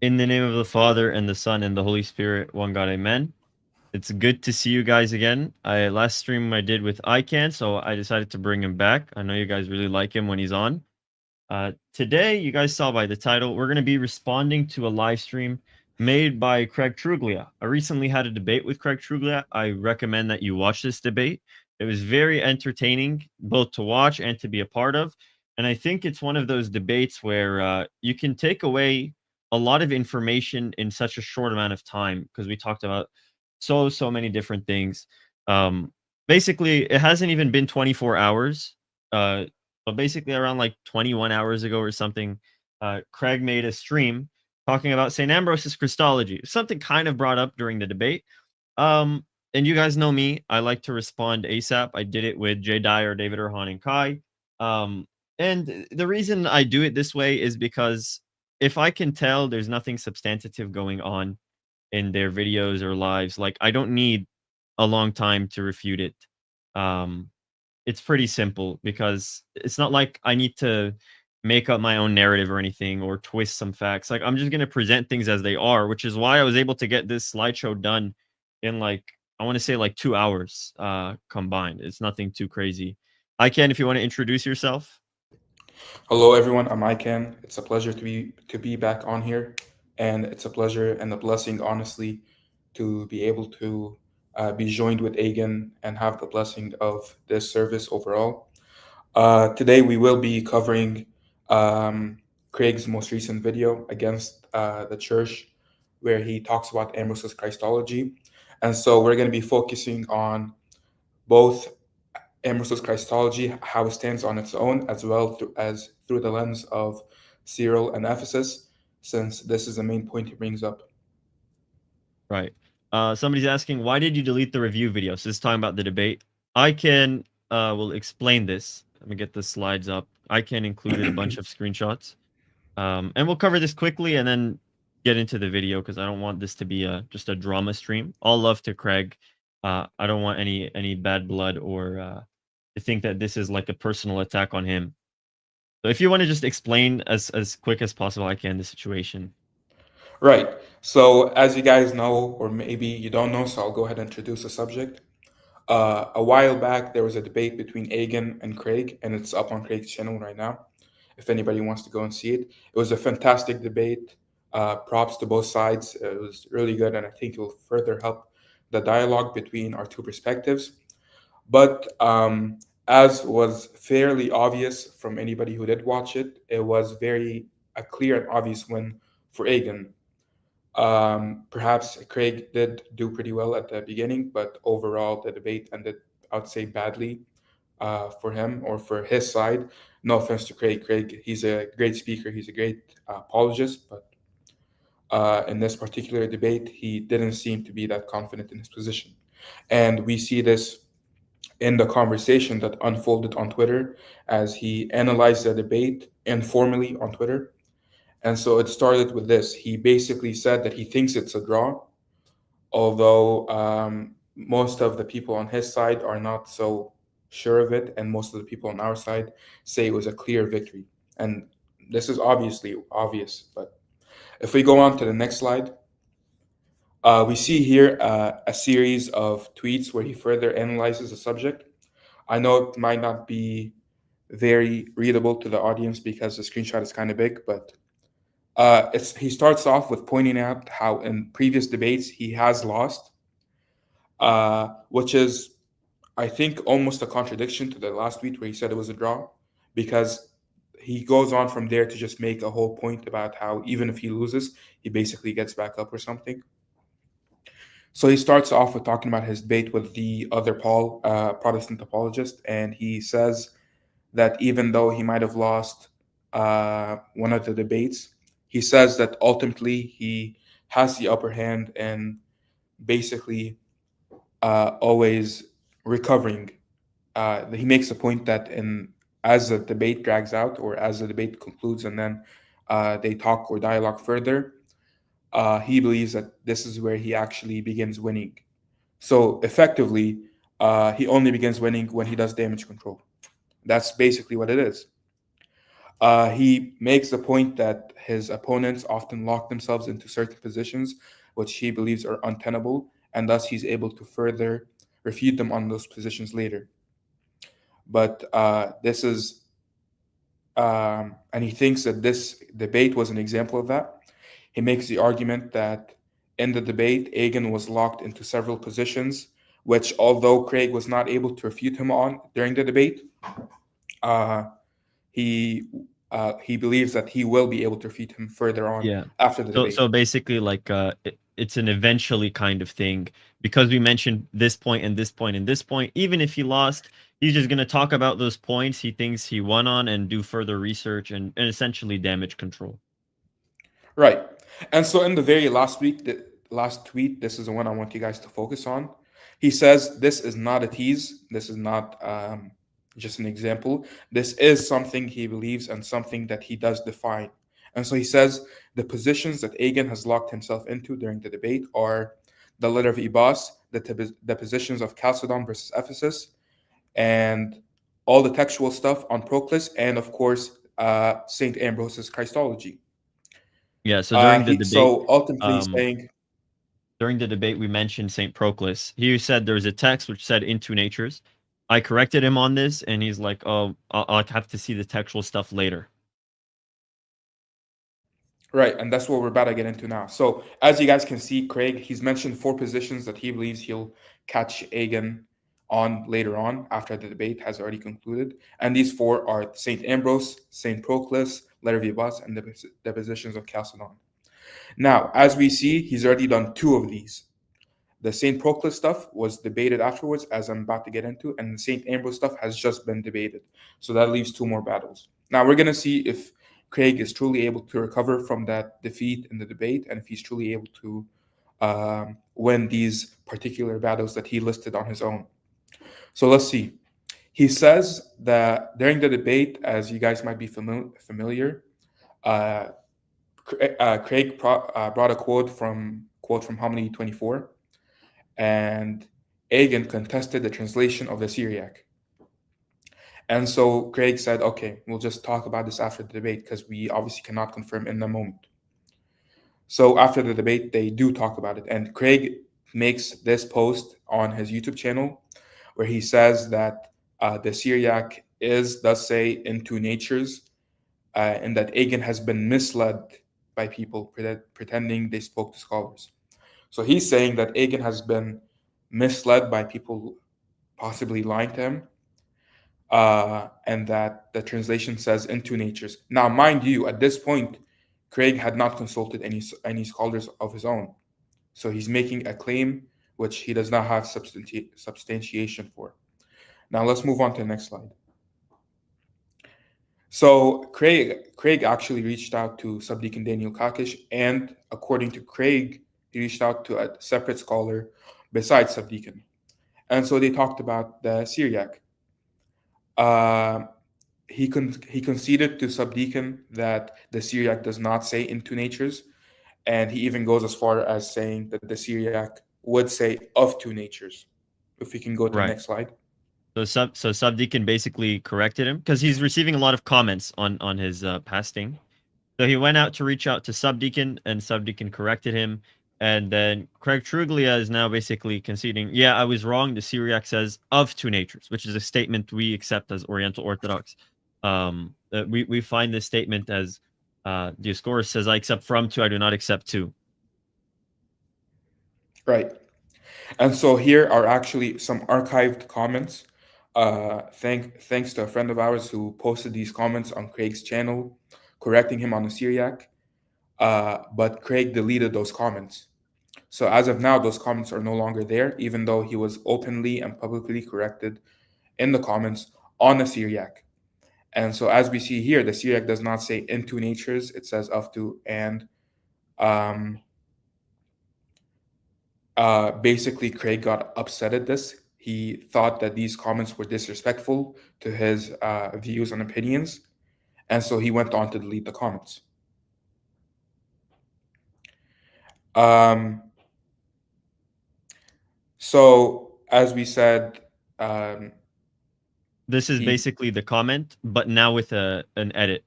In the name of the Father, and the Son, and the Holy Spirit, one God, amen. It's good to see you guys again. Last stream I did with iKan, so I decided to bring him back. I know you guys really like him when he's on. Today, you guys saw by the title, we're going to be responding to a live stream made by Craig Truglia. I recently had a debate with Craig Truglia. I recommend that you watch this debate. It was very entertaining, both to watch and to be a part of. And I think it's one of those debates where you can take away a lot of information in such a short amount of time, because we talked about so many different things. Um, Basically, it hasn't even been 24 hours. But basically, around like 21 hours ago or something, Craig made a stream talking about St. Ambrose's Christology, something kind of brought up during the debate. And you guys know me, I like to respond ASAP. I did it with Jay Dyer, David Erhan, and Kai. And the reason I do it this way is because if I can tell there's nothing substantive going on in their videos or lives, like I don't need a long time to refute it. Um, it's pretty simple because it's not like I need to make up my own narrative or anything or twist some facts. Like I'm just gonna present things as they are, which is why I was able to get this slideshow done in like I want to say like 2 hours combined. It's nothing too crazy. iKan, if you want to introduce yourself. Hello, everyone. I'm iKan. It's a pleasure to be back on here, and it's a pleasure and a blessing, honestly, to be able to be joined with Agen and have the blessing of this service overall. Today, we will be covering um, Craig's most recent video against the church, where he talks about Ambrose's Christology, and so we're going to be focusing on both Ambrose Christology, how it stands on its own, as well as through the lens of Cyril and Ephesus, since this is the main point he brings up. Right. Somebody's asking, why did you delete the review video? So this is talking about the debate. I can will explain this. Let me get the slides up. I can included a bunch of screenshots. And we'll cover this quickly and then get into the video because I don't want this to be just a drama stream. All love to Craig. I don't want any bad blood or to think that this is like a personal attack on him. So if you want to just explain as quick as possible, I can the situation. Right. So, as you guys know, or maybe you don't know, so I'll go ahead and introduce the subject. A while back, there was a debate between Agen and Craig, and it's up on Craig's channel right now. If anybody wants to go and see it, it was a fantastic debate. Props to both sides. It was really good, and I think it will further help the dialogue between our two perspectives. But as was fairly obvious from anybody who did watch it, it was very a clear and obvious win for Agen. Perhaps Craig did do pretty well at the beginning, but overall the debate ended, I would say, badly for him or for his side. No offense to Craig. Craig, he's a great speaker. He's a great apologist, but in this particular debate, he didn't seem to be that confident in his position. And we see this in the conversation that unfolded on Twitter as he analyzed the debate informally on Twitter. And so it started with this. He basically said that he thinks it's a draw, although most of the people on his side are not so sure of it. And most of the people on our side say it was a clear victory. And this is obviously obvious. But if we go on to the next slide, we see here a series of tweets where he further analyzes the subject. I know it might not be very readable to the audience because the screenshot is kind of big, but he starts off with pointing out how in previous debates he has lost, which is, I think, almost a contradiction to the last tweet where he said it was a draw, because he goes on from there to just make a whole point about how even if he loses, he basically gets back up or something. So he starts off with talking about his debate with the other Paul, Protestant apologist, and he says that even though he might have lost one of the debates, he says that ultimately he has the upper hand and basically always recovering. He makes a point that as the debate drags out or as the debate concludes and then they talk or dialogue further, he believes that this is where he actually begins winning. So effectively, he only begins winning when he does damage control. That's basically what it is. He makes the point that his opponents often lock themselves into certain positions which he believes are untenable, and thus he's able to further refute them on those positions later. But this is, and he thinks that this debate was an example of that. He makes the argument that in the debate, Agen was locked into several positions, which, although Craig was not able to refute him on during the debate, uh, he he believes that he will be able to refute him further on Yeah. after the So debate. basically, like it's an eventually kind of thing, because we mentioned this point and this point and this point. Even if he lost, he's just gonna talk about those points he thinks he won on and do further research and essentially damage control. Right. And so in the very last week, the last tweet, this is the one I want you guys to focus on. He says this is not a tease. This is not just an example. This is something he believes and something that he does define. And so he says the positions that Agen has locked himself into during the debate are the letter of Ibas, the positions of Chalcedon versus Ephesus, and all the textual stuff on Proclus, and of course, St. Ambrose's Christology. Yeah. So during the debate, So ultimately he's um, saying, during the debate, we mentioned Saint Proclus. He said there was a text which said "in two natures." I corrected him on this, and he's like, "Oh, I'll have to see the textual stuff later." right, and that's what we're about to get into now. So as you guys can see, Craig, he's mentioned four positions that he believes he'll catch Agen on later on after the debate has already concluded. And these four are St. Ambrose, St. Proclus, Letter Vibas, and the positions of Chalcedon. Now, as we see, he's already done two of these. The St. Proclus stuff was debated afterwards, as I'm about to get into, and the St. Ambrose stuff has just been debated. So that leaves two more battles. Now we're going to see if Craig is truly able to recover from that defeat in the debate and if he's truly able to win these particular battles that he listed on his own. So let's see. He says that during the debate, as you guys might be familiar, uh, Craig brought a quote from Homily 24, and Agen contested the translation of the Syriac. And so Craig said, okay, we'll just talk about this after the debate because we obviously cannot confirm in the moment. So after the debate, they do talk about it. And Craig makes this post on his YouTube channel where he says that the Syriac is, thus say, in two natures, and that Agen has been misled by people pretending they spoke to scholars. So he's saying that Agen has been misled by people possibly lying to him, and that the translation says in two natures. Now, mind you, at this point, Craig had not consulted any scholars of his own, so he's making a claim which he does not have substantiation for. Now, let's move on to the next slide. So Craig actually reached out to Subdeacon Daniel Kakish, and according to Craig, he reached out to a separate scholar besides Subdeacon. And so they talked about the Syriac. Uh, he conceded to Subdeacon that the Syriac does not say in two natures, and he even goes as far as saying that the Syriac would say of two natures. If we can go to the Right. next slide. So Subdeacon basically corrected him because he's receiving a lot of comments on his pasting. So he went out to reach out to Subdeacon, and Subdeacon corrected him. And then Craig Truglia is now basically conceding, yeah, I was wrong. The Syriac says of two natures, which is a statement we accept as Oriental Orthodox. We find this statement as Dioscorus says, I accept from two, I do not accept two. Right. And so here are actually some archived comments. Thanks to a friend of ours who posted these comments on Craig's channel, correcting him on the Syriac. But Craig deleted those comments. So as of now, those comments are no longer there, even though he was openly and publicly corrected in the comments on the Syriac. And so as we see here, the Syriac does not say in two natures, it says of two. And um, basically, Craig got upset at this. He thought that these comments were disrespectful to his views and opinions. And so he went on to delete the comments. Um, so, as we said, um, This is he basically the comment, but now with an edit.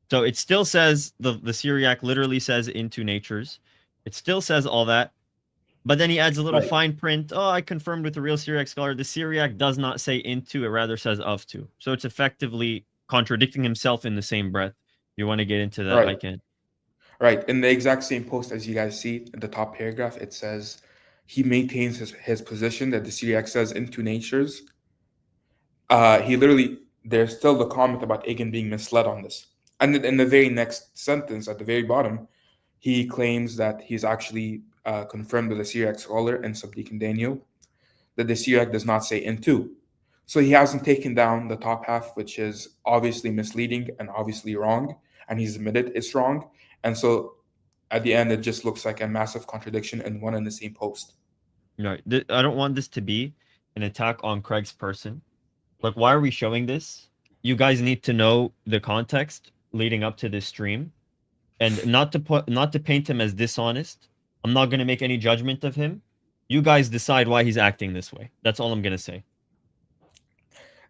So it still says the Syriac literally says into natures. It still says all that. But then he adds a little Right. fine print. Oh, I confirmed with a real Syriac scholar. The Syriac does not say into, it rather says of to. So it's effectively contradicting himself in the same breath. You want to get into that? I Right. can. Right. In the exact same post as you guys see in the top paragraph, it says he maintains his position that the Syriac says into natures. He literally, there's still the comment about Agen being misled on this. And then in the very next sentence at the very bottom, he claims that he's actually confirmed with a Syriac scholar and Subdeacon Daniel that the Syriac does not say into. So he hasn't taken down the top half, which is obviously misleading and obviously wrong, and he's admitted it's wrong. And so at the end, it just looks like a massive contradiction in one and the same post. Right. I don't want this to be an attack on Craig's person. Like, why are we showing this? You guys need to know the context leading up to this stream, and not to paint him as dishonest. I'm not gonna make any judgment of him. You guys decide why he's acting this way. That's all I'm gonna say.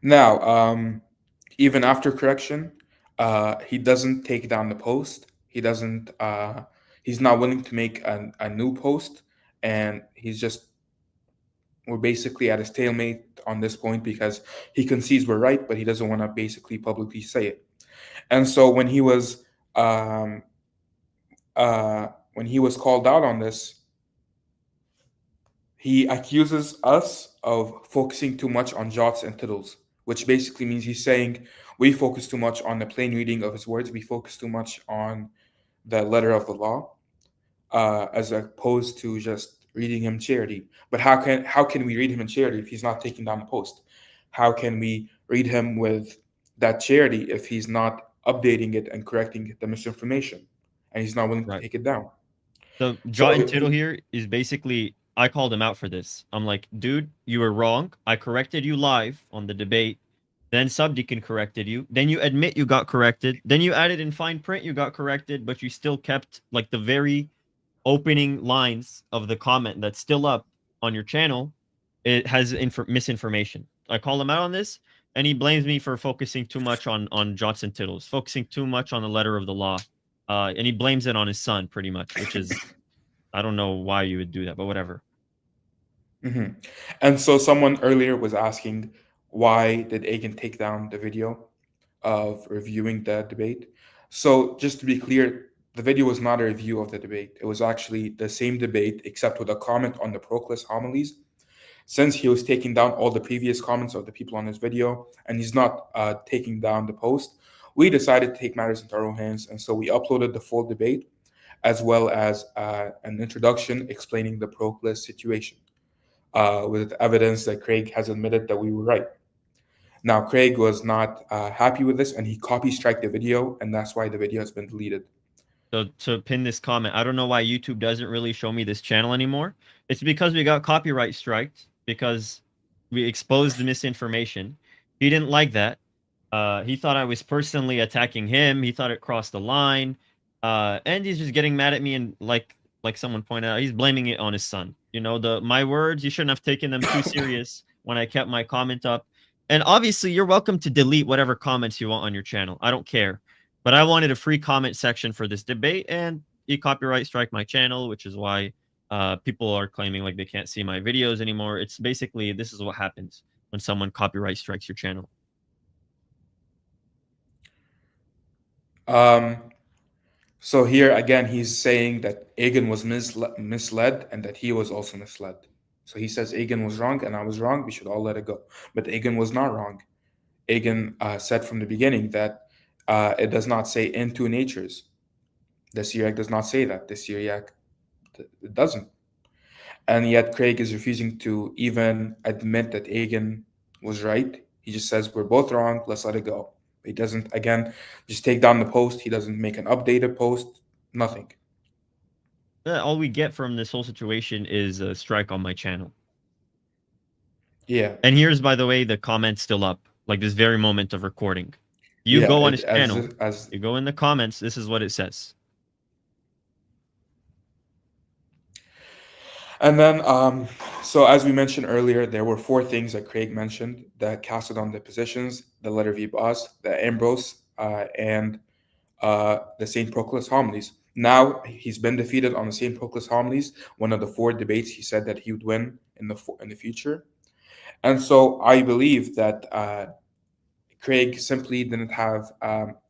Now, even after correction, he doesn't take down the post. He doesn't. He's not willing to make a new post, and we're basically at a stalemate on this point because he concedes we're right, but he doesn't want to basically publicly say it. And so um, when he was called out on this, he accuses us of focusing too much on jots and tittles, which basically means he's saying we focus too much on the plain reading of his words, we focus too much on the letter of the law, as opposed to just reading him charity. But how can we read him in charity if he's not taking down the post? How can we read him with that charity if he's not updating it and correcting the misinformation, and he's not willing to Right. take it down? So So Jot and Tittle here is basically I called him out for this. I'm like, dude, you were wrong. I corrected you live on the debate. Then Subdeacon corrected you. Then you admit you got corrected. Then you added in fine print you got corrected, but you still kept like the very opening lines of the comment that's still up on your channel. It has misinformation. I call him out on this, and he blames me for focusing too much on Jots and Tittles, focusing too much on the letter of the law. And he blames it on his son, pretty much, which is I don't know why you would do that, but whatever. Mhm. And so someone earlier was asking, why did Agen take down the video of reviewing the debate? So just to be clear, the video was not a review of the debate. It was actually the same debate, except with a comment on the Proclus homilies. Since he was taking down all the previous comments of the people on his video, and he's not taking down the post, we decided to take matters into our own hands. And so we uploaded the full debate, as well as an introduction explaining the Proclus situation, with evidence that Craig has admitted that we were right. Now, Craig was not happy with this, and he copy striked the video, and that's why the video has been deleted. So to pin this comment, I don't know why YouTube doesn't really show me this channel anymore. It's because we got copyright striked because we exposed the misinformation. He didn't like that. He thought I was personally attacking him. He thought it crossed the line. And he's just getting mad at me, and like someone pointed out, he's blaming it on his son. You know, my words, you shouldn't have taken them too serious when I kept my comment up. And obviously, you're welcome to delete whatever comments you want on your channel. I don't care. But I wanted a free comment section for this debate, and he copyright strike my channel, which is why people are claiming like they can't see my videos anymore. It's basically this is what happens when someone copyright strikes your channel. Um, so here again, he's saying that Agen was misled and that he was also misled. So he says Agen was wrong and I was wrong. We should all let it go. But Agen was not wrong. Agen said from the beginning that it does not say into natures. The Syriac does not say that. The Syriac it doesn't. And yet Craig is refusing to even admit that Agen was right. He just says we're both wrong. Let's let it go. He doesn't again just take down the post. He doesn't make an updated post. Nothing. All we get from this whole situation is a strike on my channel. Yeah. And here's, by the way, the comment still up, like this very moment of recording. You Yeah. go on his channel, As you go in the comments, this is what it says. And then, so as we mentioned earlier, there were four things that Craig mentioned: the Chalcedon depositions, the letter V Boss, the Ambrose, and the St. Proclus homilies. Now he's been defeated on the St. Proclus homilies, one of the 4 debates he said that he would win in the future. And so I believe that Craig simply didn't have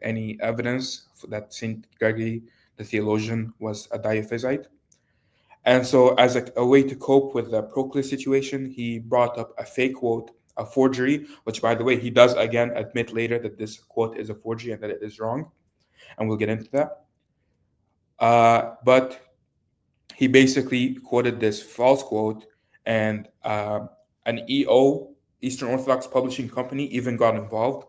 any evidence that St. Gregory, the theologian, was a diaphysite. And so, as a way to cope with the Proclus situation, he brought up a fake quote, a forgery, which, by the way, he does again admit later that this quote is a forgery and that it is wrong. And we'll get into that. But he basically quoted this false quote, and an EO, Eastern Orthodox Publishing Company, even got involved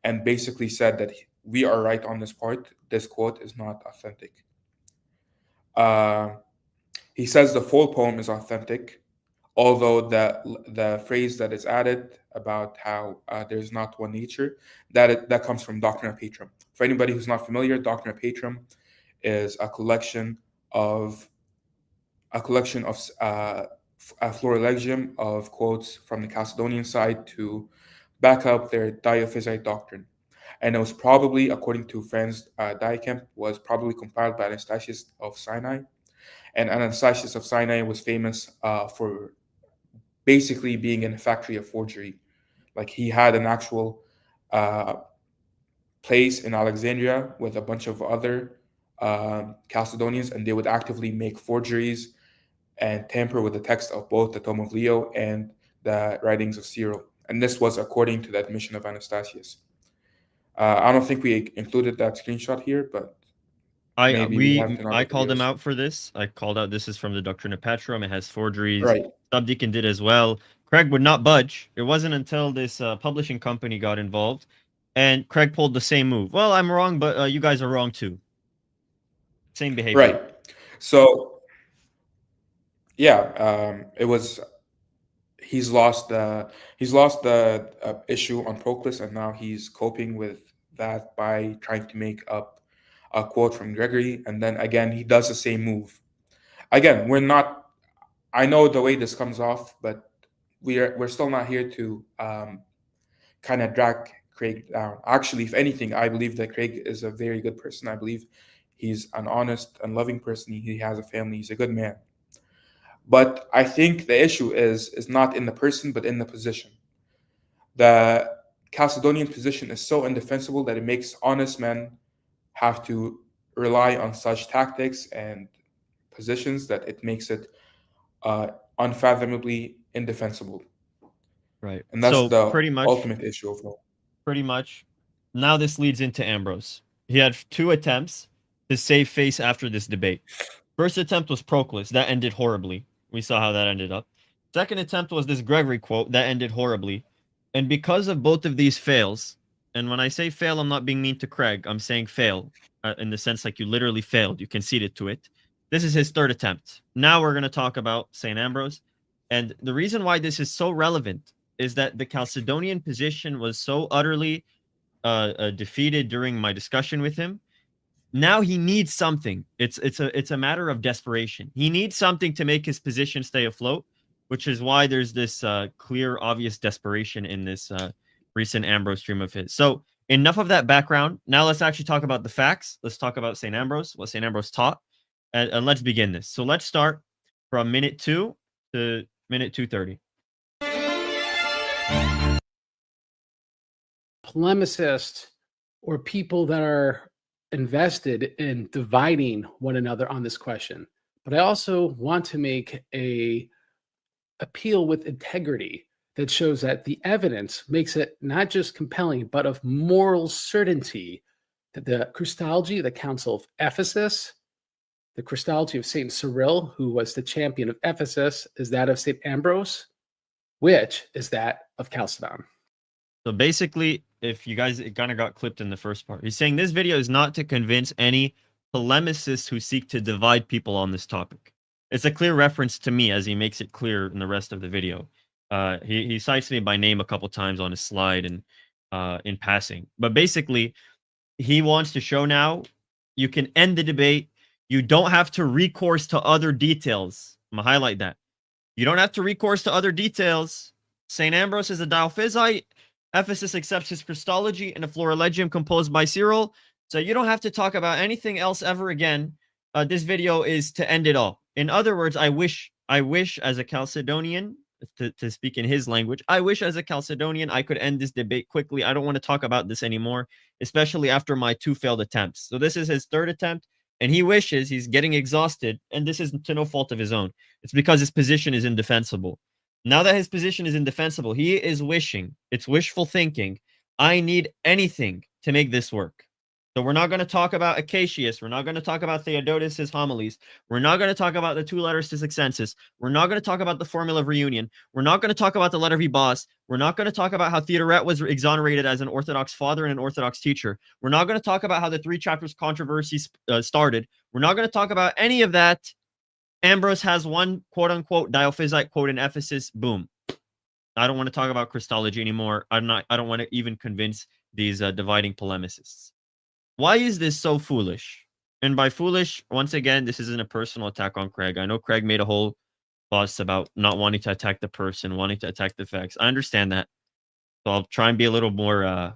and basically said that we are right on this part. This quote is not authentic. He says the full poem is authentic, although the phrase that is added about how there's not one nature, that comes from Doctrina Patrum. For anybody who's not familiar, Doctrina Patrum is a collection of a florilegium of quotes from the Chalcedonian side to back up their diaphysite doctrine. And it was probably, according to Franz Dijkamp, was probably compiled by Anastasius of Sinai. And Anastasius of Sinai was famous for basically being in a factory of forgery. Like, he had an actual place in Alexandria with a bunch of other Chalcedonians, and they would actively make forgeries and tamper with the text of both the Tome of Leo and the writings of Cyril. And this was according to the admission of Anastasius. I don't think we included that screenshot here, but maybe we have it in I other called him videos. out for this. I called out this is from the Doctrina Patrum. It has forgeries. Right. Subdeacon did as well. Craig would not budge. It wasn't until this publishing company got involved, and Craig pulled the same move. Well, I'm wrong, but you guys are wrong too. Same behavior. Right. So, yeah, it was. He's lost the issue on Proclus, and now he's coping with that by trying to make up a quote from Gregory, and then again he does the same move. Again, we're not. I know the way this comes off, but we're still not here to kind of drag Craig down. Actually, if anything, I believe that Craig is a very good person. I believe he's an honest and loving person. He has a family. He's a good man. But I think the issue is not in the person, but in the position. The Chalcedonian position is so indefensible that it makes honest men have to rely on such tactics and positions that it makes it unfathomably indefensible. Right. And that's So the pretty much, ultimate issue of all. pretty much. Now this leads into Ambrose. He had 2 attempts to save face after this debate. First attempt was Proclus. That ended horribly. We saw how that ended up. Second attempt was this Gregory quote. That ended horribly. And because of both of these fails, and when I say fail, I'm not being mean to Craig. I'm saying fail in the sense like you literally failed. You conceded to it. This is his 3rd attempt. Now we're going to talk about St. Ambrose. And the reason why this is so relevant is that the Chalcedonian position was so utterly defeated during my discussion with him. Now he needs something. It's a matter of desperation. He needs something to make his position stay afloat, which is why there's this clear, obvious desperation in this recent Ambrose stream of his. So enough of that background. Now let's actually talk about the facts. Let's talk about St. Ambrose, what St. Ambrose taught, and let's begin this. So let's start from minute 2 to minute 2:30. Polemicists or people that are invested in dividing one another on this question. But I also want to make a appeal with integrity that shows that the evidence makes it not just compelling, but of moral certainty that the Christology of the Council of Ephesus, the Christology of Saint Cyril, who was the champion of Ephesus, is that of Saint Ambrose, which is that of Chalcedon. So basically, if you guys, it kind of got clipped in the first part. He's saying this video is not to convince any polemicists who seek to divide people on this topic. It's a clear reference to me, as he makes it clear in the rest of the video. He cites me by name a couple times on his slide and in passing. But basically, he wants to show now you can end the debate. You don't have to recourse to other details. I'm going to highlight that. You don't have to recourse to other details. St. Ambrose is a Diophysite. Ephesus accepts his Christology and a Florilegium composed by Cyril. So you don't have to talk about anything else ever again. This video is to end it all. In other words, I wish as a Chalcedonian, to speak in his language, I wish as a Chalcedonian I could end this debate quickly. I don't want to talk about this anymore, especially after my 2 failed attempts. So this is his 3rd attempt, and he wishes, he's getting exhausted, and this is to no fault of his own. It's because his position is indefensible. Now that his position is indefensible, he is wishing, it's wishful thinking, I need anything to make this work. So we're not going to talk about Acacius. We're not going to talk about Theodotus's homilies. We're not going to talk about the 2 letters to Sexensis. We're not going to talk about the formula of reunion. We're not going to talk about the letter Vibos. We're not going to talk about how Theodoret was exonerated as an Orthodox father and an Orthodox teacher. We're not going to talk about how the 3 chapters controversy started. We're not going to talk about any of that. Ambrose has one quote-unquote diophysite quote in Ephesus. Boom. I don't want to talk about Christology anymore. I don't want to even convince these dividing polemicists. Why is this so foolish? And by foolish, once again, this isn't a personal attack on Craig. I know Craig made a whole fuss about not wanting to attack the person, wanting to attack the facts. I understand that. So I'll try and be a little more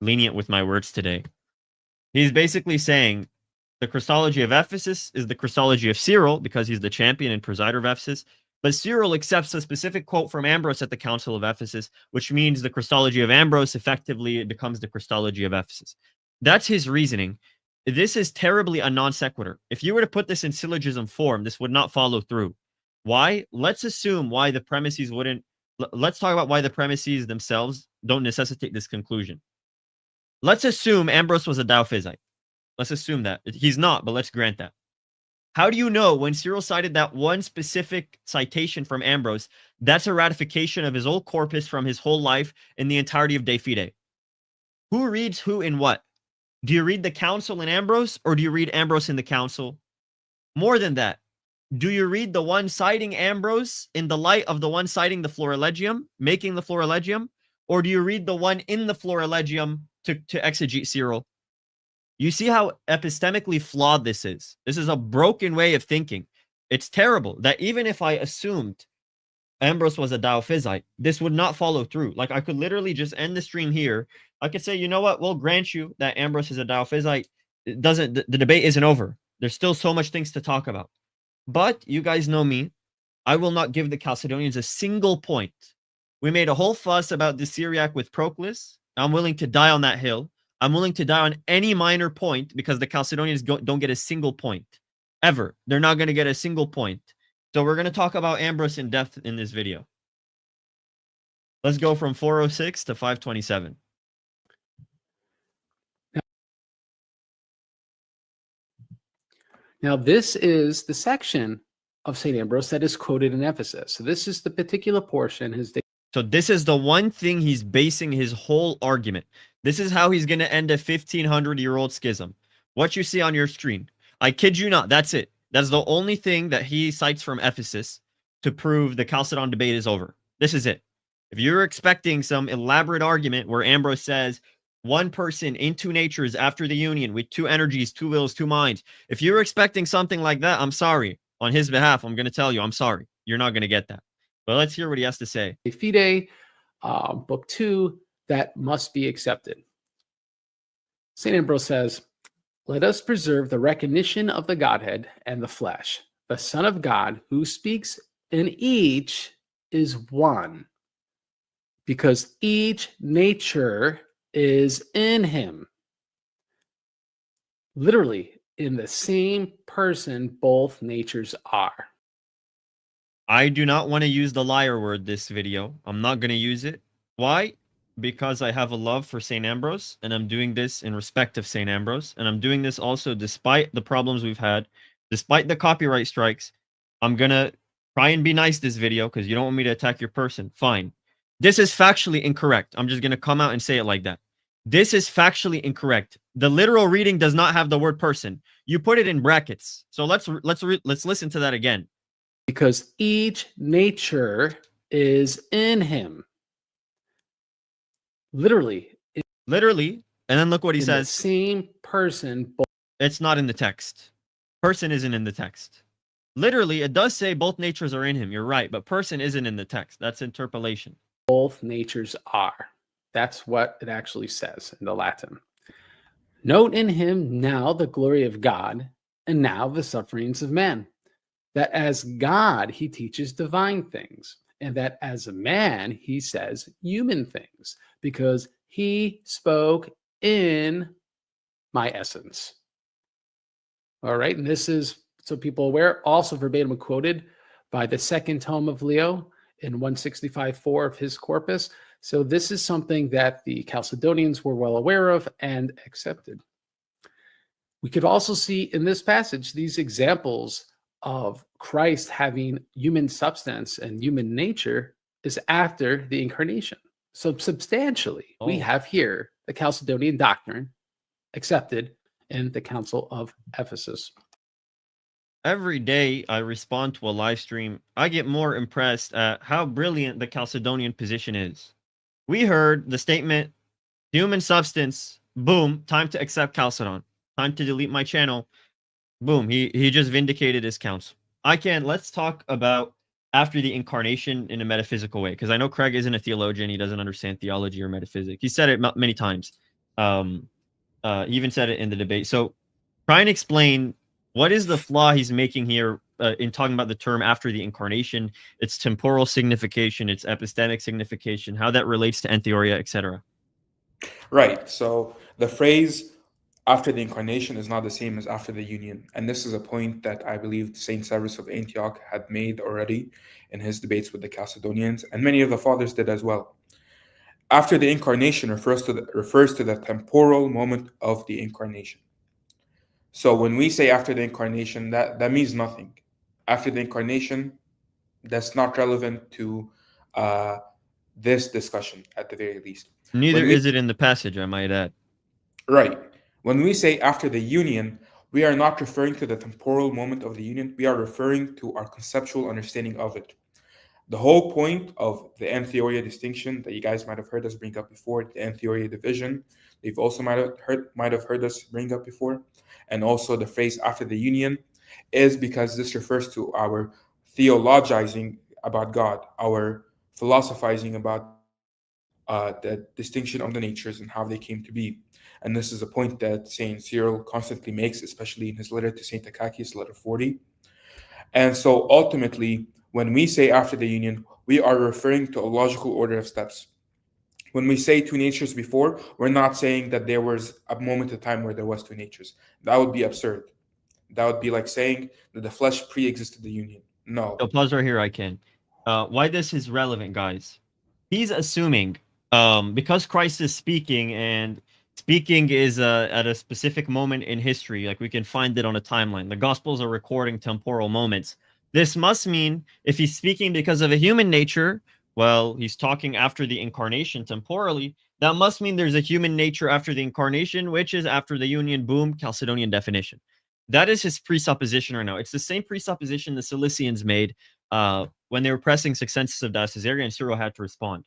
lenient with my words today. He's basically saying the Christology of Ephesus is the Christology of Cyril because he's the champion and presider of Ephesus. But Cyril accepts a specific quote from Ambrose at the Council of Ephesus, which means the Christology of Ambrose effectively becomes the Christology of Ephesus. That's his reasoning. This is terribly a non sequitur. If you were to put this in syllogism form, this would not follow through. Why? Let's assume why the premises wouldn't. Let's talk about why the premises themselves don't necessitate this conclusion. Let's assume Ambrose was a diophysite. Let's assume that. He's not, but let's grant that. How do you know when Cyril cited that one specific citation from Ambrose, that's a ratification of his whole corpus from his whole life in the entirety of De Fide? Who reads who in what? Do you read the council in Ambrose, or do you read Ambrose in the council? More than that, do you read the one citing Ambrose in the light of the one citing the Florilegium, making the Florilegium, or do you read the one in the Florilegium to exegete Cyril? You see how epistemically flawed this is. This is a broken way of thinking. It's terrible that even if I assumed Ambrose was a diophysite, this would not follow through. Like, I could literally just end the stream here. I could say, you know what? We'll grant you that Ambrose is a diophysite. It doesn't, the debate isn't over. There's still so much things to talk about. But you guys know me. I will not give the Chalcedonians a single point. We made a whole fuss about the Syriac with Proclus. I'm willing to die on that hill. I'm willing to die on any minor point because the Chalcedonians don't get a single point. Ever. They're not going to get a single point. So we're going to talk about Ambrose in depth in this video. Let's go from 406 to 527. Now, this is the section of St. Ambrose that is quoted in Ephesus. So this is the particular portion. So this is the one thing he's basing his whole argument. This is how he's going to end a 1,500-year-old schism. What you see on your screen. I kid you not. That's it. That's the only thing that he cites from Ephesus to prove the Chalcedon debate is over. This is it. If you're expecting some elaborate argument where Ambrose says one person in 2 natures after the union with 2 energies, 2 wills, 2 minds, if you're expecting something like that, I'm sorry. On his behalf, I'm going to tell you, I'm sorry. You're not going to get that. But let's hear what he has to say. De Fide, book 2, that must be accepted. St. Ambrose says, let us preserve the recognition of the Godhead and the flesh. The Son of God who speaks in each is one, because each nature is in him. Literally, in the same person, both natures are. I do not want to use the liar word this video. I'm not going to use it. Why? Because I have a love for St. Ambrose, and I'm doing this in respect of St. Ambrose, and I'm doing this also despite the problems we've had, despite the copyright strikes. I'm going to try and be nice this video because you don't want me to attack your person. Fine. This is factually incorrect. I'm just going to come out and say it like that. This is factually incorrect. The literal reading does not have the word person. You put it in brackets. So let's listen to that again. Because each nature is in him. Literally. Literally. And then look what he says. The same person. It's not in the text. Person isn't in the text. Literally, it does say both natures are in him. You're right. But person isn't in the text. That's interpolation. Both natures are. That's what it actually says in the Latin. Note in him now the glory of God, and now the sufferings of men, that as God he teaches divine things, and that as a man he says human things, because he spoke in my essence. All right, and this is, so people aware, also verbatim quoted by the second tome of Leo in 165.4 of his corpus. So this is something that the Chalcedonians were well aware of and accepted. We could also see in this passage these examples of Christ having human substance and human nature is after the incarnation. So substantially, we have here the Chalcedonian doctrine accepted in the Council of Ephesus. Every day I respond to a live stream, I get more impressed at how brilliant the Chalcedonian position is. We heard the statement, human substance, boom, time to accept Chalcedon. Time to delete my channel. Boom, he just vindicated his counsel. Let's talk about after the incarnation in a metaphysical way, because I know Craig isn't a theologian. He doesn't understand theology or metaphysics. He said it many times. He even said it in the debate. So try and explain what is the flaw he's making here in talking about the term after the incarnation, its temporal signification, its epistemic signification, how that relates to entheoria, etc. Right. So the phrase after the incarnation is not the same as after the union. And this is a point that I believe Saint Severus of Antioch had made already in his debates with the Chalcedonians, and many of the fathers did as well. After the incarnation refers to the temporal moment of the incarnation. So when we say after the incarnation, that means nothing. After the incarnation, that's not relevant to this discussion at the very least. Neither is it in the passage, I might add. Right. When we say after the union, we are not referring to the temporal moment of the union. We are referring to our conceptual understanding of it. The whole point of the entheoria distinction that you guys might have heard us bring up before, the entheoria division, they've also might have heard us bring up before, and also the phrase after the union, is because this refers to our theologizing about God, our philosophizing about the distinction of the natures and how they came to be. And this is a point that Saint Cyril constantly makes, especially in his letter to Saint Akakis, letter 40. And so ultimately, when we say after the union, we are referring to a logical order of steps. When we say two natures before, we're not saying that there was a moment of time where there was two natures. That would be absurd. That would be like saying that the flesh pre-existed the union. No. So pause right here, iKan. Why this is relevant, guys. He's assuming, because Christ is speaking, and speaking is at a specific moment in history, like we can find it on a timeline. The Gospels are recording temporal moments. This must mean if he's speaking because of a human nature, well, he's talking after the incarnation temporally. That must mean there's a human nature after the incarnation, which is after the union. Boom, Chalcedonian definition. That is his presupposition right now. It's the same presupposition the Cilicians made when they were pressing Sexensis of Caesarea, and Cyril had to respond.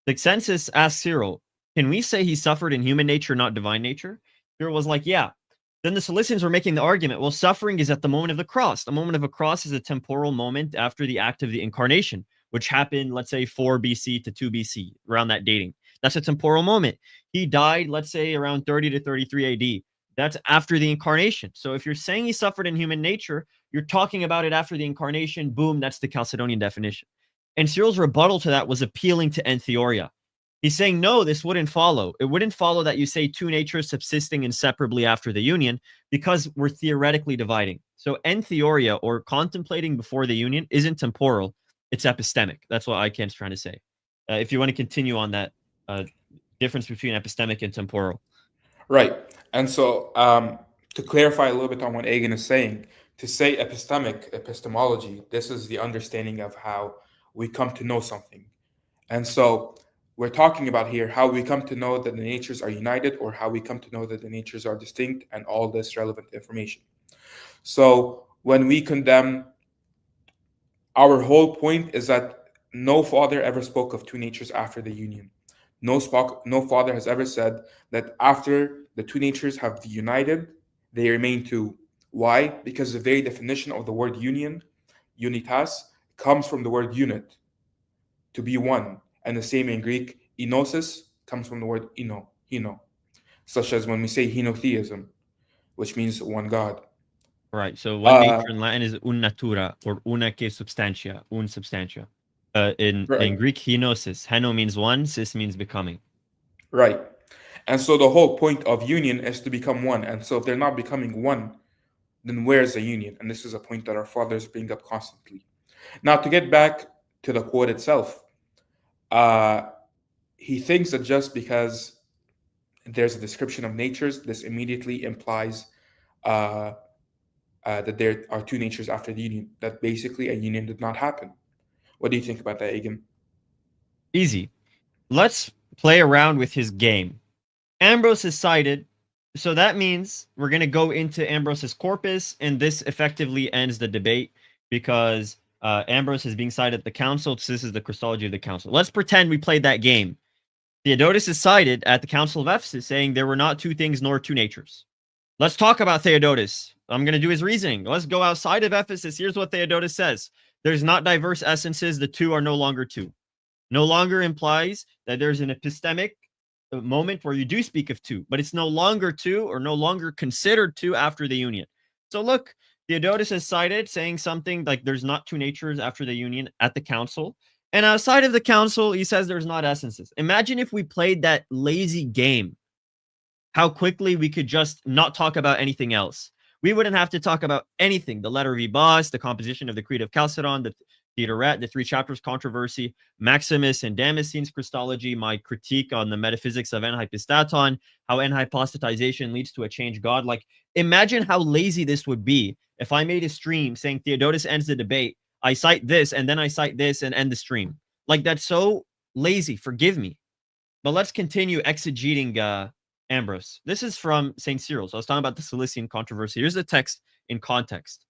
Sexensis asked Cyril, can we say he suffered in human nature, not divine nature? Cyril was like, yeah. Then the Cilicians were making the argument, well, suffering is at the moment of the cross. The moment of a cross is a temporal moment after the act of the incarnation, which happened, let's say, 4 BC to 2 BC, around that dating. That's a temporal moment. He died, let's say, around 30 to 33 AD. That's after the incarnation. So if you're saying he suffered in human nature, you're talking about it after the incarnation. Boom, that's the Chalcedonian definition. And Cyril's rebuttal to that was appealing to entheoria. He's saying, no, this wouldn't follow. It wouldn't follow that you say two natures subsisting inseparably after the union, because we're theoretically dividing. So entheoria, or contemplating before the union, isn't temporal. It's epistemic. That's what iKan's trying to say. If you want to continue on that difference between epistemic and temporal. Right. And so to clarify a little bit on what Agen is saying, to say epistemic, epistemology, this is the understanding of how we come to know something. And so we're talking about here how we come to know that the natures are united, or how we come to know that the natures are distinct, and all this relevant information. So when we condemn, our whole point is that no father ever spoke of two natures after the union. No father has ever said that after the two natures have united, they remain two. Why? Because the very definition of the word union, unitas, comes from the word unit, to be one. And the same in Greek, enosis, comes from the word hino. such as when we say henotheism, which means one God. Right. So one nature in Latin is un natura, or una que substantia, un substantia. In Right. Greek, henosis. Heno means one, sis means becoming. Right. And so the whole point of union is to become one. And so if they're not becoming one, then where's the union? And this is a point that our fathers bring up constantly. Now, to get back to the quote itself, he thinks that just because there's a description of natures, this immediately implies that there are two natures after the union, that basically a union did not happen. What do you think about that, Agen? Easy. Let's play around with his game. Ambrose is cited, so that means we're going to go into Ambrose's corpus, and this effectively ends the debate because Ambrose is being cited at the council, so this is the Christology of the council. Let's pretend we played that game. Theodotus is cited at the Council of Ephesus saying there were not two things nor two natures. Let's talk about Theodotus. I'm going to do his reasoning. Let's go outside of Ephesus. Here's what Theodotus says. There's not diverse essences. The two are no longer two. No longer implies that there's an epistemic moment where you do speak of two, but it's no longer two or no longer considered two after the union. So look, Theodotus is cited saying something like there's not two natures after the union at the council. And outside of the council, he says there's not essences. Imagine if we played that lazy game, how quickly we could just not talk about anything else. We wouldn't have to talk about anything. The letter of Ebos, the composition of the Creed of Chalcedon, the Theodoret, the three chapters controversy, Maximus and Damascene's Christology, my critique on the metaphysics of enhypostaton, how enhypostatization leads to a changed God. Like, imagine how lazy this would be if I made a stream saying Theodotus ends the debate, I cite this, and then I cite this and end the stream. Like, that's so lazy. Forgive me. But let's continue exegeting Ambrose. This is from St. Cyril. So I was talking about the Cilician controversy. Here's the text in context.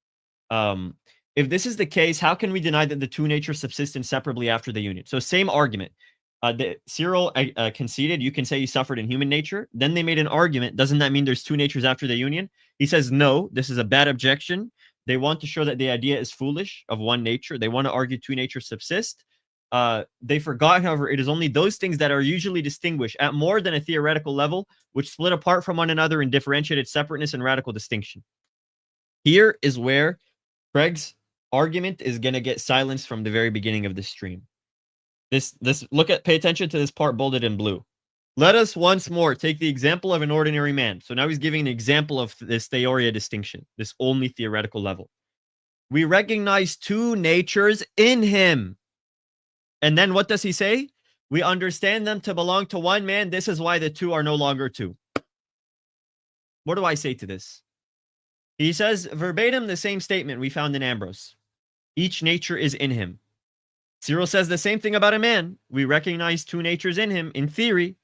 If this is the case, how can we deny that the two natures subsist inseparably after the union? So same argument. Cyril conceded, you can say you suffered in human nature. Then they made an argument. Doesn't that mean there's two natures after the union? He says, no, this is a bad objection. They want to show that the idea is foolish of one nature. They want to argue two natures subsist. They forgot, however, it is only those things that are usually distinguished at more than a theoretical level, which split apart from one another in differentiated separateness and radical distinction. Here is where Craig's argument is going to get silenced from the very beginning of the stream. Pay attention to this part bolded in blue. Let us once more take the example of an ordinary man. So now he's giving an example of this theoria distinction, this only theoretical level. We recognize two natures in him. And then what does he say? We understand them to belong to one man. This is why the two are no longer two. What do I say to this? He says verbatim the same statement we found in Ambrose. Each nature is in him. Cyril says the same thing about a man. We recognize two natures in him, in theory,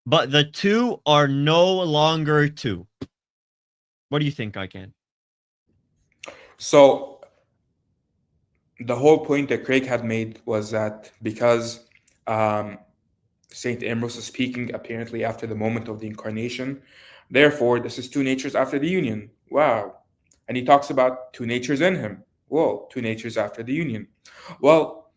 but the two are no longer two. What do you think, iKan? So the whole point that Craig had made was that because Saint Ambrose is speaking apparently after the moment of the incarnation, therefore this is two natures after the union. Wow. And he talks about two natures in him. Whoa, two natures after the union. Well,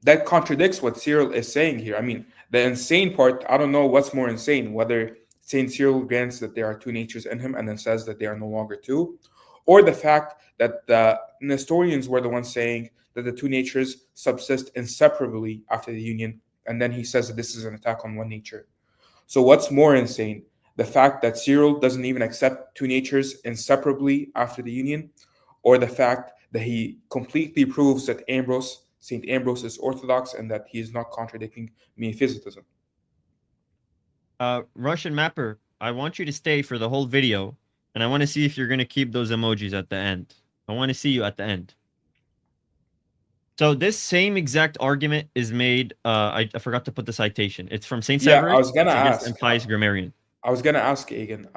that contradicts what Cyril is saying here. I mean, the insane part, I don't know what's more insane, whether Saint Cyril grants that there are two natures in him and then says that they are no longer two, or the fact that the Nestorians were the ones saying that the two natures subsist inseparably after the union, and then he says that this is an attack on one nature. So what's more insane? The fact that Cyril doesn't even accept two natures inseparably after the union, or the fact that he completely proves that Saint Ambrose is orthodox and that he is not contradicting miaphysitism. Russian Mapper, I want you to stay for the whole video, and I want to see if you're going to keep those emojis at the end. I want to see you at the end. So this same exact argument is made. I forgot to put the citation. It's from Saint Severus. Yeah, I was gonna ask. Impious Grammarian. I was gonna ask Agen.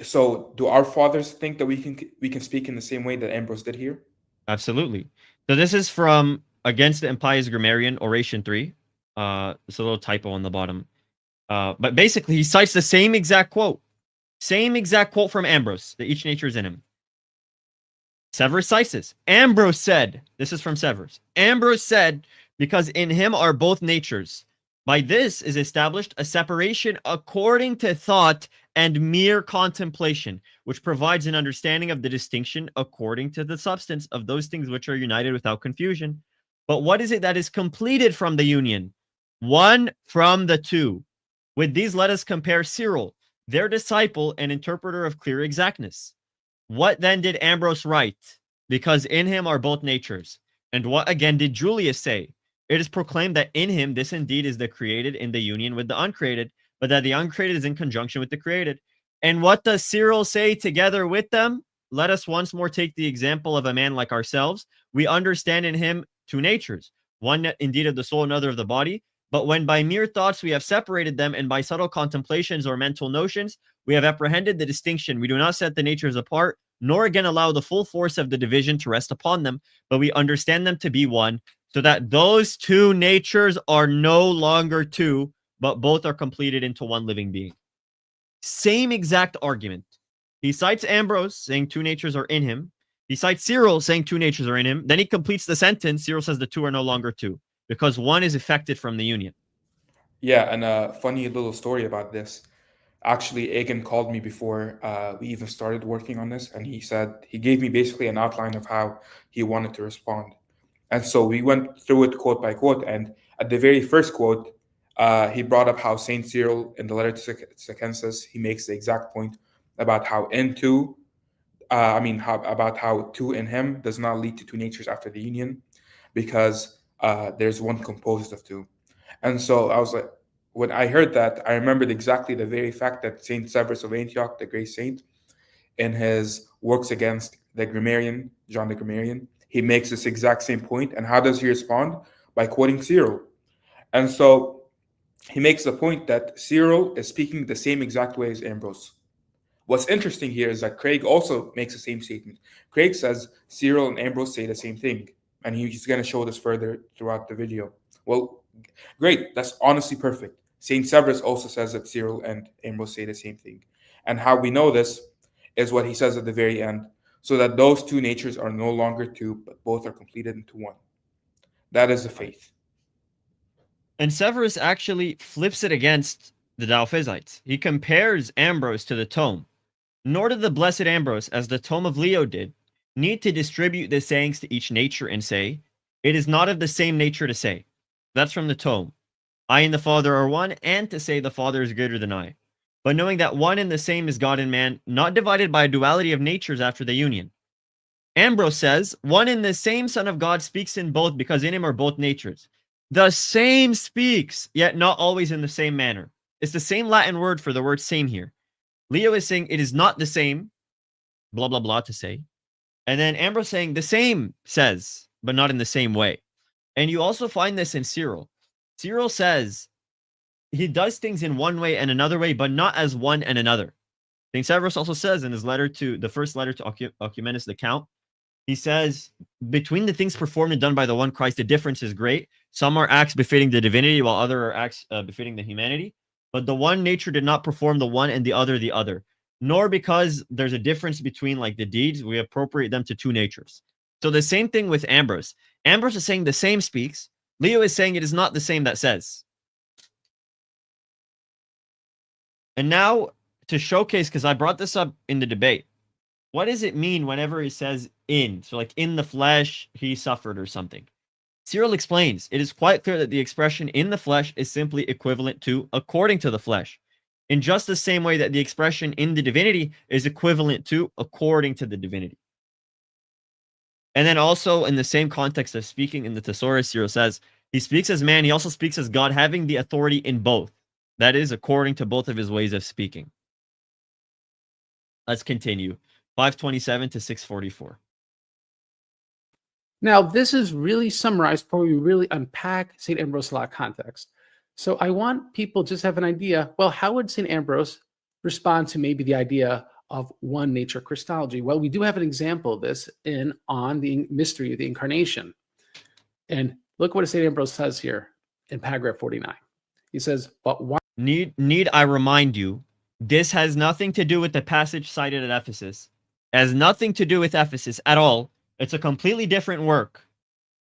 So do our fathers think that we can speak in the same way that Ambrose did here? Absolutely. So this is from Against the Impious Grammarian, Oration 3. It's a little typo on the bottom. But basically, he cites the same exact quote. Same exact quote from Ambrose, that each nature is in him. Severus cites this. Ambrose said, this is from Severus. Ambrose said, because in him are both natures, By this is established a separation according to thought and mere contemplation, which provides an understanding of the distinction according to the substance of those things which are united without confusion. But what is it that is completed from the union? One from the two. With these, let us compare Cyril, their disciple and interpreter of clear exactness. What then did Ambrose write? Because in him are both natures. And what again did Julius say? It is proclaimed that in him this indeed is the created in the union with the uncreated, but that the uncreated is in conjunction with the created. And what does Cyril say together with them? Let us once more take the example of a man like ourselves. We understand in him two natures, one indeed of the soul, another of the body. But when by mere thoughts we have separated them, and by subtle contemplations or mental notions, we have apprehended the distinction, we do not set the natures apart, nor again allow the full force of the division to rest upon them, but we understand them to be one, so that those two natures are no longer two, but both are completed into one living being. Same exact argument. He cites Ambrose, saying two natures are in him. He cites Cyril, saying two natures are in him. Then he completes the sentence. Cyril says the two are no longer two, because one is effected from the union. Yeah, and a funny little story about this. Actually, Agen called me before we even started working on this, and he said he gave me basically an outline of how he wanted to respond. And so we went through it quote by quote. And at the very first quote, he brought up how Saint Cyril in the letter to Sacensis, he makes the exact point about how about how two in him does not lead to two natures after the union, because there's one composed of two. And so I was like, when I heard that, I remembered exactly the very fact that Saint Severus of Antioch, the great saint, in his works against the grammarian, John the grammarian, he makes this exact same point. And how does he respond? By quoting Cyril. And so he makes the point that Cyril is speaking the same exact way as Ambrose. What's interesting here is that Craig also makes the same statement. Craig says Cyril and Ambrose say the same thing, and he's going to show this further throughout the video. Well, great. That's honestly perfect. Saint Severus also says that Cyril and Ambrose say the same thing. And how we know this is what he says at the very end, so that those two natures are no longer two, but both are completed into one. That is the faith. And Severus actually flips it against the Miaphysites. He compares Ambrose to the tome. Nor did the blessed Ambrose, as the tome of Leo did, need to distribute the sayings to each nature and say, it is not of the same nature to say. That's from the tome. I and the Father are one, and to say the Father is greater than I. But knowing that one and the same is God and man, not divided by a duality of natures after the union. Ambrose says, one and the same Son of God speaks in both, because in him are both natures. The same speaks, yet not always in the same manner. It's the same Latin word for the word same here. Leo is saying it is not the same, blah, blah, blah to say. And then Ambrose saying the same says, but not in the same way. And you also find this in Cyril. Cyril says he does things in one way and another way, but not as one and another. St. Severus also says in his letter to the first letter to Ocumenus the Count, he says, between the things performed and done by the one Christ, the difference is great. Some are acts befitting the divinity, while other are acts befitting the humanity. But the one nature did not perform the one and the other. Nor because there's a difference between like the deeds, we appropriate them to two natures. So the same thing with Ambrose. Ambrose is saying the same speaks. Leo is saying it is not the same that says. And now to showcase, because I brought this up in the debate, what does it mean whenever he says in? So like in the flesh, he suffered or something. Cyril explains, it is quite clear that the expression in the flesh is simply equivalent to according to the flesh, in just the same way that the expression in the divinity is equivalent to according to the divinity. And then also in the same context of speaking in the Thesaurus, Cyril says, he speaks as man, he also speaks as God, having the authority in both. That is according to both of his ways of speaking. Let's continue. 527 to 644. Now, this is really summarized before we really unpack St. Ambrose in a lot of context. So I want people just have an idea, well, how would St. Ambrose respond to maybe the idea of one nature Christology? Well, we do have an example of this on the mystery of the incarnation. And look what St. Ambrose says here in paragraph 49. He says, but why? Need I remind you, this has nothing to do with the passage cited at Ephesus. It has nothing to do with Ephesus at all. It's a completely different work.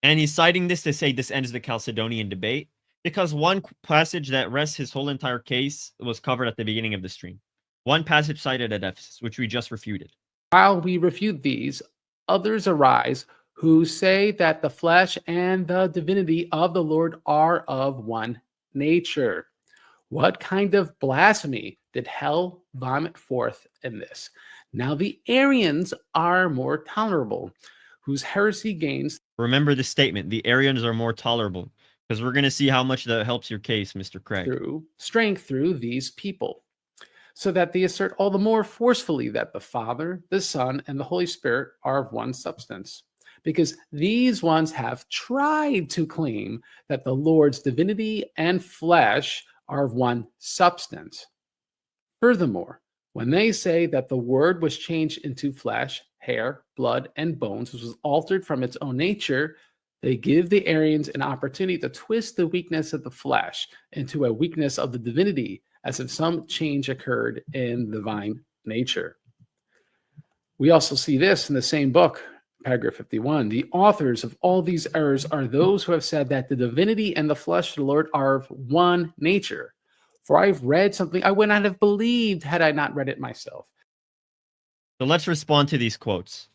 And he's citing this to say this ends the Chalcedonian debate. Because one passage that rests his whole entire case was covered at the beginning of the stream. One passage cited at Ephesus, which we just refuted. While we refute these, others arise who say that the flesh and the divinity of the Lord are of one nature. What kind of blasphemy did hell vomit forth in this? Now the Arians are more tolerable, whose heresy gains. Remember the statement, the Arians are more tolerable, because we're going to see how much that helps your case, Mr. Craig. Through strength through these people, so that they assert all the more forcefully that the Father, the Son, and the Holy Spirit are of one substance. Because these ones have tried to claim that the Lord's divinity and flesh are of one substance. Furthermore, when they say that the Word was changed into flesh, hair, blood, and bones, which was altered from its own nature, they give the Arians an opportunity to twist the weakness of the flesh into a weakness of the divinity, as if some change occurred in the divine nature. We also see this in the same book, paragraph 51. The authors of all these errors are those who have said that the divinity and the flesh of the Lord are of one nature. For I've read something I would not have believed had I not read it myself. So let's respond to these quotes.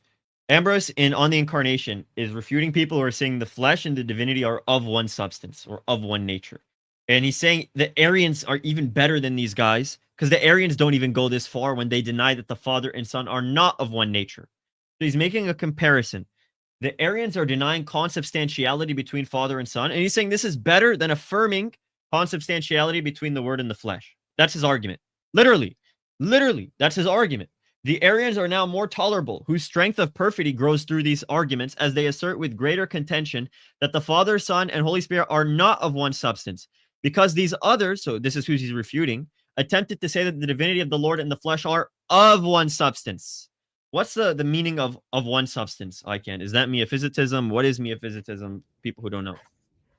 Ambrose in On the Incarnation is refuting people who are saying the flesh and the divinity are of one substance or of one nature. And he's saying the Arians are even better than these guys because the Arians don't even go this far when they deny that the Father and Son are not of one nature. So he's making a comparison. The Arians are denying consubstantiality between Father and Son, and he's saying this is better than affirming consubstantiality between the Word and the flesh. That's his argument. Literally, that's his argument. The Arians are now more tolerable, whose strength of perfidy grows through these arguments as they assert with greater contention that the Father, Son, and Holy Spirit are not of one substance. Because these others, so this is who he's refuting, attempted to say that the divinity of the Lord and the flesh are of one substance. What's the meaning of one substance, iKan? Is that miaphysitism? What is miaphysitism? People who don't know.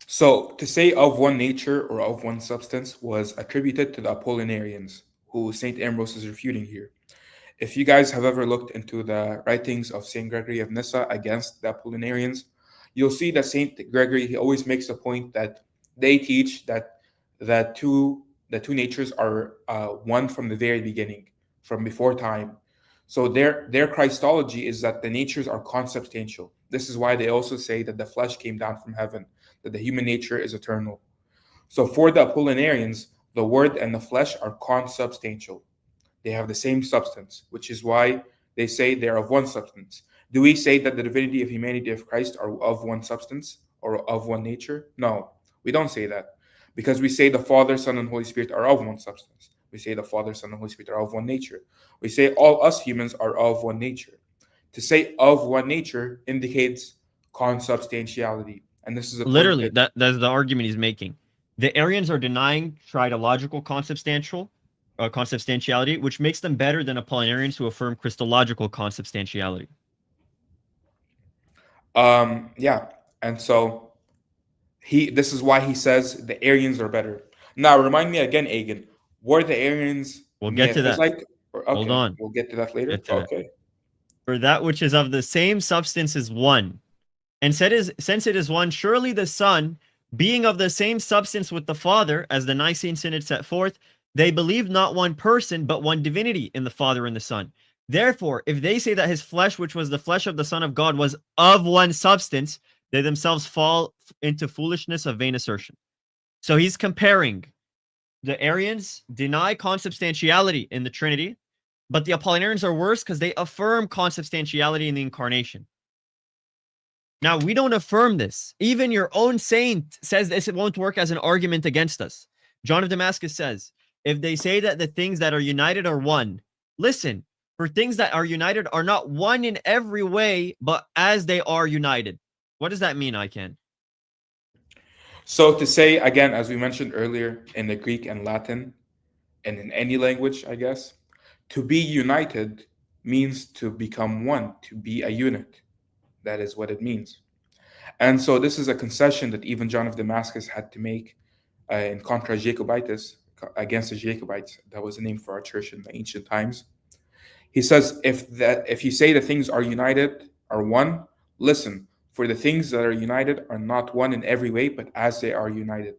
So to say of one nature or of one substance was attributed to the Apollinarians, who St. Ambrose is refuting here. If you guys have ever looked into the writings of St. Gregory of Nyssa against the Apollinarians, you'll see that St. Gregory, he always makes a point that they teach that the two natures are one from the very beginning, from before time. So their Christology is that the natures are consubstantial. This is why they also say that the flesh came down from heaven, that the human nature is eternal. So for the Apollinarians, the Word and the flesh are consubstantial. They have the same substance, which is why they say they're of one substance. Do we say that the divinity of humanity of Christ are of one substance or of one nature? No, we don't say that, because we say the Father, Son, and Holy Spirit are of one substance. We say the Father, Son, and Holy Spirit are of one nature. We say all us humans are of one nature. To say of one nature indicates consubstantiality. And this is a Literally, that's the argument he's making. The Arians are denying tridological consubstantiality, which makes them better than Apollinarians who affirm Christological consubstantiality. Yeah, and so this is why he says the Arians are better. Now, remind me again, Agen, were the Arians? We'll get to that. Okay, hold on. We'll get to that later. Okay. For that which is of the same substance is one, and since it is one, surely the Son, being of the same substance with the Father, as the Nicene Synod set forth, they believe not one person, but one divinity in the Father and the Son. Therefore, if they say that his flesh, which was the flesh of the Son of God, was of one substance, they themselves fall into foolishness of vain assertion. So he's comparing the Arians deny consubstantiality in the Trinity, but the Apollinarians are worse because they affirm consubstantiality in the Incarnation. Now, we don't affirm this. Even your own saint says this, it won't work as an argument against us. John of Damascus says, if they say that the things that are united are one, listen, for things that are united are not one in every way, but as they are united. What does that mean, iKan? So to say, again, as we mentioned earlier, in the Greek and Latin, and in any language, I guess, to be united means to become one, to be a unit. That is what it means. And so this is a concession that even John of Damascus had to make in Contra Jacobitis, against the Jacobites. That was the name for our church in the ancient times. He says, if you say the things are united, are one, listen, for the things that are united are not one in every way, but as they are united.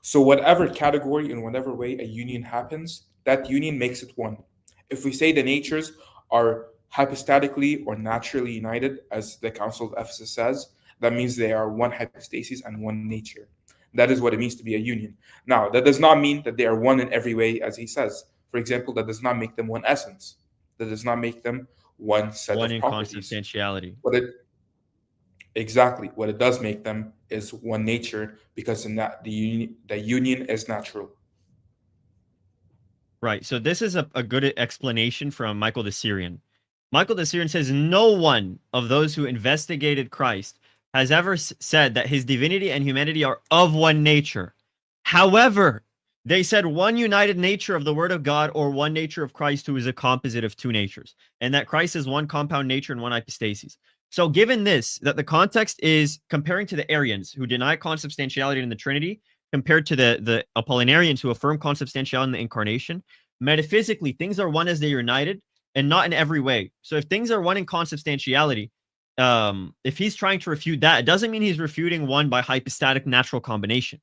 So whatever category, in whatever way a union happens, that union makes it one. If we say the natures are hypostatically or naturally united, as the Council of Ephesus says, that means they are one hypostasis and one nature. That is what it means to be a union. Now, that does not mean that they are one in every way, as he says. For example, that does not make them one essence. That does not make them one set One of in properties. consubstantiality. What it exactly what it does make them is one nature, because in that the union is natural. Right. So this is a good explanation from Michael the Syrian. Michael the Syrian says no one of those who investigated Christ has ever said that his divinity and humanity are of one nature. However, they said one united nature of the Word of God or one nature of Christ, who is a composite of two natures, and that Christ is one compound nature and one hypostasis. So, given this, that the context is comparing to the Arians who deny consubstantiality in the Trinity, compared to the Apollinarians who affirm consubstantiality in the incarnation, metaphysically, things are one as they're united and not in every way. So if things are one in consubstantiality, if he's trying to refute that, it doesn't mean he's refuting one by hypostatic natural combination.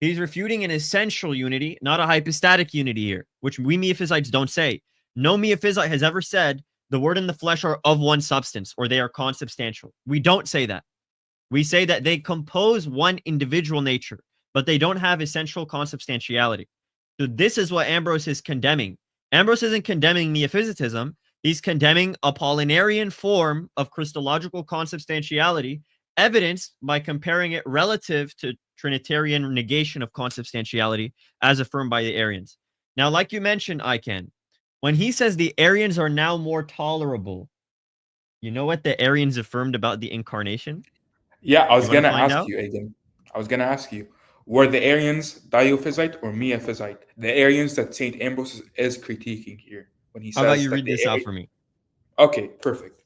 He's refuting an essential unity, not a hypostatic unity here, which we miaphysites don't say. No miaphysite has ever said the Word and the flesh are of one substance or they are consubstantial. We don't say that. We say that they compose one individual nature, but they don't have essential consubstantiality. So this is what Ambrose is condemning. Ambrose isn't condemning miaphysitism. He's condemning Apollinarian form of Christological consubstantiality, evidenced by comparing it relative to Trinitarian negation of consubstantiality as affirmed by the Arians. Now, like you mentioned, iKan, when he says the Arians are now more tolerable, you know what the Arians affirmed about the incarnation? Yeah, I was You want to gonna find ask out? you, Agen. I was gonna ask you, were the Arians diophysite or miaphysite? The Arians that Saint Ambrose is critiquing here when he How about says you that read the this out for me? Okay, perfect.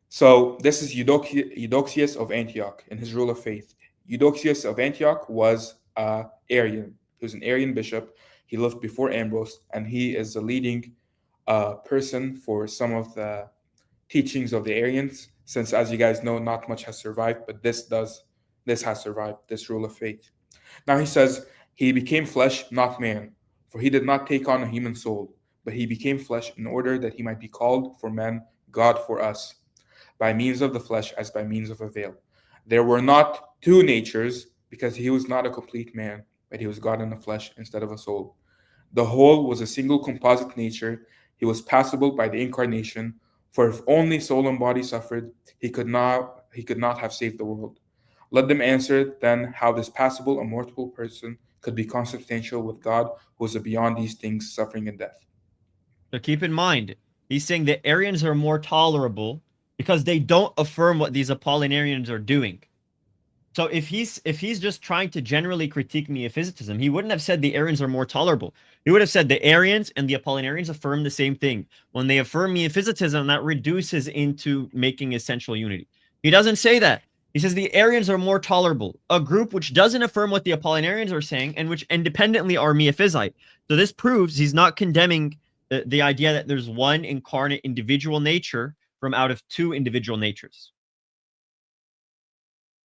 So this is Eudoxius of Antioch in his Rule of Faith. Eudoxius of Antioch was Arian. He was an Arian bishop. He lived before Ambrose, and he is the leading person for some of the teachings of the Arians. Since, as you guys know, not much has survived, but this does. This has survived. This Rule of Faith. Now he says, he became flesh, not man, for he did not take on a human soul, but he became flesh in order that he might be called for men, God for us, by means of the flesh as by means of a veil. There were not two natures, because he was not a complete man, but he was God in the flesh instead of a soul. The whole was a single composite nature. He was passible by the incarnation, for if only soul and body suffered, he could not have saved the world. Let them answer then how this passible, immortal person could be consubstantial with God, who is beyond these things, suffering and death. So keep in mind, he's saying the Arians are more tolerable because they don't affirm what these Apollinarians are doing. So if he's just trying to generally critique miaphysitism, he wouldn't have said the Arians are more tolerable. He would have said the Arians and the Apollinarians affirm the same thing. When they affirm miaphysitism, that reduces into making essential unity. He doesn't say that. He says the Arians are more tolerable, a group which doesn't affirm what the Apollinarians are saying and which independently are miaphysite. So this proves he's not condemning the idea that there's one incarnate individual nature from out of two individual natures.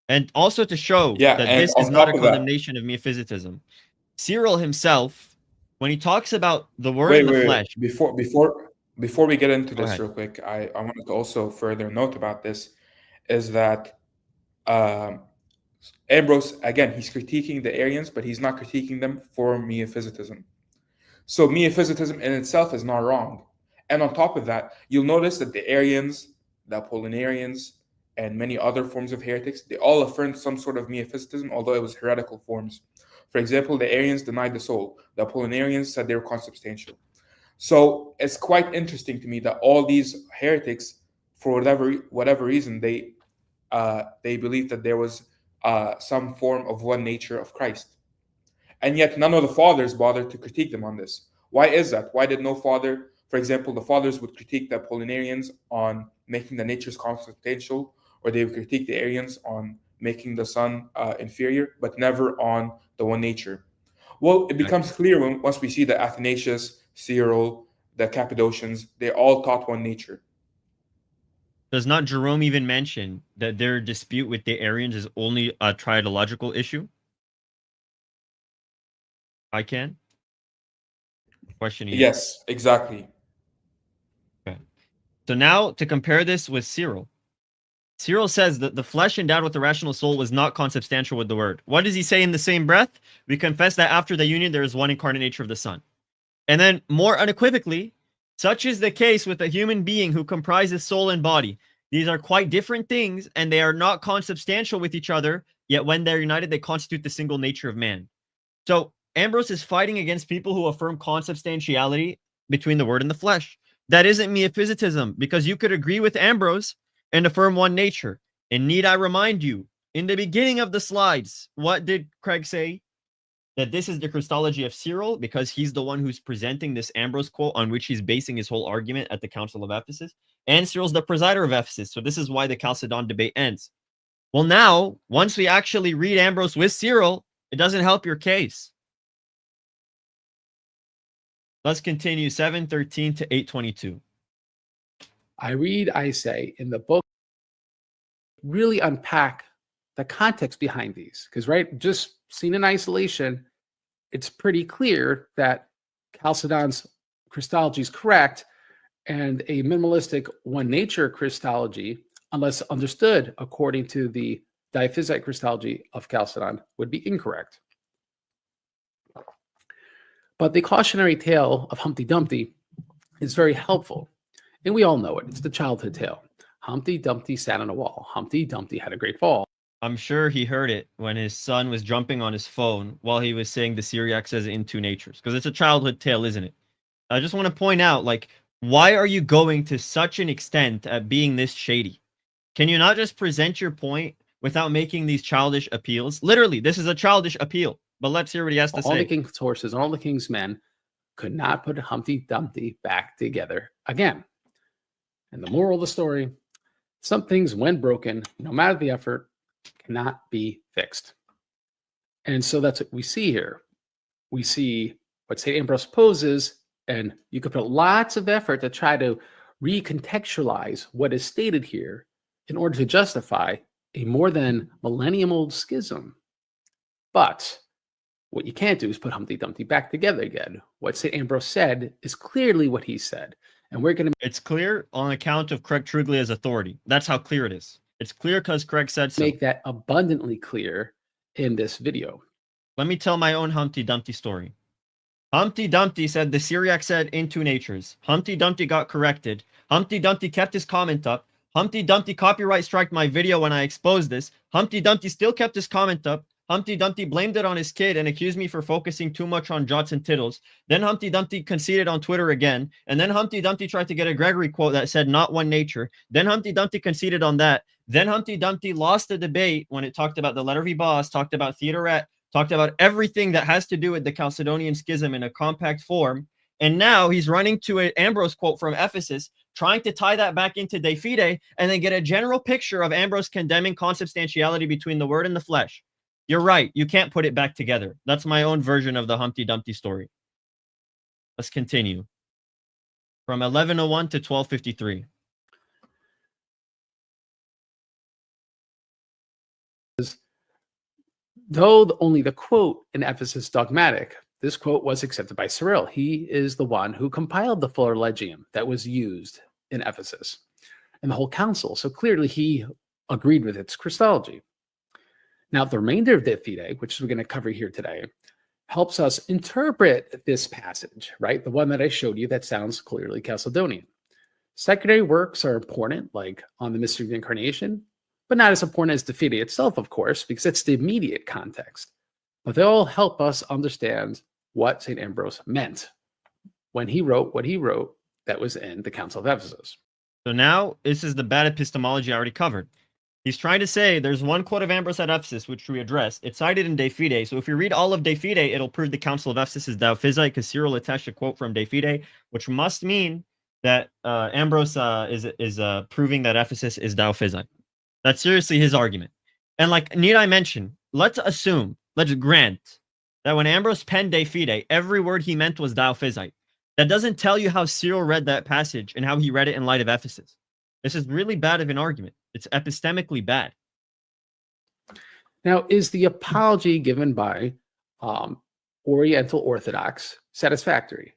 And also to show Yeah, that and this is on not a top of that, condemnation of miaphysitism, Cyril himself, when he talks about the word wait, in the wait, flesh, wait. Before we get into go this ahead. real quick, I wanted to also further note about this is that um, Ambrose, again, he's critiquing the Arians, but he's not critiquing them for miaphysitism. So miaphysitism in itself is not wrong. And on top of that, you'll notice that the Arians, the Apollinarians, and many other forms of heretics, they all affirmed some sort of miaphysitism, although it was heretical forms. For example, the Arians denied the soul. The Apollinarians said they were consubstantial. So it's quite interesting to me that all these heretics, for whatever reason, they believe that there was some form of one nature of Christ. And yet none of the fathers bothered to critique them on this. Why is that? Why did no father, for example, the fathers would critique the Apollinarians on making the natures consubstantial, or they would critique the Arians on making the Son inferior, but never on the one nature? Well, it becomes Exactly. clear once we see that Athanasius, Cyril, the Cappadocians, they all taught one nature. Does not Jerome even mention that their dispute with the Arians is only a triadological issue? iKan? Question to you. Yes, exactly. Okay. So now to compare this with Cyril. Cyril says that the flesh endowed with the rational soul was not consubstantial with the word. What does he say in the same breath? We confess that after the union there is one incarnate nature of the Son. And then more unequivocally, such is the case with a human being who comprises soul and body. These are quite different things, and they are not consubstantial with each other, yet when they're united, they constitute the single nature of man. So Ambrose is fighting against people who affirm consubstantiality between the word and the flesh. That isn't miaphysitism, because you could agree with Ambrose and affirm one nature. And need I remind you, in the beginning of the slides, what did Craig say? That this is the Christology of Cyril, because he's the one who's presenting this Ambrose quote on which he's basing his whole argument at the Council of Ephesus. And Cyril's the presider of Ephesus. So this is why the Chalcedon debate ends. Well, now, once we actually read Ambrose with Cyril, it doesn't help your case. Let's continue 7:13 to 8:22. I say in the book, really unpack the context behind these. Because, right, just seen in isolation, it's pretty clear that Chalcedon's Christology is correct, and a minimalistic one nature Christology, unless understood according to the diaphysite Christology of Chalcedon, would be incorrect. But the cautionary tale of Humpty Dumpty is very helpful. And we all know it. It's the childhood tale. Humpty Dumpty sat on a wall. Humpty Dumpty had a great fall. I'm sure he heard it when his son was jumping on his phone while he was saying the Syriac says in two natures. Because it's a childhood tale, isn't it? I just want to point out, like, why are you going to such an extent at being this shady? Can you not just present your point without making these childish appeals? Literally, this is a childish appeal. But let's hear what he has to say. All the king's horses, all the king's men could not put Humpty Dumpty back together again. And the moral of the story, some things, when broken, no matter the effort, cannot be fixed. And so that's what we see here. We see what St. Ambrose poses, and you could put lots of effort to try to recontextualize what is stated here in order to justify a more than millennium-old schism. But what you can't do is put Humpty Dumpty back together again. What St. Ambrose said is clearly what he said. And we're going to... It's clear on account of Craig Truglia's authority. That's how clear it is. It's clear because Craig said so. Make that abundantly clear in this video. Let me tell my own Humpty Dumpty story. Humpty Dumpty said the Syriac said in two natures. Humpty Dumpty got corrected. Humpty Dumpty kept his comment up. Humpty Dumpty copyright striked my video when I exposed this. Humpty Dumpty still kept his comment up. Humpty Dumpty blamed it on his kid and accused me for focusing too much on jots and tittles. Then Humpty Dumpty conceded on Twitter again. And then Humpty Dumpty tried to get a Gregory quote that said not one nature. Then Humpty Dumpty conceded on that. Then Humpty Dumpty lost the debate when it talked about the letter V boss, talked about Theodoret, talked about everything that has to do with the Chalcedonian schism in a compact form. And now he's running to an Ambrose quote from Ephesus, trying to tie that back into De Fide, and then get a general picture of Ambrose condemning consubstantiality between the word and the flesh. You're right. You can't put it back together. That's my own version of the Humpty Dumpty story. Let's continue. From 1101 to 1253. Though only the quote in Ephesus dogmatic, this quote was accepted by Cyril. He is the one who compiled the Florilegium that was used in Ephesus and the whole council. So clearly he agreed with its Christology. Now, the remainder of De Fide, which we're going to cover here today, helps us interpret this passage, right? The one that I showed you that sounds clearly Chalcedonian. Secondary works are important, like on the mystery of the incarnation, but not as important as De Fide itself, of course, because it's the immediate context. But they all help us understand what St. Ambrose meant when he wrote what he wrote that was in the Council of Ephesus. So now this is the bad epistemology I already covered. He's trying to say there's one quote of Ambrose at Ephesus, which we addressed. It's cited in De Fide. So if you read all of De Fide, it'll prove the Council of Ephesus is diaphysite because Cyril attached a quote from De Fide, which must mean that Ambrose is proving that Ephesus is diaphysite. That's seriously his argument. And like, need I mention, let's grant that when Ambrose penned De Fide, every word he meant was diaphysite. That doesn't tell you how Cyril read that passage and how he read it in light of Ephesus. This is really bad of an argument. It's epistemically bad. Now, is the apology given by Oriental Orthodox satisfactory.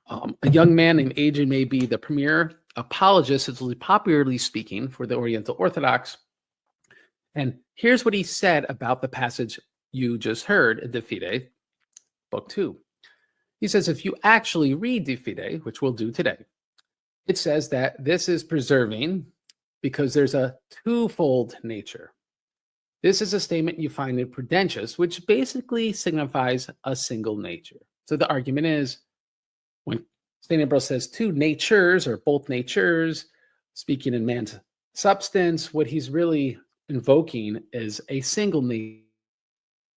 A young man named Agen may be the premier apologist, popularly speaking, for the Oriental Orthodox. And here's what he said about the passage you just heard in De Fide, Book 2. He says, if you actually read De Fide, which we'll do today, it says that this is preserving because there's a twofold nature. This is a statement you find in Prudentius, which basically signifies a single nature. So the argument is, when St. Ambrose says two natures or both natures, speaking in man's substance, what he's really invoking is a single nature.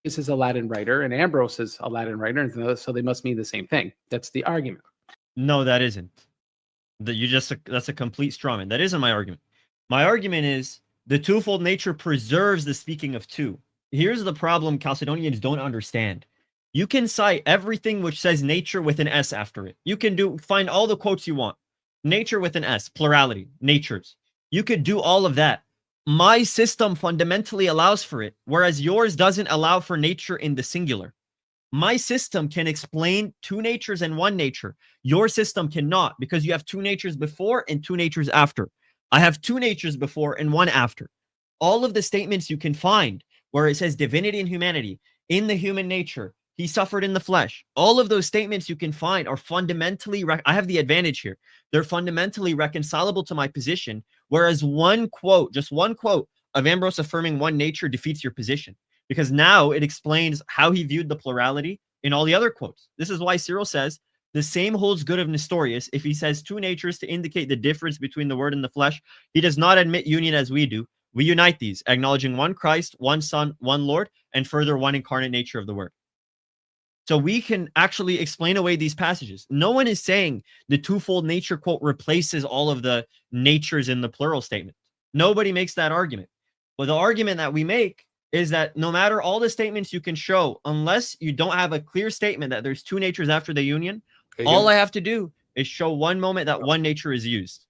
This is a Latin writer, and Ambrose is a Latin writer, and so they must mean the same thing. That's the argument. No, that isn't. That's a complete straw man. That isn't my argument. My argument is the twofold nature preserves the speaking of two. Here's the problem Chalcedonians don't understand. You can cite everything which says nature with an S after it. You can find all the quotes you want. Nature with an S, plurality, natures. You could do all of that. My system fundamentally allows for it, whereas yours doesn't allow for nature in the singular. My system can explain two natures and one nature. Your system cannot, because you have two natures before and two natures after. I have two natures before and one after. All of the statements you can find where it says divinity and humanity, in the human nature, he suffered in the flesh. All of those statements you can find are fundamentally, I have the advantage here. They're fundamentally reconcilable to my position, whereas one quote, just one quote of Ambrose affirming one nature defeats your position, because now it explains how he viewed the plurality in all the other quotes. This is why Cyril says the same holds good of Nestorius. If he says two natures to indicate the difference between the word and the flesh, he does not admit union as we do. We unite these, acknowledging one Christ, one Son, one Lord, and further one incarnate nature of the word. So we can actually explain away these passages. No one is saying the twofold nature quote replaces all of the natures in the plural statement. Nobody makes that argument. But the argument that we make is that no matter all the statements you can show, unless you don't have a clear statement that there's two natures after the union, all I have to do is show one moment that one nature is used.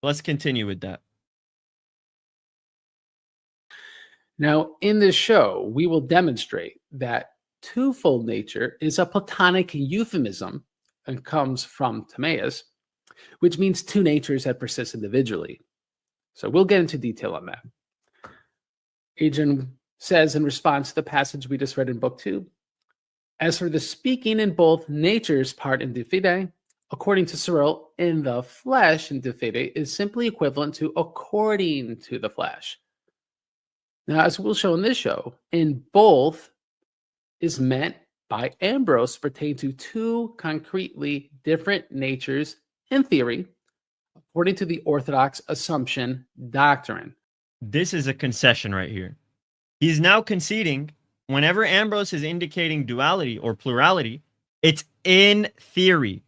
Let's continue with that. Now, in this show, we will demonstrate that twofold nature is a Platonic euphemism and comes from Timaeus, which means two natures that persist individually. So we'll get into detail on that. Agen says in response to the passage we just read in Book 2, as for the speaking in both natures part in De Fide, according to Cyril, in the flesh in De Fide is simply equivalent to according to the flesh. Now, as we'll show in this show, in both is meant by Ambrose pertain to two concretely different natures in theory, according to the Orthodox Assumption doctrine. This is a concession right here. He's now conceding whenever Ambrose is indicating duality or plurality, it's in theory.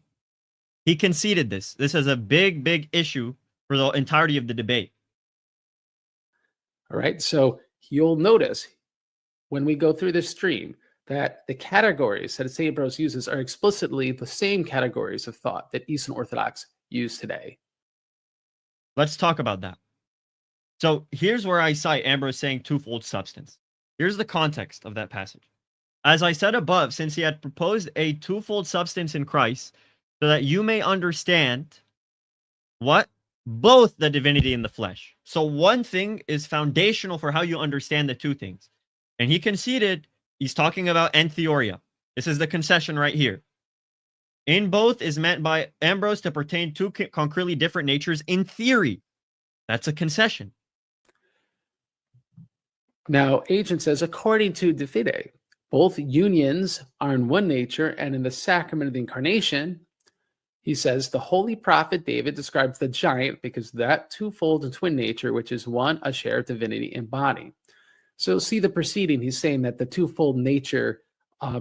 He conceded this. This is a big, big issue for the entirety of the debate. All right, so you'll notice when we go through this stream that the categories that St. Ambrose uses are explicitly the same categories of thought that Eastern Orthodox use today. Let's talk about that. So here's where I cite Ambrose saying twofold substance. Here's the context of that passage. As I said above, since he had proposed a twofold substance in Christ, so that you may understand what? Both the divinity and the flesh. So one thing is foundational for how you understand the two things. And he conceded, he's talking about entheoria. This is the concession right here. In both is meant by Ambrose to pertain to concretely different natures in theory. That's a concession. Now, Agen says, according to De Fide, both unions are in one nature, and in the sacrament of the incarnation, he says, the holy prophet David describes the giant because that twofold and twin nature, which is one, a share of divinity in body. So see the preceding, he's saying that the twofold nature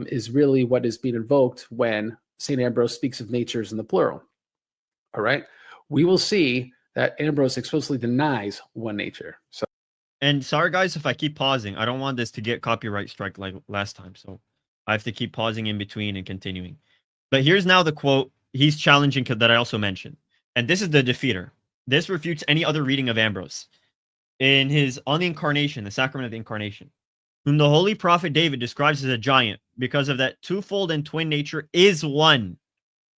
is really what is being invoked when St. Ambrose speaks of natures in the plural. All right. We will see that Ambrose explicitly denies one nature. So, and sorry, guys, if I keep pausing. I don't want this to get copyright strike like last time. So I have to keep pausing in between and continuing. But here's now the quote he's challenging that I also mentioned. And this is the defeater. This refutes any other reading of Ambrose. In his On the Incarnation, the Sacrament of the Incarnation. whom the holy prophet David describes as a giant, because of that twofold and twin nature, is one,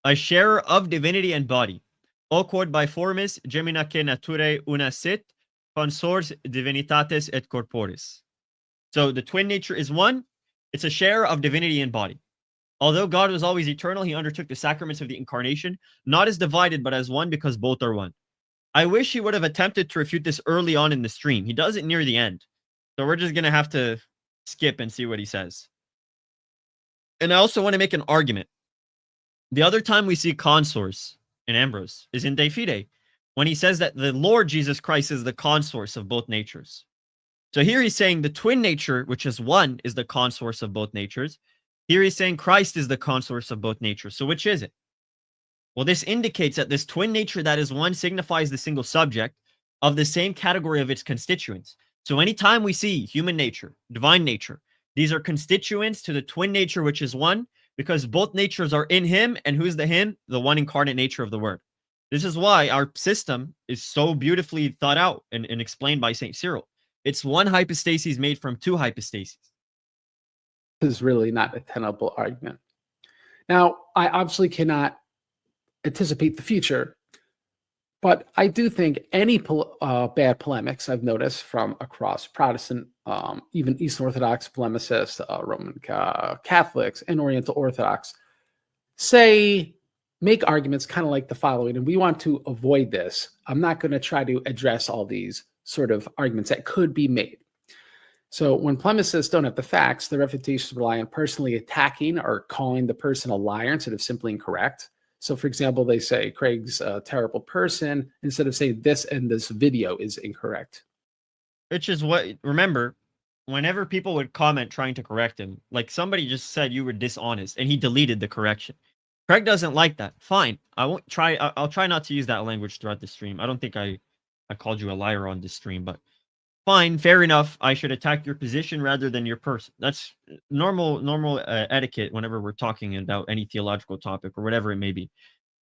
a sharer of divinity and body. O quod biformis geminaque naturae una sit, consors divinitates et corporis. So the twin nature is one, it's a sharer of divinity and body. Although God was always eternal, he undertook the sacraments of the incarnation, not as divided, but as one, because both are one. I wish he would have attempted to refute this early on in the stream. He does it near the end. So we're just going to have to skip and see what he says. And I also want to make an argument. The other time we see consors in Ambrose is in De Fide, when he says that the Lord Jesus Christ is the consors of both natures. So here he's saying the twin nature, which is one, is the consors of both natures. Here he's saying Christ is the consors of both natures. So which is it? Well, this indicates that this twin nature that is one signifies the single subject of the same category of its constituents. So anytime we see human nature, divine nature, these are constituents to the twin nature, which is one, because both natures are in him. And who's the him? The one incarnate nature of the word. This is why our system is so beautifully thought out and explained by St. Cyril. It's one hypostasis made from two hypostases. This is really not a tenable argument. Now, I obviously cannot anticipate the future, but I do think any bad polemics I've noticed from across Protestant, even Eastern Orthodox polemicists, Roman Catholics, and Oriental Orthodox make arguments kind of like the following, and we want to avoid this. I'm not going to try to address all these sort of arguments that could be made. So when polemicists don't have the facts, their refutations rely on personally attacking or calling the person a liar instead of simply incorrect. So, for example, they say Craig's a terrible person instead of saying this and this video is incorrect. Which is what, remember, whenever people would comment trying to correct him, like somebody just said you were dishonest and he deleted the correction. Craig doesn't like that. Fine. I'll try not to use that language throughout the stream. I don't think I called you a liar on this stream, but fine, fair enough. I should attack your position rather than your person. That's normal etiquette whenever we're talking about any theological topic or whatever it may be.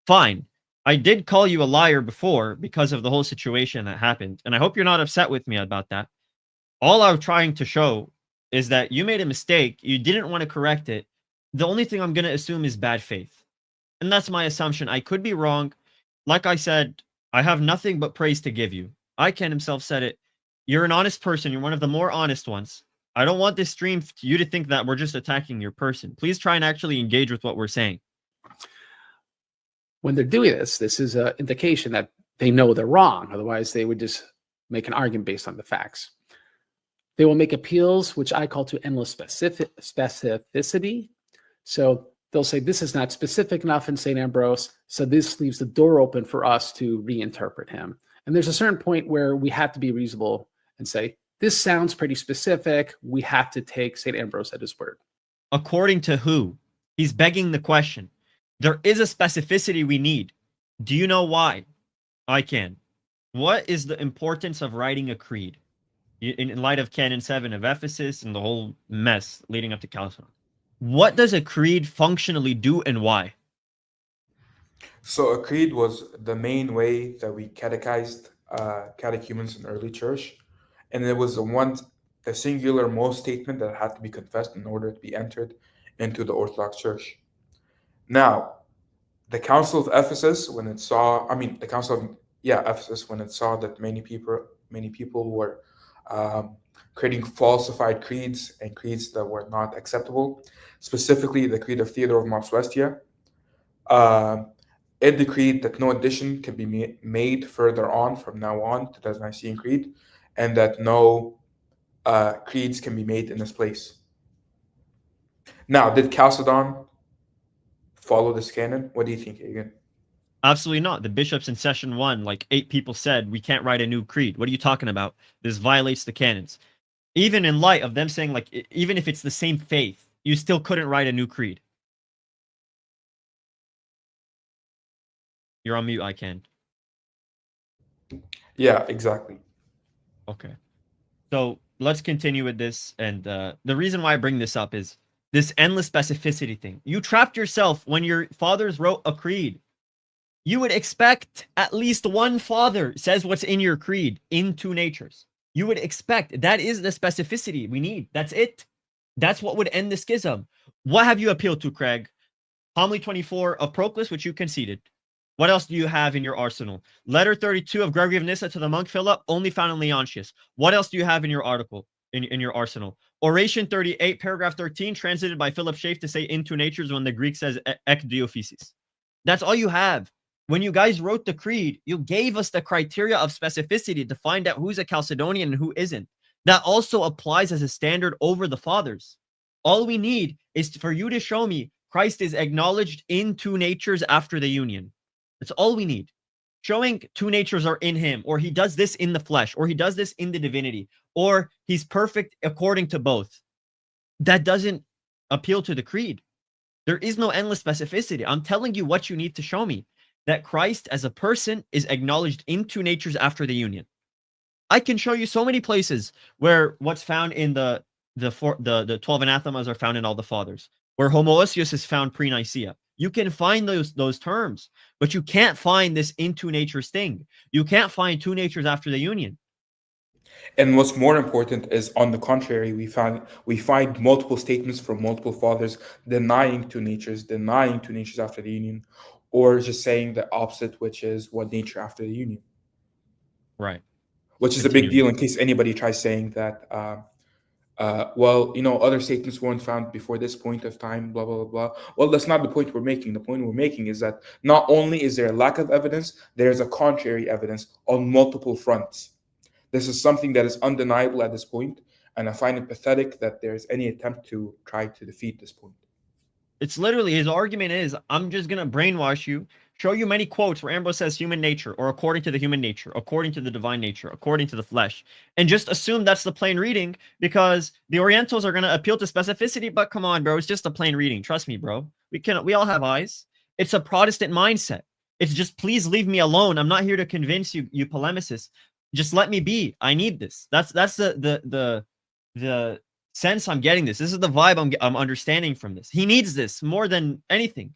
Fine. I did call you a liar before because of the whole situation that happened, and I hope you're not upset with me about that. All I'm trying to show is that you made a mistake. You didn't want to correct it. The only thing I'm going to assume is bad faith. And that's my assumption. I could be wrong. Like I said, I have nothing but praise to give you. iKan himself said it. You're an honest person. You're one of the more honest ones. I don't want this stream you to think that we're just attacking your person. Please try and actually engage with what we're saying. When they're doing this is an indication that they know they're wrong. Otherwise, they would just make an argument based on the facts. They will make appeals, which I call to endless specificity. So they'll say, this is not specific enough in St. Ambrose, so this leaves the door open for us to reinterpret him. And there's a certain point where we have to be reasonable and say, this sounds pretty specific. We have to take St. Ambrose at his word. According to who? He's begging the question. There is a specificity we need. Do you know why? iKan. What is the importance of writing a creed in light of Canon 7 of Ephesus and the whole mess leading up to Chalcedon? What does a creed functionally do and why? So a creed was the main way that we catechized catechumens in the early church. And it was the singular most statement that had to be confessed in order to be entered into the Orthodox Church. Now, the Council of Ephesus, when it saw that many people were creating falsified creeds and creeds that were not acceptable, specifically the Creed of Theodore of Mopsuestia, it decreed that no addition can be made further on from now on to the Nicene Creed, and that no creeds can be made in this place. Now, did Chalcedon follow this canon? What do you think, Agen? Absolutely not. The bishops in session 1, like 8 people said, we can't write a new creed. What are you talking about? This violates the canons. Even in light of them saying, like, even if it's the same faith, you still couldn't write a new creed. You're on mute, iKan. Yeah, exactly. Okay. So let's continue with this. And the reason why I bring this up is this endless specificity thing. You trapped yourself when your fathers wrote a creed. You would expect at least one father says what's in your creed in two natures. You would expect that is the specificity we need. That's it. That's what would end the schism. What have you appealed to, Craig? Homily 24 of Proclus, which you conceded. What else do you have in your arsenal? Letter 32 of Gregory of Nyssa to the monk Philip, only found in Leontius. What else do you have in your article, in your arsenal? Oration 38, paragraph 13, translated by Philip Schaff to say into natures when the Greek says ek diophysis. That's all you have. When you guys wrote the creed, you gave us the criteria of specificity to find out who's a Chalcedonian and who isn't. That also applies as a standard over the fathers. All we need is for you to show me Christ is acknowledged in two natures after the union. That's all we need. Showing two natures are in him, or he does this in the flesh, or he does this in the divinity, or he's perfect according to both. That doesn't appeal to the creed. There is no endless specificity. I'm telling you what you need to show me, that Christ as a person is acknowledged in two natures after the union. I can show you so many places where what's found in the 12 anathemas are found in all the fathers, where homoousios is found pre-Nicaea. You can find those terms, but you can't find this in two natures thing. You can't find two natures after the union. And what's more important is, on the contrary, we find multiple statements from multiple fathers denying two natures after the union, or just saying the opposite, which is one nature after the union. Right. Which is a big deal in case anybody tries saying that, well, other statements weren't found before this point of time, blah, blah, blah, blah. Well, that's not the point we're making. The point we're making is that not only is there a lack of evidence, there's a contrary evidence on multiple fronts. This is something that is undeniable at this point, and I find it pathetic that there's any attempt to try to defeat this point. It's literally, his argument is, I'm just going to brainwash you, show you many quotes where Ambrose says human nature, or according to the human nature, according to the divine nature, according to the flesh, and just assume that's the plain reading, because the Orientals are going to appeal to specificity. But come on, bro, it's just a plain reading. Trust me, bro. We all have eyes. It's a Protestant mindset. It's just, please leave me alone. I'm not here to convince you, you polemicists. Just let me be. I need this. That's the sense I'm getting. This is the vibe I'm understanding from this. He needs this more than anything.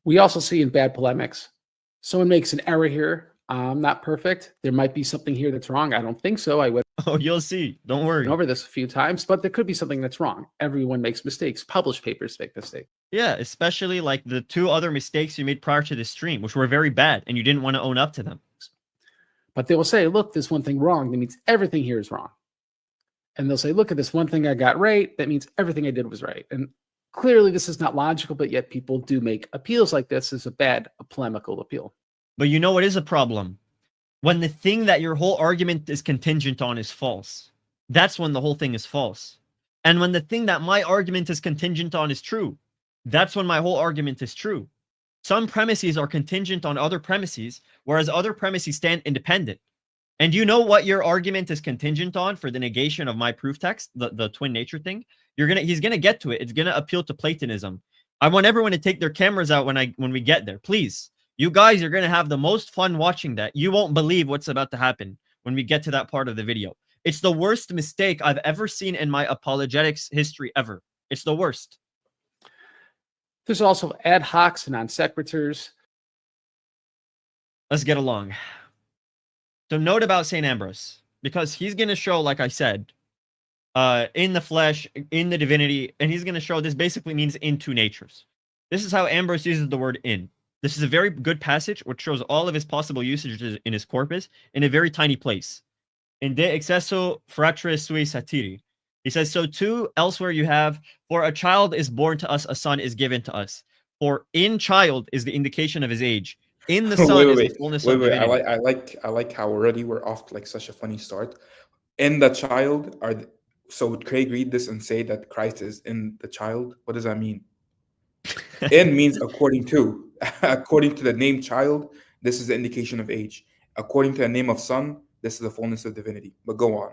We also see in bad polemics, someone makes an error here. I'm not perfect. There might be something here that's wrong. I don't think so. I went you'll see. Don't worry. over this a few times, but there could be something that's wrong. Everyone makes mistakes. Published papers make mistakes. Yeah, especially like the two other mistakes you made prior to this stream, which were very bad, and you didn't want to own up to them. But they will say, look, there's one thing wrong. That means everything here is wrong. And they'll say, look at this one thing I got right. That means everything I did was right. And clearly this is not logical, but yet people do make appeals like this as a polemical appeal. But you know what is a problem? When the thing that your whole argument is contingent on is false. That's when the whole thing is false. And when the thing that my argument is contingent on is true, that's when my whole argument is true. Some premises are contingent on other premises, whereas other premises stand independent. And you know what your argument is contingent on for the negation of my proof text, the twin nature thing? He's gonna get to it. It's gonna appeal to Platonism. I want everyone to take their cameras out when we get there. Please. You guys are gonna have the most fun watching that. You won't believe what's about to happen when we get to that part of the video. It's the worst mistake I've ever seen in my apologetics history ever. It's the worst. There's also ad hocs and non sequiturs. Let's get along. So note about St. Ambrose, because he's going to show, like I said, in the flesh, in the divinity, and he's going to show this basically means in two natures. This is how Ambrose uses the word in. This is a very good passage, which shows all of his possible usages in his corpus in a very tiny place. In De Excesso Fratris Sui Satiri, he says, so too elsewhere you have, for a child is born to us, a son is given to us. For in child is the indication of his age. In the son is the fullness of divinity. I like how already we're off to like such a funny start. In the child so would Craig read this and say that Christ is in the child? What does that mean? In means according to the name child, this is the indication of age. According to the name of son, this is the fullness of divinity. But go on.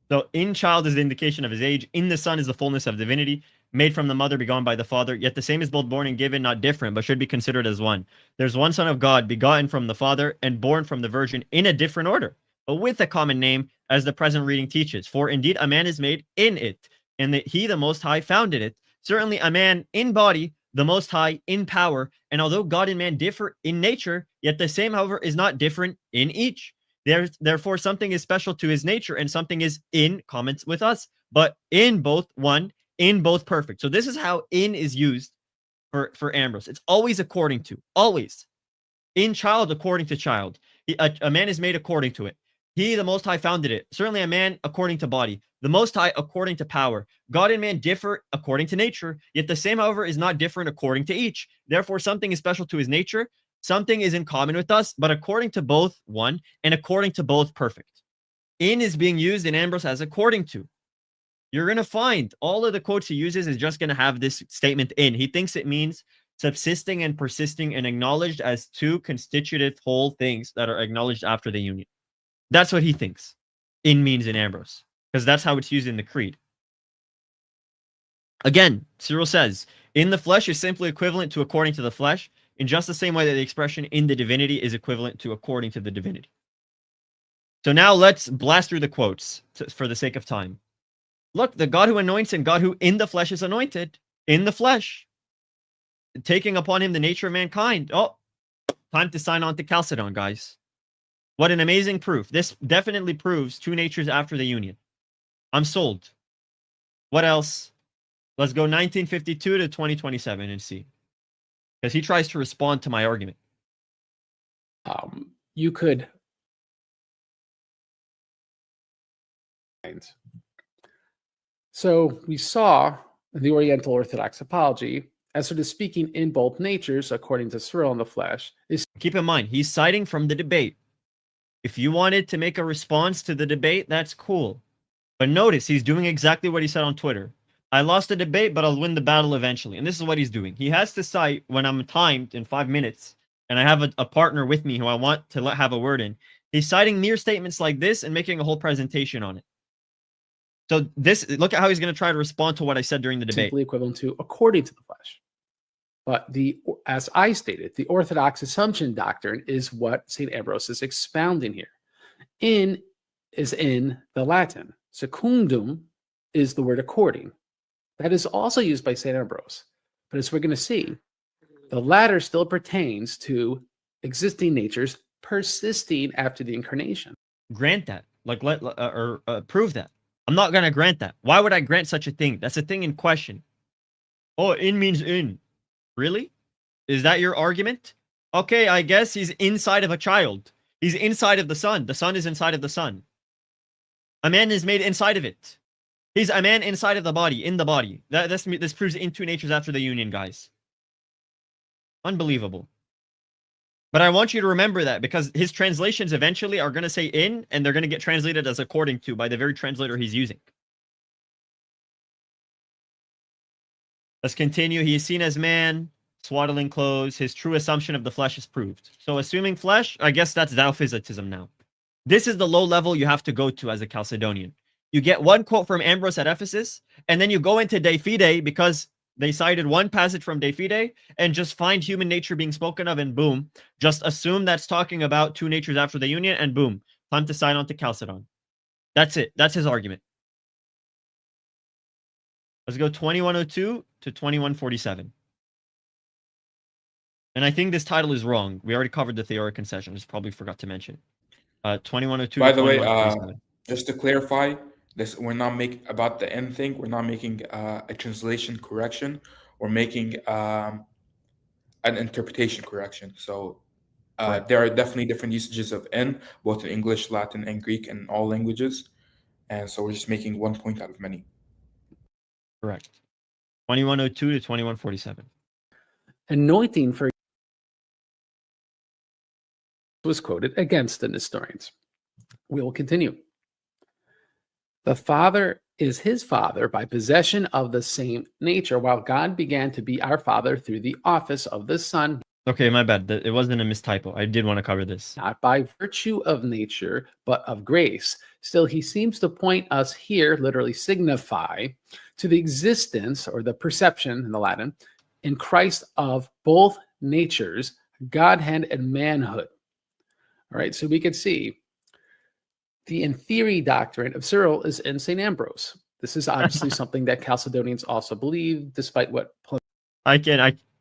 So in child is the indication of his age. In the son is the fullness of divinity. Made from the mother, begotten by the father. Yet the same is both born and given, not different, but should be considered as one. There's one son of God, begotten from the father, and born from the virgin in a different order, but with a common name, as the present reading teaches. For indeed a man is made in it, and that he, the Most High, founded it. Certainly a man in body, the Most High in power. And although God and man differ in nature, yet the same, however, is not different in each. Therefore, something is special to his nature and something is in common with us, but in both perfect. So this is how in is used for Ambrose. It's always according to, always. In child, according to child. A man is made according to it. He, the Most High, founded it. Certainly a man according to body. The Most High according to power. God and man differ according to nature, yet the same, however, is not different according to each. Therefore, something is special to his nature, something is in common with us, but according to both one, and according to both perfect. In is being used in Ambrose as according to. You're going to find all of the quotes he uses is just going to have this statement in. He thinks it means subsisting and persisting and acknowledged as two constitutive whole things that are acknowledged after the union. That's what he thinks in means in Ambrose, because that's how it's used in the creed. Again, Cyril says, in the flesh is simply equivalent to according to the flesh, in just the same way that the expression in the divinity is equivalent to according to the divinity. So now let's blast through the quotes for the sake of time. Look, the God who anoints and God who in the flesh is anointed, in the flesh, taking upon him the nature of mankind. Oh, time to sign on to Chalcedon, guys. What an amazing proof. This definitely proves two natures after the union. I'm sold. What else? Let's go 1952 to 2027 and see. Because he tries to respond to my argument. You could. So we saw the Oriental Orthodox apology, as sort of speaking in both natures, according to Cyril in the flesh. Keep in mind, he's citing from the debate. If you wanted to make a response to the debate, that's cool. But notice, he's doing exactly what he said on Twitter. I lost the debate, but I'll win the battle eventually. And this is what he's doing. He has to cite when I'm timed in 5 minutes, and I have a partner with me who I want to have a word in. He's citing mere statements like this and making a whole presentation on it. So this, look at how he's going to try to respond to what I said during the debate. Simply equivalent to according to the flesh. But as I stated, the Orthodox Assumption doctrine is what St. Ambrose is expounding here. In is in the Latin. Secundum is the word according. That is also used by St. Ambrose. But as we're going to see, the latter still pertains to existing natures persisting after the incarnation. Grant that. Prove that. I'm not going to grant that. Why would I grant such a thing? That's a thing in question. Oh, in means in. Really? Is that your argument? Okay, I guess he's inside of a child. He's inside of the sun. The sun is inside of the sun. A man is made inside of it. He's a man inside of the body, in the body. This proves in two natures after the union, guys. Unbelievable. But I want you to remember that, because his translations eventually are going to say in, and they're going to get translated as according to by the very translator he's using. Let's continue. He is seen as man, swaddling clothes. His true assumption of the flesh is proved. So assuming flesh, I guess that's Thou-physitism now. This is the low level you have to go to as a Chalcedonian. You get one quote from Ambrose at Ephesus, and then you go into De Fide because they cited one passage from De Fide, and just find human nature being spoken of, and boom, just assume that's talking about two natures after the union, and boom, time to sign on to Chalcedon. That's it. That's his argument. Let's go 2102 to 2147. And I think this title is wrong. We already covered the theoric concession. Just probably forgot to mention. 2102 By to the way, 2147. just to clarify, this we're not making about the end thing. We're not making a translation correction. We're making an interpretation correction. So Right. there are definitely different usages of "n", both in English, Latin, and Greek, and all languages. And so we're just making one point out of many. Correct. 2102 to 2147. Anointing for was quoted against the Nestorians. We will continue. The Father is his Father by possession of the same nature, while God began to be our Father through the office of the Son. Okay, my bad. It wasn't a mistypo. I did want to cover this. Not by virtue of nature, but of grace. Still, he seems to point us here, literally signify, to the existence, or the perception in the Latin, in Christ of both natures, Godhead and manhood. All right, so we can see the in theory doctrine of Cyril is in St. Ambrose. This is obviously something that Chalcedonians also believe, despite what...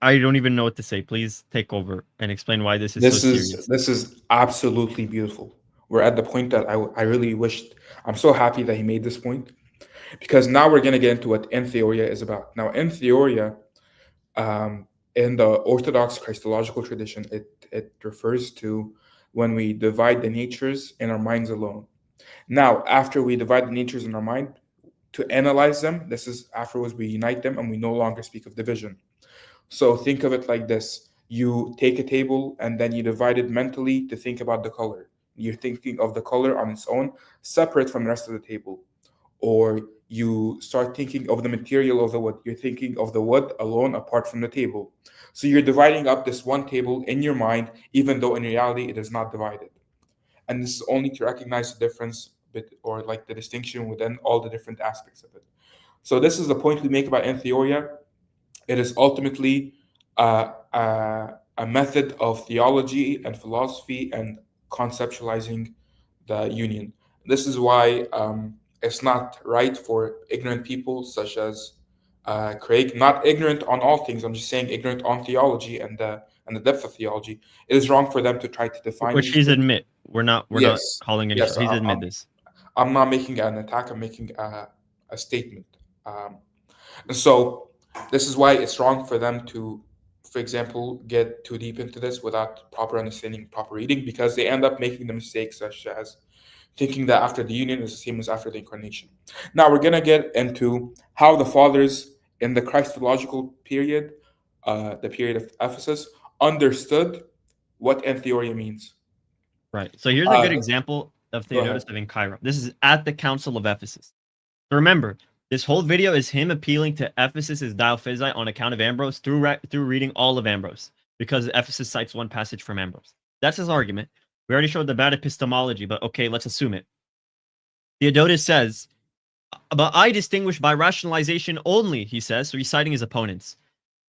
I don't even know what to say. Please take over and explain why this is so serious. This is absolutely beautiful. we're at the point that I really wished. I'm so happy that he made this point, because now we're going to get into what entheoria is about. Now, entheoria, um, in the Orthodox Christological tradition, it refers to when we divide the natures in our minds alone. Now, after we divide the natures in our mind to analyze them, this is afterwards we unite them and we no longer speak of division. So think of it like this: you take a table and then you divide it mentally to think about the color. You're thinking of the color on its own, separate from the rest of the table. Or you start thinking of the material of the wood. You're thinking of the wood alone apart from the table. So you're dividing up this one table in your mind, even though in reality it is not divided. And this is only to recognize the difference, or like the distinction within all the different aspects of it. So this is the point we make about entheoria. It is ultimately a method of theology and philosophy and conceptualizing the union. This is why it's not right for ignorant people such as Craig, not ignorant on all things. I'm just saying ignorant on theology and the depth of theology. It is wrong for them to try to define Which these he's things. admit. We're not Yes, calling any yes. shot. He's admit this. I'm not making an attack. I'm making a statement. And so this is why it's wrong for them to, for example, get too deep into this without proper understanding, proper reading, because they end up making the mistakes such as thinking that after the union is the same as after the incarnation. Now we're going to get into how the fathers in the Christological period, the period of Ephesus, understood what entheoria means. Right. So here's a good Uh, example of Go ahead. Theodotus of Enchira. This is at the Council of Ephesus. So remember, this whole video is him appealing to Ephesus's diaphysite on account of Ambrose through reading all of Ambrose, because Ephesus cites one passage from Ambrose. That's his argument. We already showed the bad epistemology, but okay, let's assume it. Theodotus says, but I distinguish by rationalization only, he says, so he's citing his opponents.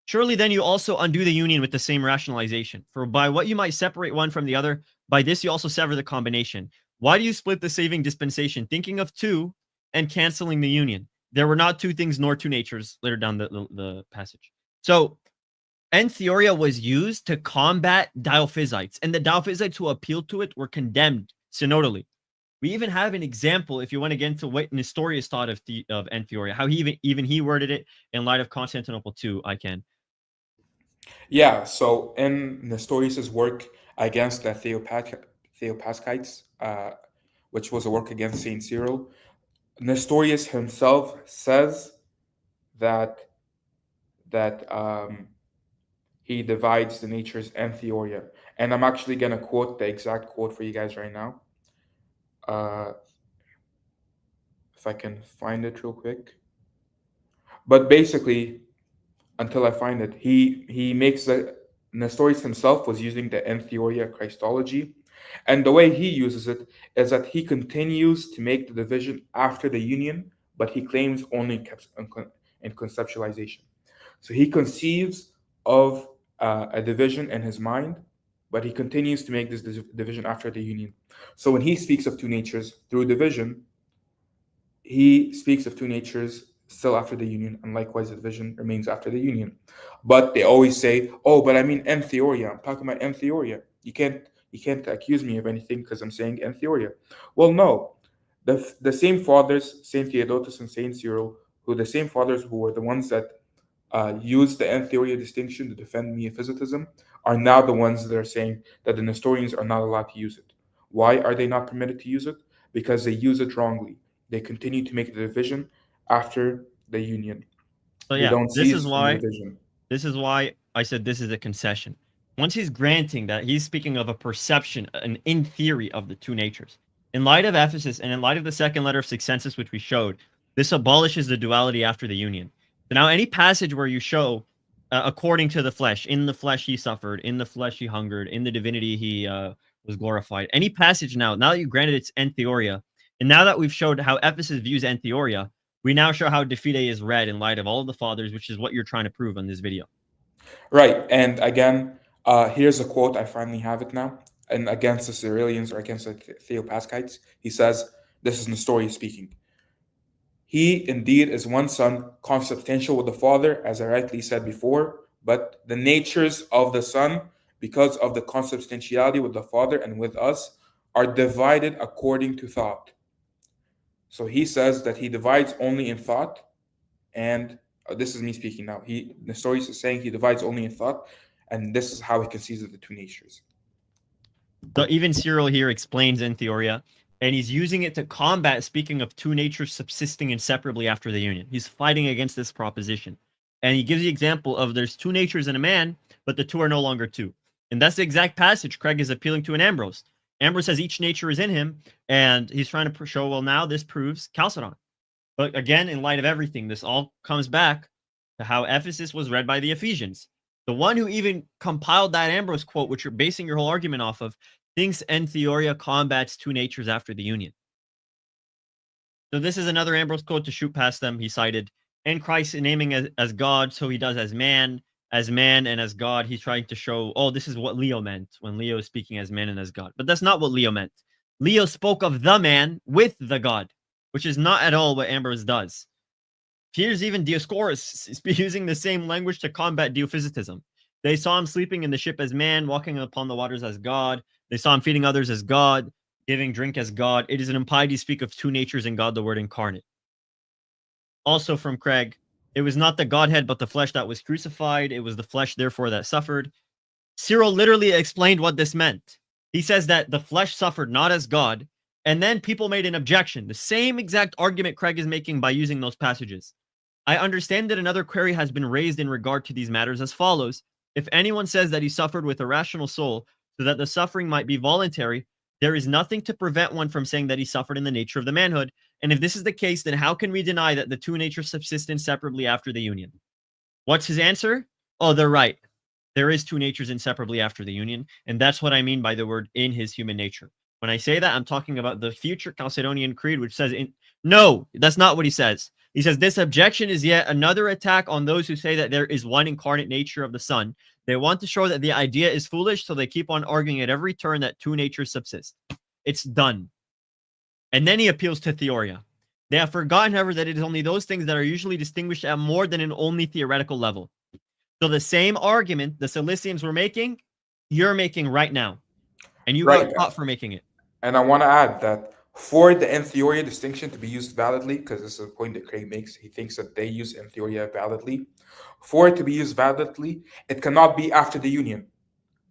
Surely then you also undo the union with the same rationalization. For by what you might separate one from the other, by this you also sever the combination. Why do you split the saving dispensation, thinking of two and canceling the union? There were not two things nor two natures, later down the passage. So entheoria was used to combat diaphysites, and the diaphysites who appealed to it were condemned synodally. We even have an example, if you want to get into what Nestorius thought of entheoria, how he even he worded it in light of Constantinople II, iKan. Yeah, so in Nestorius' work against the Theopaschites, which was a work against Saint Cyril, Nestorius himself says that he divides the natures entheoria. And I'm actually going to quote the exact quote for you guys right now. If I can find it real quick. But basically, until I find it, he makes the Nestorius himself was using the entheoria Christology, and the way he uses it is that he continues to make the division after the union, but he claims only in conceptualization. So he conceives of a division in his mind, but he continues to make this division after the union. So when he speaks of two natures through division, he speaks of two natures still after the union, and likewise the division remains after the union. But they always say, "Oh, but I mean entheoria. I'm talking about entheoria. You can't accuse me of anything because I'm saying entheoria." Well, no. The same fathers, Saint Theodotus and Saint Cyril, the same fathers who were the ones that used the entheoria distinction to defend miaphysitism, are now the ones that are saying that the Nestorians are not allowed to use it. Why are they not permitted to use it? Because they use it wrongly. They continue to make the division after the union. So They yeah, don't this cease is from the why division. I said this is a concession. Once he's granting that, he's speaking of a perception, an in theory of the two natures. In light of Ephesus and in light of the second letter of Sixcensus, which we showed, this abolishes the duality after the union. So now any passage where you show, according to the flesh, in the flesh he suffered, in the flesh he hungered, in the divinity he was glorified. Any passage now that you granted its entheoria, and now that we've showed how Ephesus views entheoria, we now show how de fide is read in light of all of the fathers, which is what you're trying to prove on this video. Right. And again, here's a quote. I finally have it now. And against the Cyrilians or against the Theopaschites, he says, this is Nestorius speaking. He indeed is one Son, consubstantial with the Father, as I rightly said before, but the natures of the Son, because of the consubstantiality with the Father and with us, are divided according to thought. So he says that he divides only in thought, and this is me speaking now. Nestorius is saying he divides only in thought, and this is how he conceives of the two natures. So even Cyril here explains in Theoria, and he's using it to combat, speaking of two natures subsisting inseparably after the union. He's fighting against this proposition. And he gives the example of there's two natures in a man, but the two are no longer two. And that's the exact passage Craig is appealing to in Ambrose. Ambrose says each nature is in him, and he's trying to show, well, now this proves Chalcedon. But again, in light of everything, this all comes back to how Ephesus was read by the Ephesians. The one who even compiled that Ambrose quote, which you're basing your whole argument off of, thinks en theoria combats two natures after the union. So this is another Ambrose quote to shoot past them. He cited, and Christ naming as God, so he does as man and as God. He's trying to show, oh, this is what Leo meant when Leo is speaking as man and as God. But that's not what Leo meant. Leo spoke of the man with the God, which is not at all what Ambrose does. Here's even Dioscorus using the same language to combat Diophysitism. They saw him sleeping in the ship as man, walking upon the waters as God. They saw him feeding others as God, giving drink as God. It is an impiety to speak of two natures in God, the word incarnate. Also from Craig, it was not the Godhead, but the flesh that was crucified. It was the flesh, therefore, that suffered. Cyril literally explained what this meant. He says that the flesh suffered not as God, and then people made an objection. The same exact argument Craig is making by using those passages. I understand that another query has been raised in regard to these matters as follows. If anyone says that he suffered with a rational soul, so that the suffering might be voluntary, there is nothing to prevent one from saying that he suffered in the nature of the manhood. And if this is the case, then how can we deny that the two natures subsist inseparably after the union? What's his answer? Oh, they're right. There is two natures inseparably after the union, and that's what I mean by the word in his human nature. When I say that, I'm talking about the future Chalcedonian creed, which says, no, that's not what he says. He says, this objection is yet another attack on those who say that there is one incarnate nature of the Son. They want to show that the idea is foolish, so they keep on arguing at every turn that two natures subsist. It's done. And then he appeals to Theoria. They have forgotten, however, that it is only those things that are usually distinguished at more than an only theoretical level. So the same argument the Cilicians were making, you're making right now. And you got caught for making it. And I want to add that for the en theoria distinction to be used validly, because this is a point that Craig makes, he thinks that they use en theoria validly. For it to be used validly, it cannot be after the union.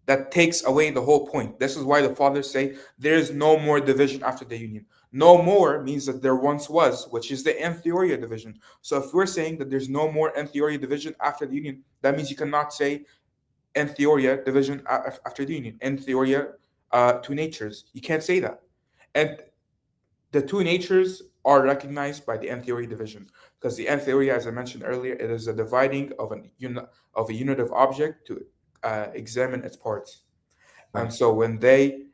That takes away the whole point. This is why the fathers say there is no more division after the union. No more means that there once was, which is the en theoria division. So if we're saying that there's no more en theoria division after the union, that means you cannot say en theoria division after the union. En theoria, two natures. You can't say that. And the two natures are recognized by the en theoria division, because the en theoria, as I mentioned earlier, it is a dividing of a unitive object to examine its parts. Right. And so when they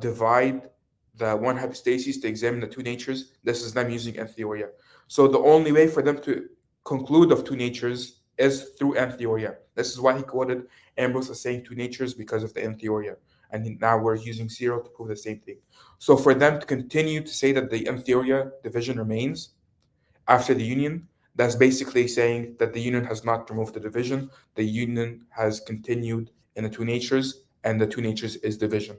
divide the one hypostasis to examine the two natures, this is them using en theoria. So the only way for them to conclude of two natures is through en theoria. This is why he quoted Ambrose as saying two natures, because of the en theoria. And now we're using Cyril to prove the same thing. So for them to continue to say that the en theoria division remains after the union, that's basically saying that the union has not removed the division. The union has continued in the two natures, and the two natures is division.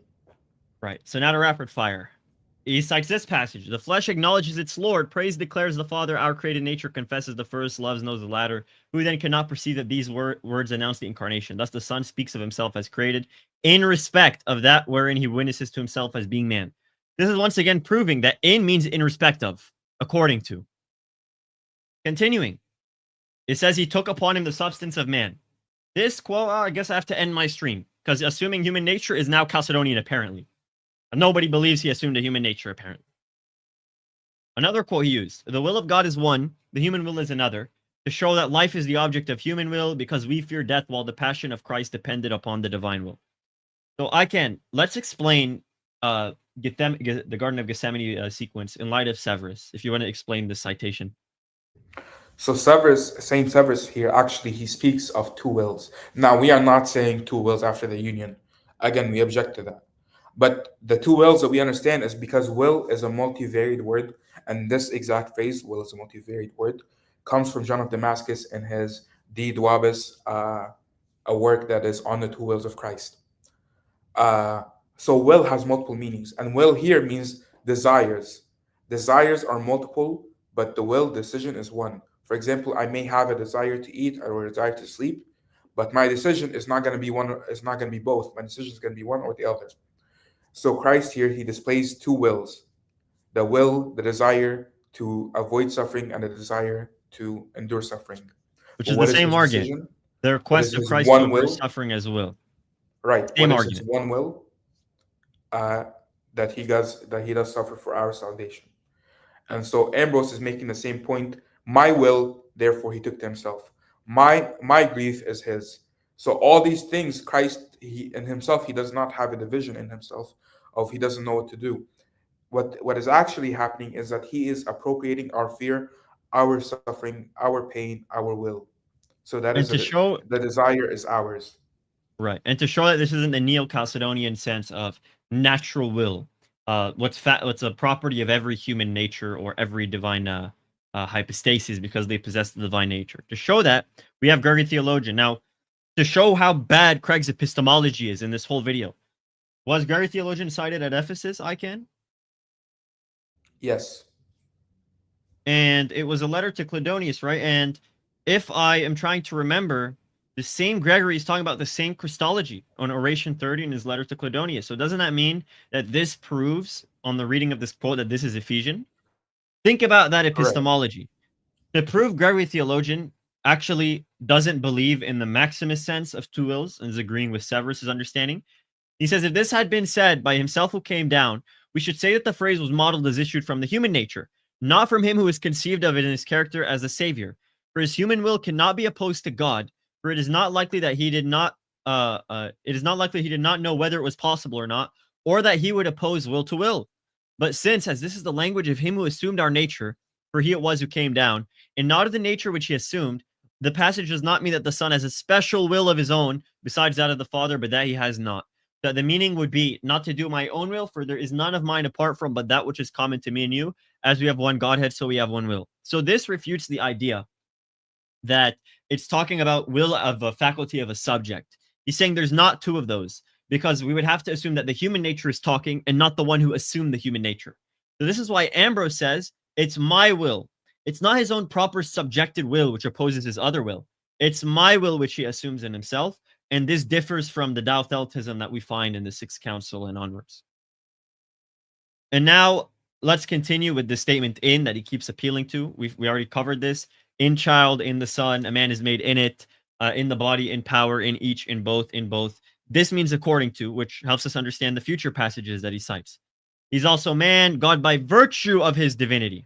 Right. So now to rapid fire. He cites this passage. The flesh acknowledges its Lord. Praise declares the Father. Our created nature confesses the first, loves, knows the latter. Who then cannot perceive that these words announce the incarnation? Thus the Son speaks of himself as created in respect of that wherein he witnesses to himself as being man. This is once again proving that in means in respect of, according to. Continuing. It says he took upon him the substance of man. This quote, I guess I have to end my stream, because assuming human nature is now Chalcedonian, apparently. Nobody believes he assumed a human nature, apparently. Another quote he used, the will of God is one, the human will is another, to show that life is the object of human will, because we fear death while the passion of Christ depended upon the divine will. So iKan, let's explain the Garden of Gethsemane sequence in light of Severus, if you want to explain this citation. So Saint Severus here, actually, he speaks of two wills. Now, we are not saying two wills after the union. Again, we object to that. But the two wills that we understand is because will is a multivariate word, and this exact phrase, will is a multivariate word, comes from John of Damascus in his De Duabis, a work that is on the two wills of Christ. So will has multiple meanings, and will here means desires. Desires are multiple, but the will decision is one. For example, I may have a desire to eat or a desire to sleep, but my decision is not going to be one. It's not going to be both. My decision is going to be one or the other. So Christ here, he displays two wills: the will, the desire to avoid suffering, and the desire to endure suffering. which But is the what is same his argument. decision? The What request is of his Christ to one endure will? suffering as will. Right. Same What is his argument. one will? Uh, that he does suffer for our salvation. And so Ambrose is making the same point. My will, therefore he took to himself. My grief is his. So all these things, Christ, he in himself, he does not have a division in himself of he doesn't know what to do. What is actually happening is that he is appropriating our fear, our suffering, our pain, our will. So that is And to show the desire is ours. Right. And to show that this isn't the Neo-Chalcedonian sense of natural will, what's a property of every human nature or every divine hypostasis because they possess the divine nature. To show that, we have Gregory Theologian. Now, to show how bad Craig's epistemology is in this whole video, was Gregory Theologian cited at Ephesus, iKan? Yes. And it was a letter to Cladonius, right? And if I am trying to remember, the same Gregory is talking about the same Christology on Oration 30 in his letter to Cladonius. So doesn't that mean that this proves on the reading of this quote that this is Ephesian? Think about that Correct. epistemology. To prove Gregory Theologian actually doesn't believe in the Maximus sense of two wills and is agreeing with Severus's understanding. He says, if this had been said by himself who came down, we should say that the phrase was modeled as issued from the human nature, not from him who is conceived of it in his character as a savior. For his human will cannot be opposed to God, for it is not likely that he did not know whether it was possible or not, or that he would oppose will to will. But since, as this is the language of him who assumed our nature, for he it was who came down, and not of the nature which he assumed, the passage does not mean that the Son has a special will of his own besides that of the Father, but that he has not. That the meaning would be not to do my own will, for there is none of mine apart from but that which is common to me and you. As we have one Godhead, so we have one will. So this refutes the idea that it's talking about will of a faculty of a subject. He's saying there's not two of those because we would have to assume that the human nature is talking and not the one who assumed the human nature. So this is why Ambrose says it's my will. It's not his own proper subjected will, which opposes his other will. It's my will, which he assumes in himself. And this differs from the Douthelitism that we find in the Sixth Council and onwards. And now let's continue with the statement in that he keeps appealing to. We already covered this. In child, in the Son, a man is made in it, in the body, in power, in each, in both, in both. This means according to, which helps us understand the future passages that he cites. He's also man, God by virtue of his divinity.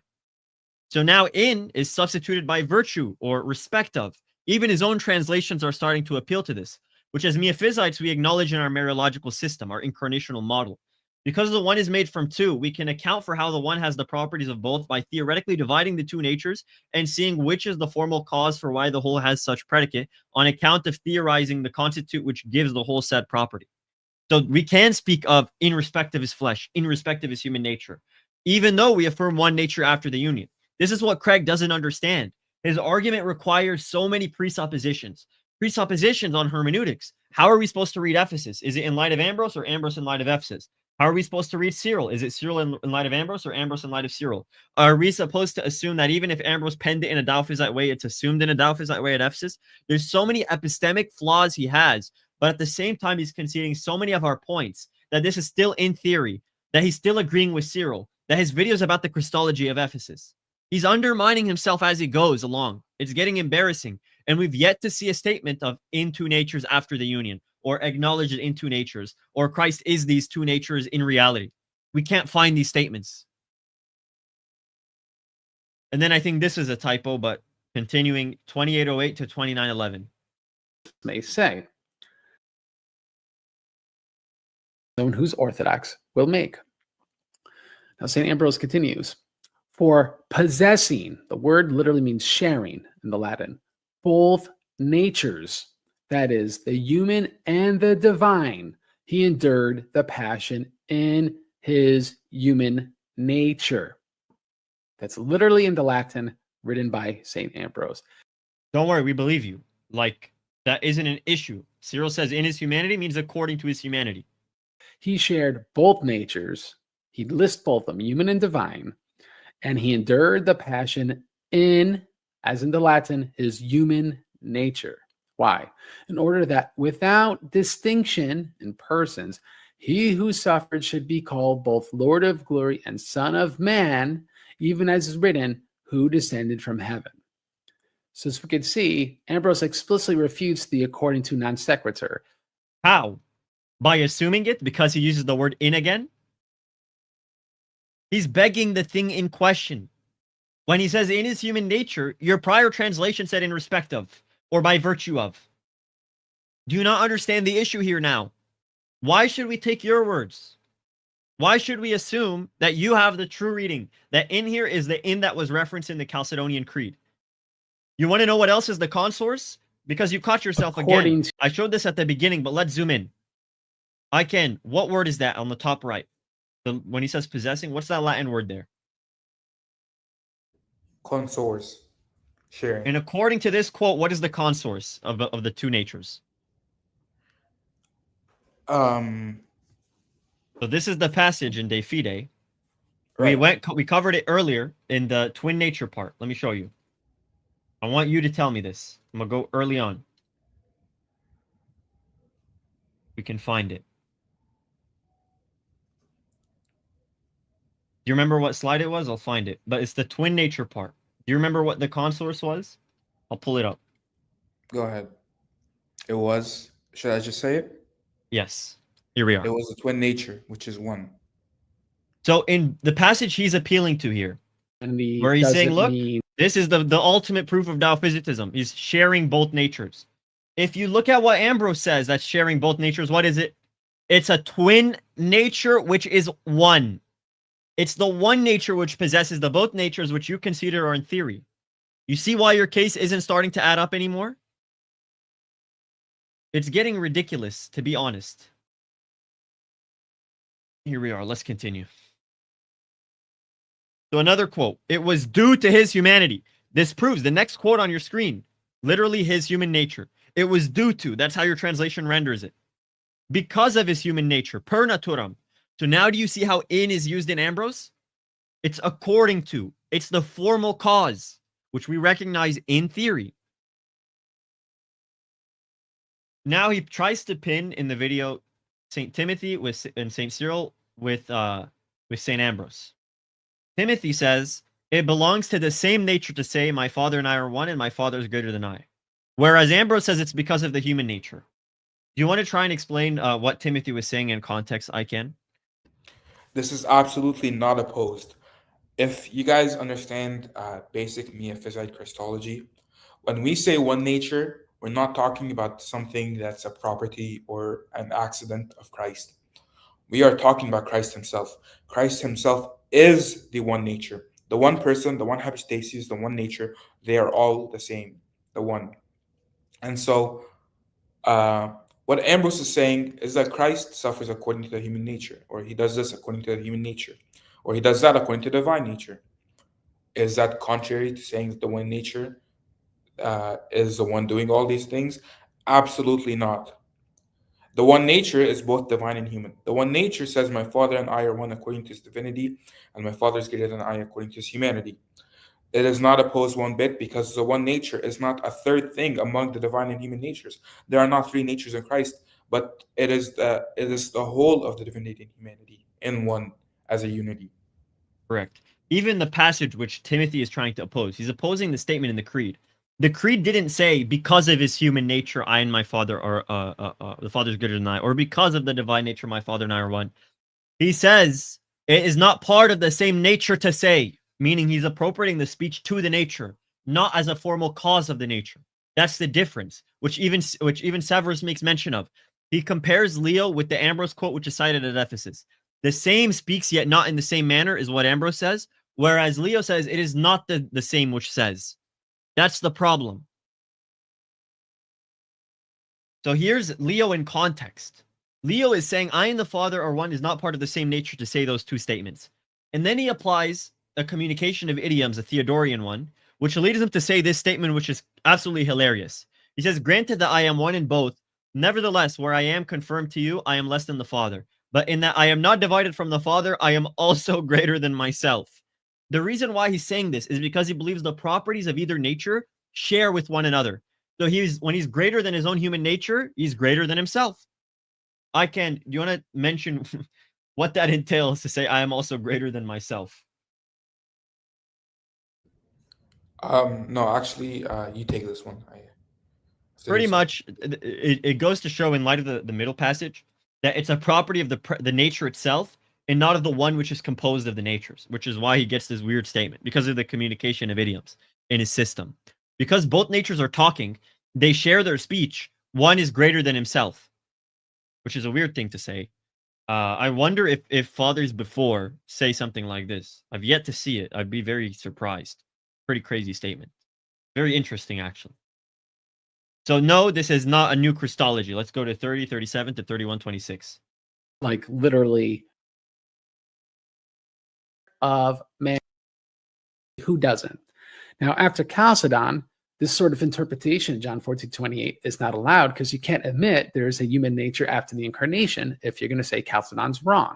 So now in is substituted by virtue or respect of. Even his own translations are starting to appeal to this, which as miaphysites we acknowledge in our Mariological system, our incarnational model. Because the one is made from two, we can account for how the one has the properties of both by theoretically dividing the two natures and seeing which is the formal cause for why the whole has such predicate on account of theorizing the constitute which gives the whole said property. So we can speak of in respect of his flesh, in respect of his human nature, even though we affirm one nature after the union. This is what Craig doesn't understand. His argument requires so many presuppositions. Presuppositions on hermeneutics. How are we supposed to read Ephesus? Is it in light of Ambrose or Ambrose in light of Ephesus? How are we supposed to read Cyril? Is it Cyril in light of Ambrose or Ambrose in light of Cyril? Are we supposed to assume that even if Ambrose penned it in a Douphysite way, it's assumed in a Douphysite way at Ephesus? There's so many epistemic flaws he has, but at the same time, he's conceding so many of our points that this is still in theory, that he's still agreeing with Cyril, that his videos about the Christology of Ephesus. He's undermining himself as he goes along. It's getting embarrassing. And we've yet to see a statement of in two natures after the union, or acknowledged in two natures, or Christ is these two natures in reality. We can't find these statements. And then I think this is a typo, but continuing 2808 to 2911. May say, someone who's orthodox will make. Now, St. Ambrose continues, for possessing, the word literally means sharing in the Latin, both natures, that is, the human and the divine, he endured the passion in his human nature. That's literally in the Latin written by St. Ambrose. Don't worry, we believe you. Like, that isn't an issue. Cyril says in his humanity means according to his humanity. He shared both natures. He lists both of them, human and divine, and he endured the passion in, as in the Latin, his human nature. Why? In order that without distinction in persons, he who suffered should be called both Lord of glory and Son of Man, even as is written, who descended from heaven. So as we can see, Ambrose explicitly refutes the according to non sequitur. How? By assuming it because he uses the word in again? He's begging the thing in question. When he says in his human nature, your prior translation said in respect of, or by virtue of. Do you not understand the issue here now? Why should we take your words? Why should we assume that you have the true reading? That in here is the in that was referenced in the Chalcedonian Creed. You want to know what else is the consource? Because you caught yourself again. I showed this at the beginning, but let's zoom in. iKan, what word is that on the top right? When he says possessing, what's that Latin word there? Consource. Sharing. And according to this quote, what is the consource of the two natures? Um. So this is the passage in De Fide. Right. We covered it earlier in the twin nature part. Let me show you. I want you to tell me this. I'm gonna go early on. We can find it. Do you remember what slide it was? I'll find it. But it's the twin nature part. Do you remember what the consource was? I'll pull it up. Go ahead. It was. Should I just say it? Yes. Here we are. It was a twin nature, which is one. So in the passage he's appealing to here, And where he's saying, look, this is the ultimate proof of Taophysitism. He's sharing both natures. If you look at what Ambrose says, that's sharing both natures, what is it? It's a twin nature, which is one. It's the one nature which possesses the both natures which you consider are in theory. You see why your case isn't starting to add up anymore? It's getting ridiculous, to be honest. Here we are. Let's continue. So another quote. It was due to his humanity. This proves the next quote on your screen. Literally his human nature. It was due to. That's how your translation renders it. Because of his human nature. Per naturam. So now do you see how in is used in Ambrose? It's according to. It's the formal cause, which we recognize in theory. Now he tries to pin in the video St. Timothy and St. Cyril with St. Ambrose. Timothy says, it belongs to the same nature to say, my father and I are one and my father is greater than I. Whereas Ambrose says it's because of the human nature. Do you want to try and explain what Timothy was saying in context, iKan? This is absolutely not opposed. If you guys understand basic miaphysite Christology, when we say one nature, we're not talking about something that's a property or an accident of Christ. We are talking about Christ himself. Christ himself is the one nature. The one person, the one hypostasis, the one nature, they are all the same, the one. And so what Ambrose is saying is that Christ suffers according to the human nature, or he does this according to the human nature, or he does that according to the divine nature. Is that contrary to saying that the one nature is the one doing all these things? Absolutely not. The one nature is both divine and human. The one nature says, my Father and I are one according to his divinity, and my Father is greater than I according to his humanity. It is not opposed one bit because the one nature is not a third thing among the divine and human natures. There are not three natures in Christ, but it is the whole of the divinity and humanity in one as a unity. Correct. Even the passage which Timothy is trying to oppose, he's opposing the statement in the Creed. The Creed didn't say, because of his human nature, I and my Father are, the Father is greater than I, or because of the divine nature, my Father and I are one. He says, it is not part of the same nature to say, meaning he's appropriating the speech to the nature, not as a formal cause of the nature. That's the difference, which even Severus makes mention of. He compares Leo with the Ambrose quote, which is cited at Ephesus. The same speaks, yet not in the same manner, is what Ambrose says, whereas Leo says it is not the same which says. That's the problem. So here's Leo in context. Leo is saying, I and the Father are one is not part of the same nature to say those two statements. And then he applies a communication of idioms, a Theodorian one, which leads him to say this statement, which is absolutely hilarious. He says, granted that I am one in both, nevertheless, where I am confirmed to you, I am less than the Father. But in that I am not divided from the Father, I am also greater than myself. The reason why he's saying this is because he believes the properties of either nature share with one another. So when he's greater than his own human nature, he's greater than himself. iKan, do you want to mention what that entails to say I am also greater than myself? No, actually, you take this one. Pretty much, it goes to show in light of the middle passage that it's a property of the nature itself and not of the one which is composed of the natures, which is why he gets this weird statement, because of the communication of idioms in his system. Because both natures are talking, they share their speech. One is greater than himself, which is a weird thing to say. I wonder if fathers before say something like this. I've yet to see it. I'd be very surprised. Pretty crazy statement. Very interesting, actually. So no, this is not a new Christology. Let's go to 30:37 to 31:26. Like literally of man, who doesn't? Now, after Chalcedon, this sort of interpretation of John 14:28 is not allowed because you can't admit there is a human nature after the incarnation if you're going to say Chalcedon's wrong.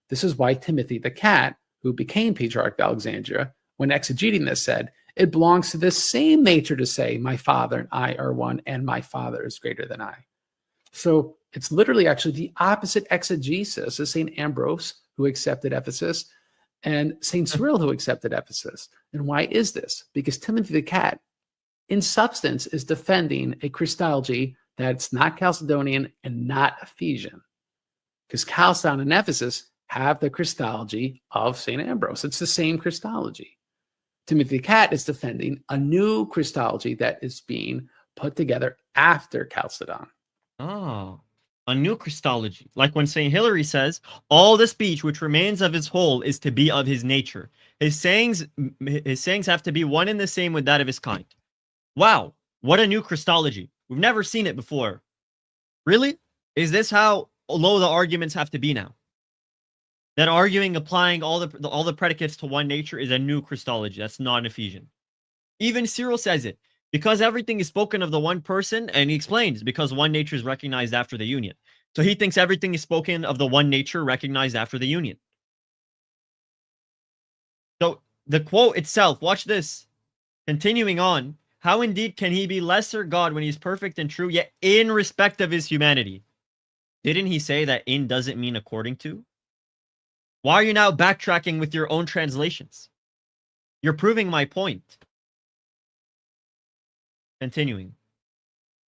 This is why Timothy the cat, who became Patriarch of Alexandria, when exegeting this, said, it belongs to the same nature to say, my Father and I are one, and my Father is greater than I. So it's literally actually the opposite exegesis of St. Ambrose, who accepted Ephesus, and St. Cyril, who accepted Ephesus. And why is this? Because Timothy the cat, in substance, is defending a Christology that's not Chalcedonian and not Ephesian. Because Chalcedon and Ephesus have the Christology of St. Ambrose. It's the same Christology. Timothy the cat is defending a new Christology that is being put together after Chalcedon. Oh, a new Christology. Like when St. Hilary says, all the speech which remains of his whole is to be of his nature. His sayings have to be one and the same with that of his kind. Wow, what a new Christology. We've never seen it before. Really? Is this how low the arguments have to be now? That arguing applying all the predicates to one nature is a new Christology. That's not an Ephesian. Even Cyril says it. Because everything is spoken of the one person, and he explains, because one nature is recognized after the union. So he thinks everything is spoken of the one nature recognized after the union. So the quote itself, watch this. Continuing on, how indeed can he be lesser God when he's perfect and true, yet in respect of his humanity? Didn't he say that in doesn't mean according to? Why are you now backtracking with your own translations? You're proving my point. Continuing.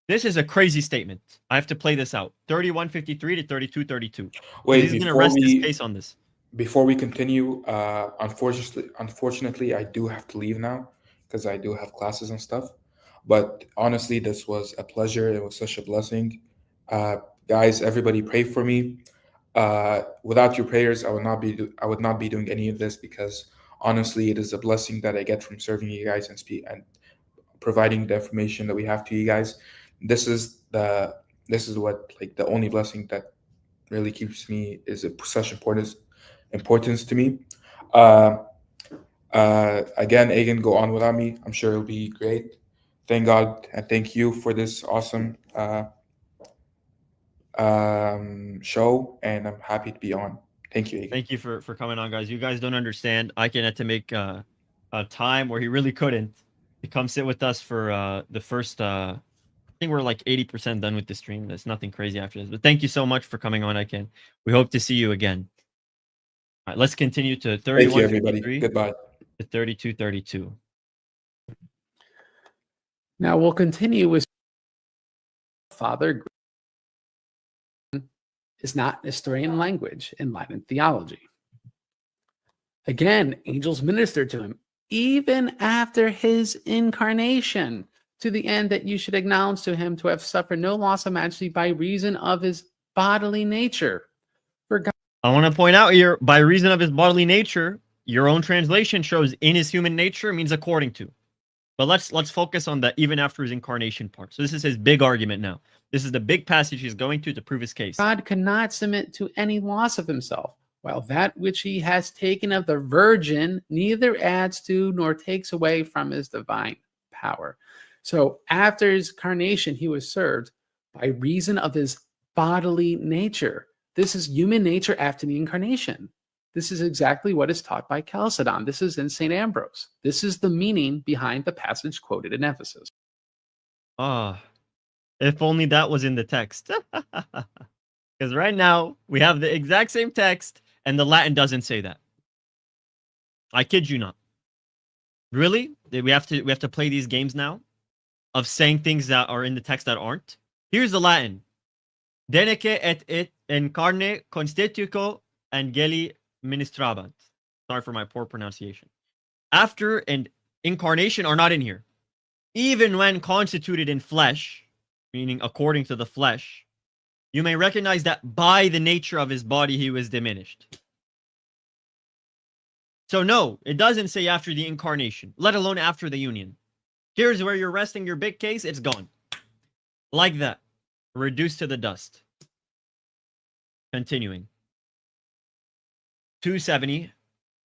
This is a crazy statement. I have to play this out. 31:53 to 32:32. Wait, he's going to rest his case on this. Before we continue, unfortunately, I do have to leave now because I do have classes and stuff. But honestly, this was a pleasure. It was such a blessing. Guys, everybody pray for me. Without your prayers, I would not be doing any of this, because honestly, it is a blessing that I get from serving you guys and providing the information that we have to you guys. This is what, like, the only blessing that really keeps me, is such importance to me. Again, Agen, go on without me. I'm sure it'll be great. Thank God and thank you for this awesome show, and I'm happy to be on. Thank you, Agen. Thank you for coming on, guys. You guys don't understand. iKan had to make a time where he really couldn't to come sit with us for the first I think we're like 80% done with the stream. There's nothing crazy after this, but thank you so much for coming on, iKan. We hope to see you again. All right, let's continue to 31:53. Thank you, everybody. Goodbye. To 32:32. Now we'll continue with Father is not Nestorian language in Latin theology. Again, angels ministered to him even after his incarnation, to the end that you should acknowledge to him to have suffered no loss of majesty by reason of his bodily nature. For God, I want to point out here, by reason of his bodily nature, your own translation shows in his human nature means according to. But let's focus on the even after his incarnation part. So this is his big argument now. This is the big passage he's going to prove his case. God cannot submit to any loss of himself, while that which he has taken of the Virgin neither adds to nor takes away from his divine power. So after his incarnation, he was served by reason of his bodily nature. This is human nature after the incarnation. This is exactly what is taught by Chalcedon. This is in St. Ambrose. This is the meaning behind the passage quoted in Ephesus. Ah, if only that was in the text. Because right now we have the exact same text and the Latin doesn't say that. I kid you not. Really? We have to play these games now of saying things that are in the text that aren't? Here's the Latin. Deneke et incarne constituco angeli ministrabant. Sorry for my poor pronunciation. After and incarnation are not in here. Even when constituted in flesh, meaning according to the flesh, you may recognize that by the nature of his body he was diminished. So no, it doesn't say after the incarnation, let alone after the union. Here's where you're resting your big case, it's gone. Like that. Reduced to the dust. Continuing. 270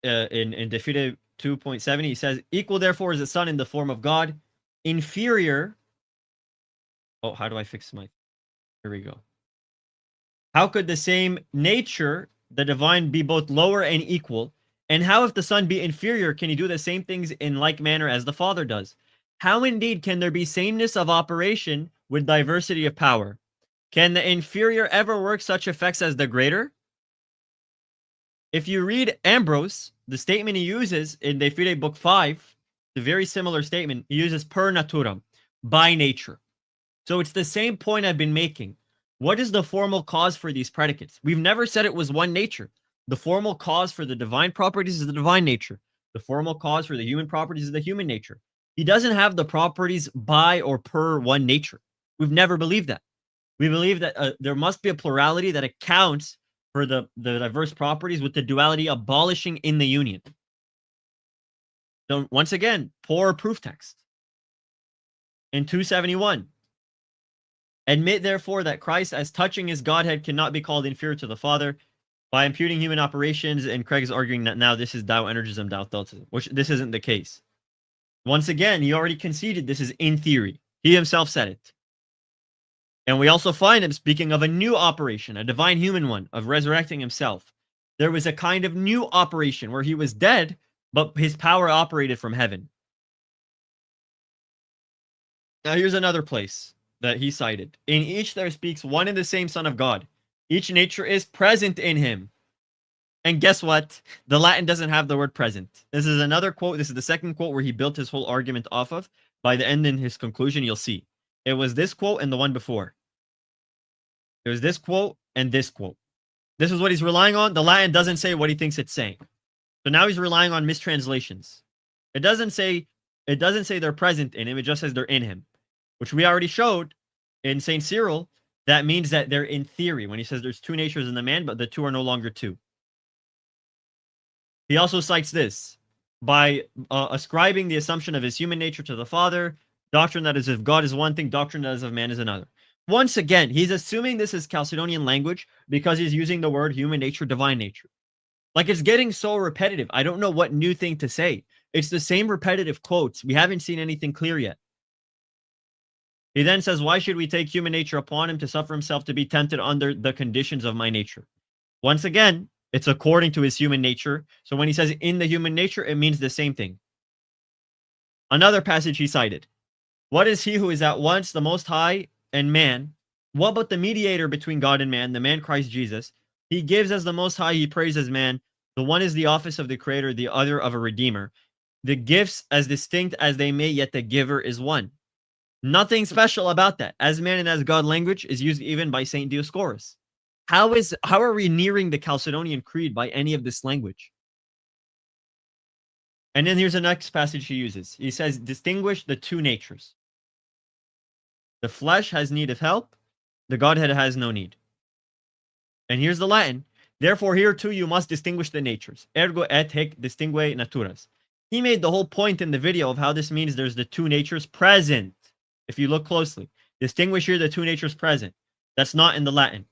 in Defeated 2.70, he says, equal therefore is the Son in the form of God, inferior. Oh, how do I fix my? Here we go. How could the same nature, the divine, be both lower and equal? And how, if the Son be inferior, can he do the same things in like manner as the Father does? How indeed can there be sameness of operation with diversity of power? Can the inferior ever work such effects as the greater? If you read Ambrose, the statement he uses in De Fide Book 5, the very similar statement, he uses per naturam, by nature. So it's the same point I've been making. What is the formal cause for these predicates? We've never said it was one nature. The formal cause for the divine properties is the divine nature. The formal cause for the human properties is the human nature. He doesn't have the properties by or per one nature. We've never believed that. We believe that there must be a plurality that accounts for the diverse properties, with the duality abolishing in the union. So once again, poor proof text. In 271, admit therefore that Christ, as touching his Godhead, cannot be called inferior to the Father by imputing human operations, and Craig's arguing that now this is Tao energism, Tao Deltism, which this isn't the case. Once again, he already conceded this is in theory. He himself said it. And we also find him speaking of a new operation, a divine human one, of resurrecting himself. There was a kind of new operation where he was dead, but his power operated from heaven. Now here's another place that he cited. In each there speaks one and the same Son of God. Each nature is present in him. And guess what? The Latin doesn't have the word present. This is another quote. This is the second quote where he built his whole argument off of. By the end in his conclusion, you'll see. It was this quote and the one before. It was this quote and this quote. This is what he's relying on. The Latin doesn't say what he thinks it's saying. So now he's relying on mistranslations. It doesn't say they're present in him. It just says they're in him, which we already showed in St. Cyril. That means that they're in theory when he says there's two natures in the man, but the two are no longer two. He also cites this by ascribing the assumption of his human nature to the Father, doctrine that is of God is one thing, doctrine that is of man is another. Once again, he's assuming this is Chalcedonian language because he's using the word human nature, divine nature. Like, it's getting so repetitive. I don't know what new thing to say. It's the same repetitive quotes. We haven't seen anything clear yet. He then says, why should we take human nature upon him to suffer himself to be tempted under the conditions of my nature? Once again, it's according to his human nature. So when he says in the human nature, it means the same thing. Another passage he cited. What is he who is at once the Most High and man? What but the mediator between God and man, the man Christ Jesus? He gives as the Most High, he prays as man. The one is the office of the Creator, the other of a Redeemer. The gifts as distinct as they may, yet the giver is one. Nothing special about that. As man and as God language is used even by Saint Dioscorus. How are we nearing the Chalcedonian Creed by any of this language? And then here's the next passage he uses. He says, distinguish the two natures. The flesh has need of help. The Godhead has no need. And here's the Latin. Therefore, here too you must distinguish the natures. Ergo et hic distingue naturas. He made the whole point in the video of how this means there's the two natures present. If you look closely, distinguish here the two natures present. That's not in the Latin.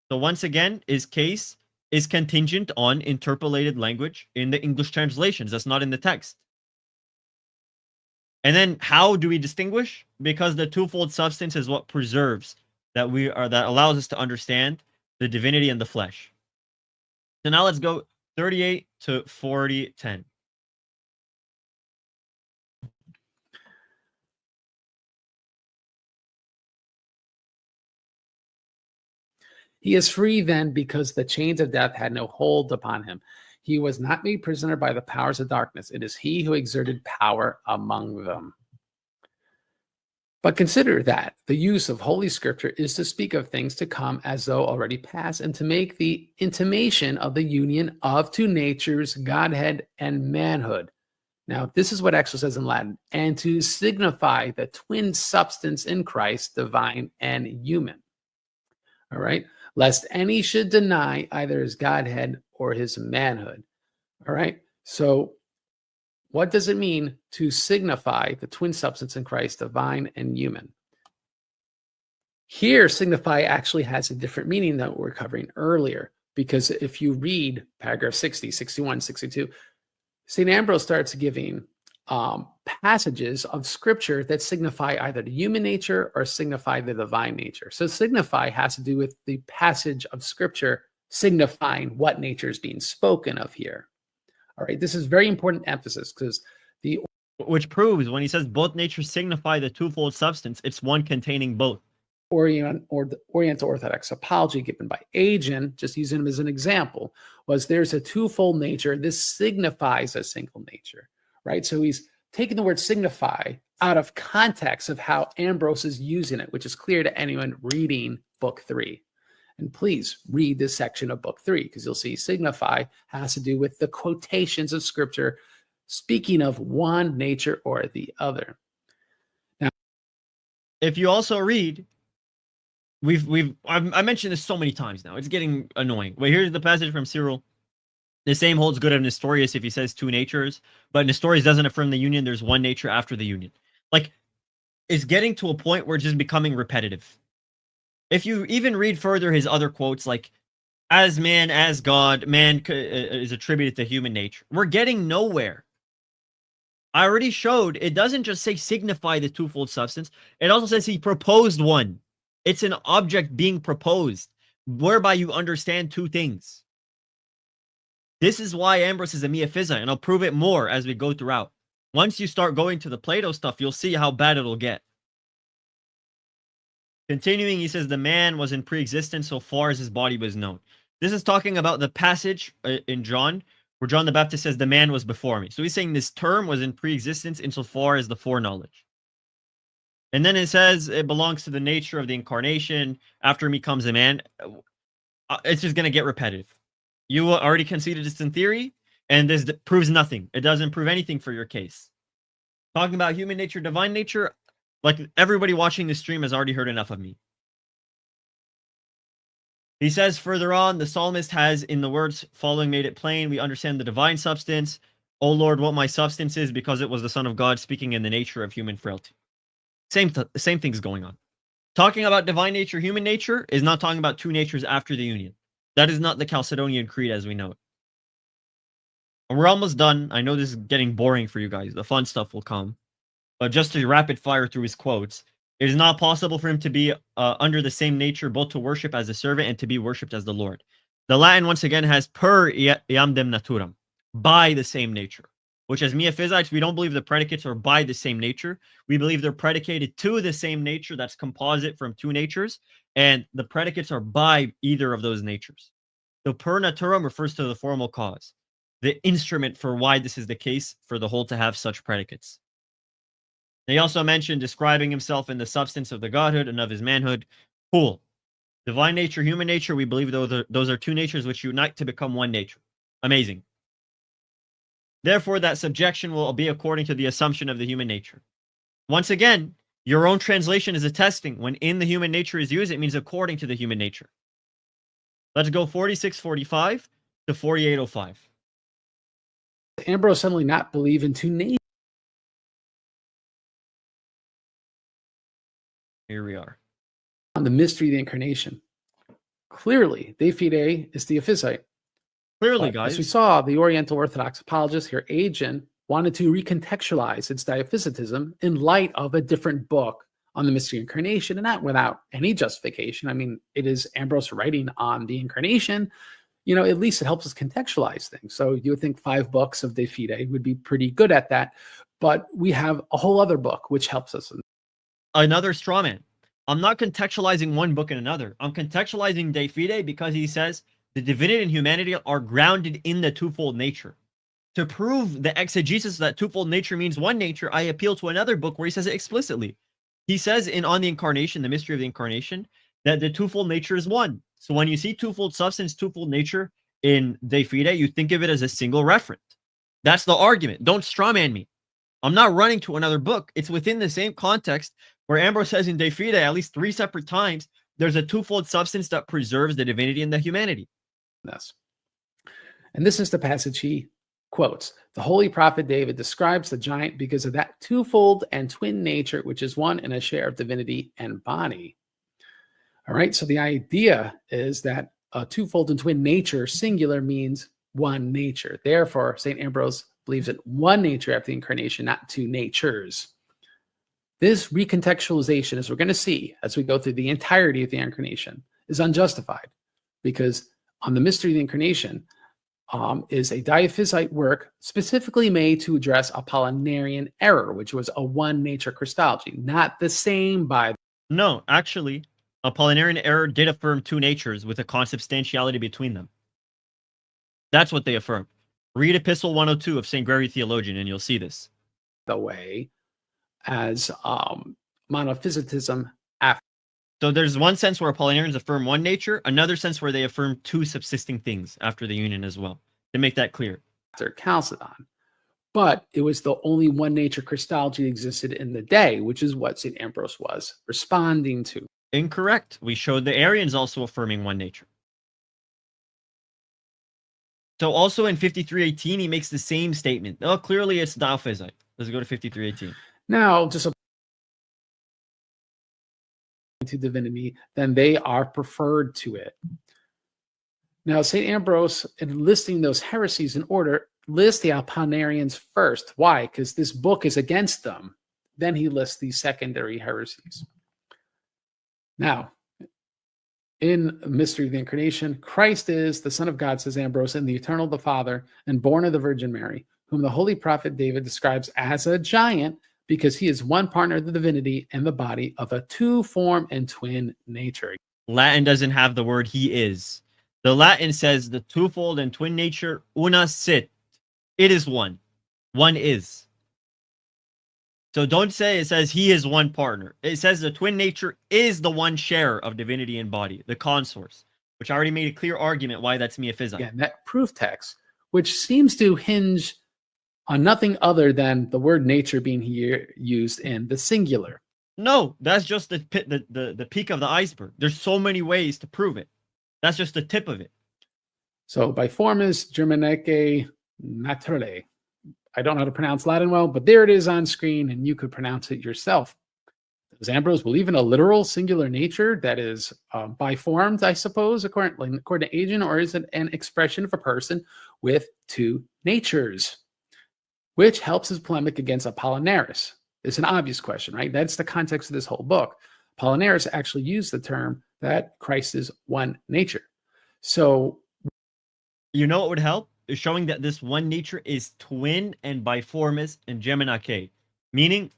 So once again, his case is contingent on interpolated language in the English translations. That's not in the text. And then how do we distinguish? Because the twofold substance is what preserves that allows us to understand the divinity and the flesh. So now let's go 38 to 40, 10. He is free then because the chains of death had no hold upon him. He was not made prisoner by the powers of darkness. It is he who exerted power among them. But consider that the use of Holy Scripture is to speak of things to come as though already past, and to make the intimation of the union of two natures, Godhead and manhood. Now, this is what actually says in Latin, and to signify the twin substance in Christ, divine and human. All right, lest any should deny either his Godhead or his manhood. All right, so what does it mean to signify the twin substance in Christ, divine and human? Here, signify actually has a different meaning than what we were covering earlier, because if you read paragraph 60, 61, 62, St. Ambrose starts giving passages of scripture that signify either the human nature or signify the divine nature. So signify has to do with the passage of scripture signifying what nature is being spoken of here. All right, this is very important emphasis because which proves when he says both natures signify the twofold substance, it's one containing both. The Oriental Orthodox apology given by Agen, just using him as an example, was there's a twofold nature. This signifies a single nature, right? So he's taking the word signify out of context of how Ambrose is using it, which is clear to anyone reading book 3. And please read this section of book 3, because you'll see signify has to do with the quotations of scripture speaking of one nature or the other. Now, if you also read, I mentioned this so many times now, it's getting annoying. Wait, here's the passage from Cyril. The same holds good of Nestorius if he says two natures, but Nestorius doesn't affirm the union. There's one nature after the union. Like, it's getting to a point where it's just becoming repetitive. If you even read further his other quotes, like, as man, as God, man is attributed to human nature. We're getting nowhere. I already showed it doesn't just say signify the twofold substance. It also says he proposed one. It's an object being proposed, whereby you understand two things. This is why Ambrose is a miaphysite, and I'll prove it more as we go throughout. Once you start going to the Plato stuff, you'll see how bad it'll get. Continuing, he says, the man was in pre-existence so far as his body was known. This is talking about the passage in John, where John the Baptist says, the man was before me. So he's saying this term was in pre-existence insofar as the foreknowledge. And then it says it belongs to the nature of the incarnation after he becomes a man. It's just going to get repetitive. You already conceded this in theory, and this proves nothing. It doesn't prove anything for your case. Talking about human nature, divine nature, like everybody watching this stream has already heard enough of me. He says further on, the psalmist has in the words following made it plain, we understand the divine substance. O Lord, what my substance is, because it was the Son of God speaking in the nature of human frailty. Same thing's going on. Talking about divine nature, human nature is not talking about two natures after the union. That is not the Chalcedonian creed as we know it. And we're almost done. I know this is getting boring for you guys. The fun stuff will come. But just to rapid fire through his quotes, it is not possible for him to be under the same nature, both to worship as a servant and to be worshipped as the Lord. The Latin, once again, has per iamdem naturam, by the same nature. Which as miaphysites, we don't believe the predicates are by the same nature. We believe they're predicated to the same nature that's composite from two natures, and the predicates are by either of those natures. So per naturam refers to the formal cause, the instrument for why this is the case for the whole to have such predicates. They also mentioned describing himself in the substance of the godhood and of his manhood. Cool. Divine nature, human nature, we believe those are two natures which unite to become one nature. Amazing. Therefore, that subjection will be according to the assumption of the human nature. Once again, your own translation is attesting when in the human nature is used, it means according to the human nature. Let's go 4645 to 4805. Ambrose suddenly not believe in two natures. Here we are. On the mystery of the incarnation. Clearly, de fide is the Ephesite. Clearly, But guys. as we saw, the Oriental Orthodox apologist here, Agen, wanted to recontextualize its diaphysitism in light of a different book on the mystery incarnation, and not without any justification. I mean, it is Ambrose writing on the incarnation. At least it helps us contextualize things. So you would think 5 books of De Fide would be pretty good at that. But we have a whole other book which helps us. Another straw man. I'm not contextualizing one book in another. I'm contextualizing De Fide because he says the divinity and humanity are grounded in the twofold nature. To prove the exegesis that twofold nature means one nature, I appeal to another book where he says it explicitly. He says On the Incarnation, the mystery of the Incarnation, that the twofold nature is one. So when you see twofold substance, twofold nature in De Fide, you think of it as a single referent. That's the argument. Don't strawman me. I'm not running to another book. It's within the same context where Ambrose says in De Fide at least 3 separate times, there's a twofold substance that preserves the divinity and the humanity. Yes. And this is the passage he quotes. The holy prophet David describes the giant because of that twofold and twin nature, which is one and a share of divinity and body. All right. So the idea is that a twofold and twin nature, singular, means one nature. Therefore, St. Ambrose believes in one nature after the incarnation, not 2 natures. This recontextualization, as we're going to see as we go through the entirety of the incarnation, is unjustified because on the mystery of the incarnation is a diaphysite work specifically made to address Apollinarian error, which was a one nature Christology, not the same by. No, actually, Apollinarian error did affirm 2 natures with a consubstantiality between them. That's what they affirm. Read Epistle 102 of St. Gregory Theologian, and you'll see this. The way as monophysitism. So there's one sense where Apollinarians affirm one nature, another sense where they affirm 2 subsisting things after the union as well, to make that clear. After Chalcedon. But it was the only one nature Christology that existed in the day, which is what St. Ambrose was responding to. Incorrect. We showed the Arians also affirming one nature. So also in 5318, he makes the same statement. Oh, clearly it's diaphysite. Let's go to 5318. Now, just to divinity, then they are preferred to it. Now, St. Ambrose, in listing those heresies in order, lists the Apollinarians first. Why? Because this book is against them. Then he lists these secondary heresies. Now, in Mystery of the Incarnation, Christ is the Son of God, says Ambrose, and the eternal the Father, and born of the Virgin Mary, whom the holy prophet David describes as a giant, because he is one partner of the divinity and the body of a 2-form and twin nature. Latin doesn't have the word he is. The Latin says the twofold and twin nature, una sit. It is one. One is. So don't say it says he is one partner. It says the twin nature is the one share of divinity and body, the consource, which I already made a clear argument why that's miaphysite. Again, that proof text, which seems to hinge on nothing other than the word nature being here used in the singular. No, that's just the peak of the iceberg. There's so many ways to prove it. That's just the tip of it. So by formis Germanicae naturale. I don't know how to pronounce Latin well, but there it is on screen, and you could pronounce it yourself. Does Ambrose believe in a literal singular nature that is biformed, I suppose, according to Agen, or is it an expression of a person with 2 natures? Which helps his polemic against Apollinaris. It's an obvious question, right? That's the context of this whole book. Apollinaris actually used the term that Christ is one nature. So, you know what would help? Is showing that this one nature is twin and biformis and Geminicae, meaning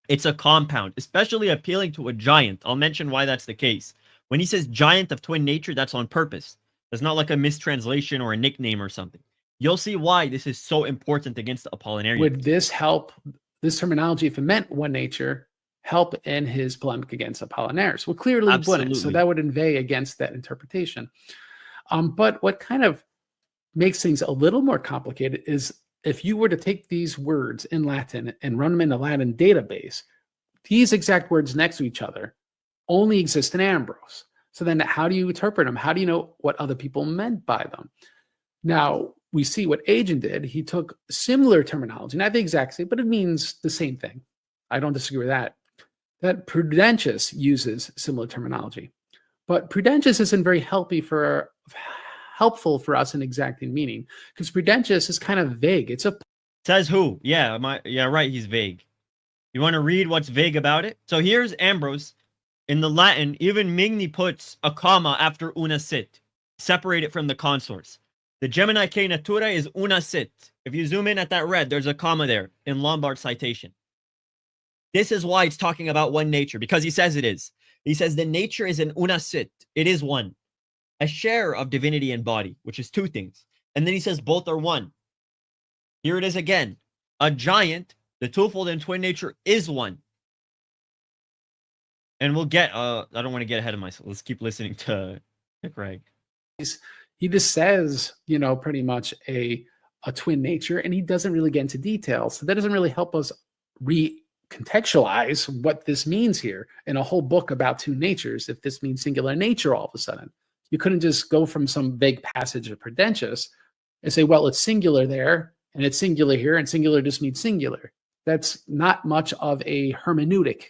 it's a compound, especially appealing to a giant. I'll mention why that's the case. When he says giant of twin nature, that's on purpose. It's not like a mistranslation or a nickname or something. You'll see why this is so important against the Apollinarians. Would this help, this terminology, if it meant one nature, help in his polemic against Apollinaris? Well, clearly it wouldn't. So that would inveigh against that interpretation. But what kind of makes things a little more complicated is if you were to take these words in Latin and run them in a Latin database, these exact words next to each other only exist in Ambrose. So then how do you interpret them? How do you know what other people meant by them? Now, we see what Agen did. He took similar terminology, not the exact same, but it means the same thing. I don't disagree with that. That Prudentius uses similar terminology. But Prudentius isn't very helpful for us in exacting meaning, because Prudentius is kind of vague. It's a says who? Yeah, right. He's vague. You want to read what's vague about it? So here's Ambrose. In the Latin, even Migni puts a comma after una sit, separate it from the consors. The Gemini K natura is una sit. If you zoom in at that red, there's a comma there in Lombard citation. This is why it's talking about one nature, because he says it is. He says the nature is an una sit. It is one. A share of divinity and body, which is two things. And then he says both are one. Here it is again. A giant, the twofold and twin nature, is one. And we'll get, I don't want to get ahead of myself. Let's keep listening to Craig. He just says, you know, pretty much a twin nature, and he doesn't really get into details. So that doesn't really help us recontextualize what this means here in a whole book about two natures, if this means singular nature all of a sudden. You couldn't just go from some vague passage of Prudentius and say, well, it's singular there, and it's singular here, and singular just means singular. That's not much of a hermeneutic.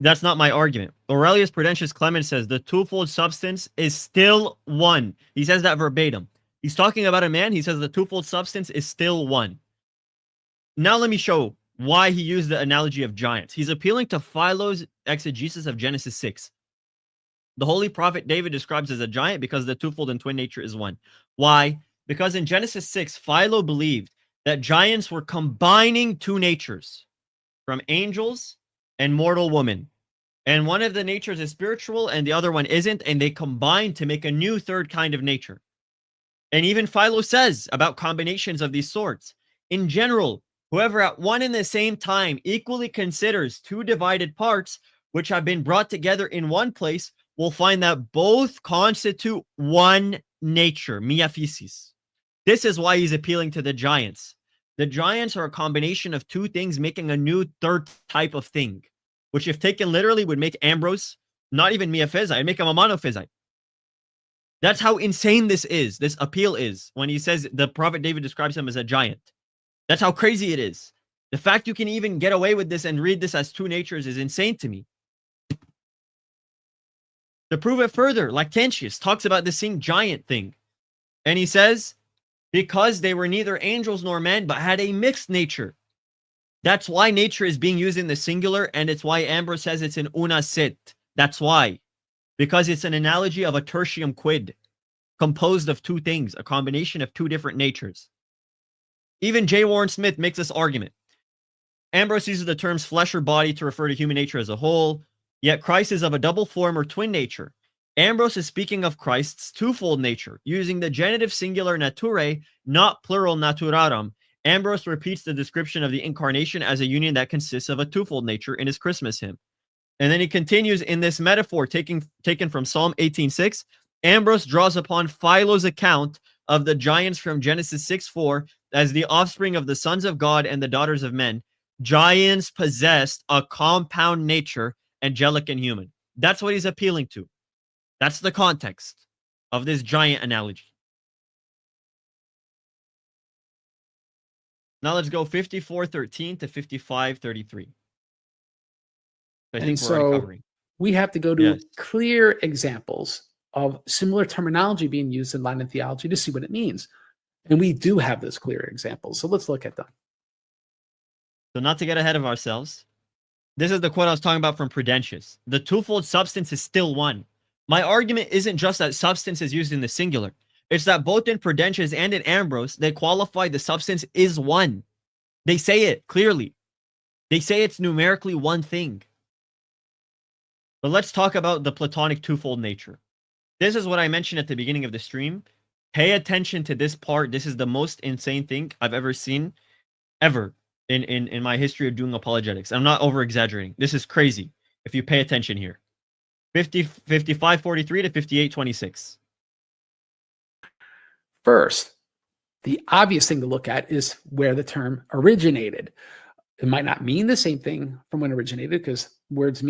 That's not my argument. Aurelius Prudentius Clement says the twofold substance is still one. He says that verbatim. He's talking about a man. He says the twofold substance is still one. Now let me show why he used the analogy of giants. He's appealing to Philo's exegesis of Genesis 6. The holy prophet David describes as a giant because the twofold and twin nature is one. Why? Because in Genesis 6, Philo believed that giants were combining two natures from angels and mortal woman. And one of the natures is spiritual and the other one isn't, and they combine to make a new third kind of nature. And even Philo says about combinations of these sorts. In general, whoever at one and the same time equally considers two divided parts which have been brought together in one place will find that both constitute one nature, miaphysis. This is why he's appealing to the giants. The giants are a combination of two things making a new third type of thing, which if taken literally would make Ambrose not even miaphysite, make him a monophysite. That's how insane this appeal is, when he says the prophet David describes him as a giant. That's how crazy it is. The fact you can even get away with this and read this as two natures is insane to me. To prove it further, Lactantius talks about the same giant thing. And he says, because they were neither angels nor men, but had a mixed nature. That's why nature is being used in the singular, and it's why Ambrose says it's an una sit. That's why. Because it's an analogy of a tertium quid, composed of two things, a combination of two different natures. Even J. Warren Smith makes this argument. Ambrose uses the terms flesh or body to refer to human nature as a whole, yet Christ is of a double form or twin nature. Ambrose is speaking of Christ's twofold nature, using the genitive singular naturae, not plural naturarum. Ambrose repeats the description of the incarnation as a union that consists of a twofold nature in his Christmas hymn. And then he continues in this metaphor taken from Psalm 18:6. Ambrose draws upon Philo's account of the giants from Genesis 6:4 as the offspring of the sons of God and the daughters of men. Giants possessed a compound nature, angelic and human. That's what he's appealing to. That's the context of this giant analogy. Now let's go 54:13 to 55:33. I think we're already covering. We have to go to clear examples of similar terminology being used in Latin theology to see what it means. And we do have those clear examples. So let's look at them. So not to get ahead of ourselves, this is the quote I was talking about from Prudentius. The twofold substance is still one. My argument isn't just that substance is used in the singular. It's that both in Prudentius and in Ambrose, they qualify the substance is one. They say it clearly. They say it's numerically one thing. But let's talk about the Platonic twofold nature. This is what I mentioned at the beginning of the stream. Pay attention to this part. This is the most insane thing I've ever seen, ever, in my history of doing apologetics. I'm not over-exaggerating. This is crazy if you pay attention here. 55:43 to 58:26. First, the obvious thing to look at is where the term originated. It might not mean the same thing from when it originated, because words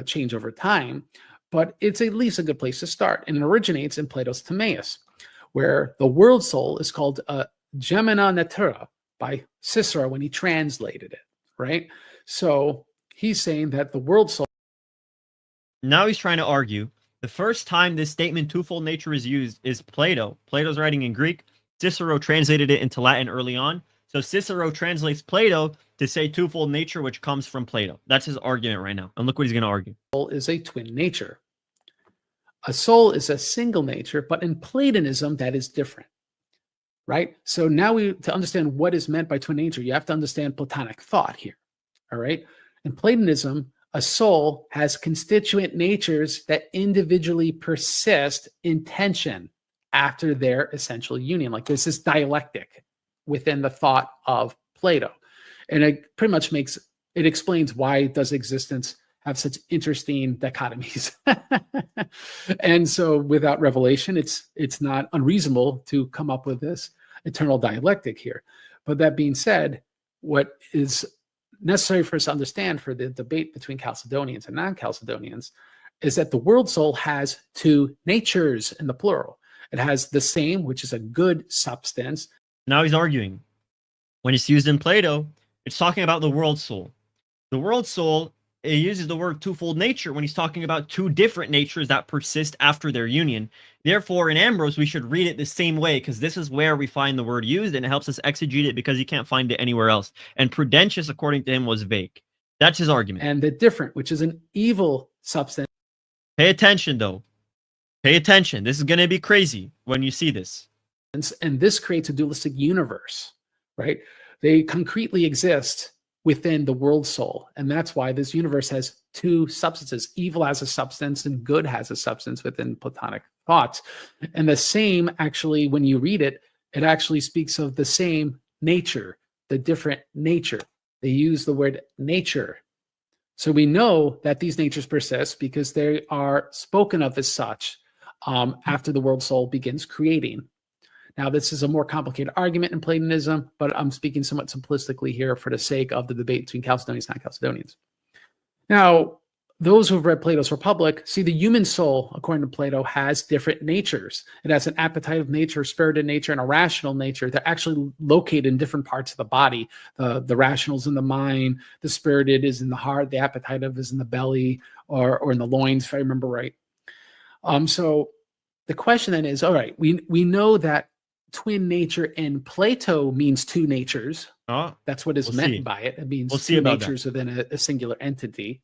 change over time, but it's at least a good place to start. And it originates in Plato's Timaeus, where the world soul is called Gemina Natura by Cicero when he translated it, right? So he's saying that the world soul. Now he's trying to argue the first time this statement twofold nature is used is Plato. Plato's writing in Greek. Cicero translated it into Latin early on. So Cicero translates Plato to say twofold nature, which comes from Plato. That's his argument right now. And look what he's going to argue. Soul is a twin nature. A soul is a single nature, but in Platonism, that is different, right? So now to understand what is meant by twin nature, you have to understand Platonic thought here, all right? In Platonism, a soul has constituent natures that individually persist in tension after their essential union. Like there's this dialectic within the thought of Plato. And it pretty much explains why does existence have such interesting dichotomies. And so without revelation, it's not unreasonable to come up with this eternal dialectic here. But that being said, what is necessary for us to understand for the debate between Chalcedonians and non-Chalcedonians is that the world soul has two natures in the plural. It has the same, which is a good substance. Now he's arguing. When it's used in Plato, it's talking about the world soul. The world soul, it uses the word twofold nature when he's talking about two different natures that persist after their union. Therefore, in Ambrose, we should read it the same way because this is where we find the word used and it helps us exegete it because you can't find it anywhere else. And prudentious, according to him, was vague. That's his argument. And the different, which is an evil substance. Pay attention, though. Pay attention. This is going to be crazy when you see this. And this creates a dualistic universe, right? They concretely exist within the world soul. And that's why this universe has two substances. Evil has a substance and good has a substance within Platonic thoughts. And the same, actually, when you read it, it actually speaks of the same nature, the different nature. They use the word nature. So we know that these natures persist because they are spoken of as such after the world soul begins creating. Now, this is a more complicated argument in Platonism, but I'm speaking somewhat simplistically here for the sake of the debate between Chalcedonians and non-Chalcedonians. Now, those who have read Plato's Republic see the human soul, according to Plato, has different natures. It has an appetitive nature, spirited nature, and a rational nature. They're actually located in different parts of the body. The rational is in the mind, the spirited is in the heart, the appetitive is in the belly or in the loins, if I remember right. So the question then is, all right, we know that twin nature in Plato means two natures. That's what is meant by it. It means two natures within a singular entity.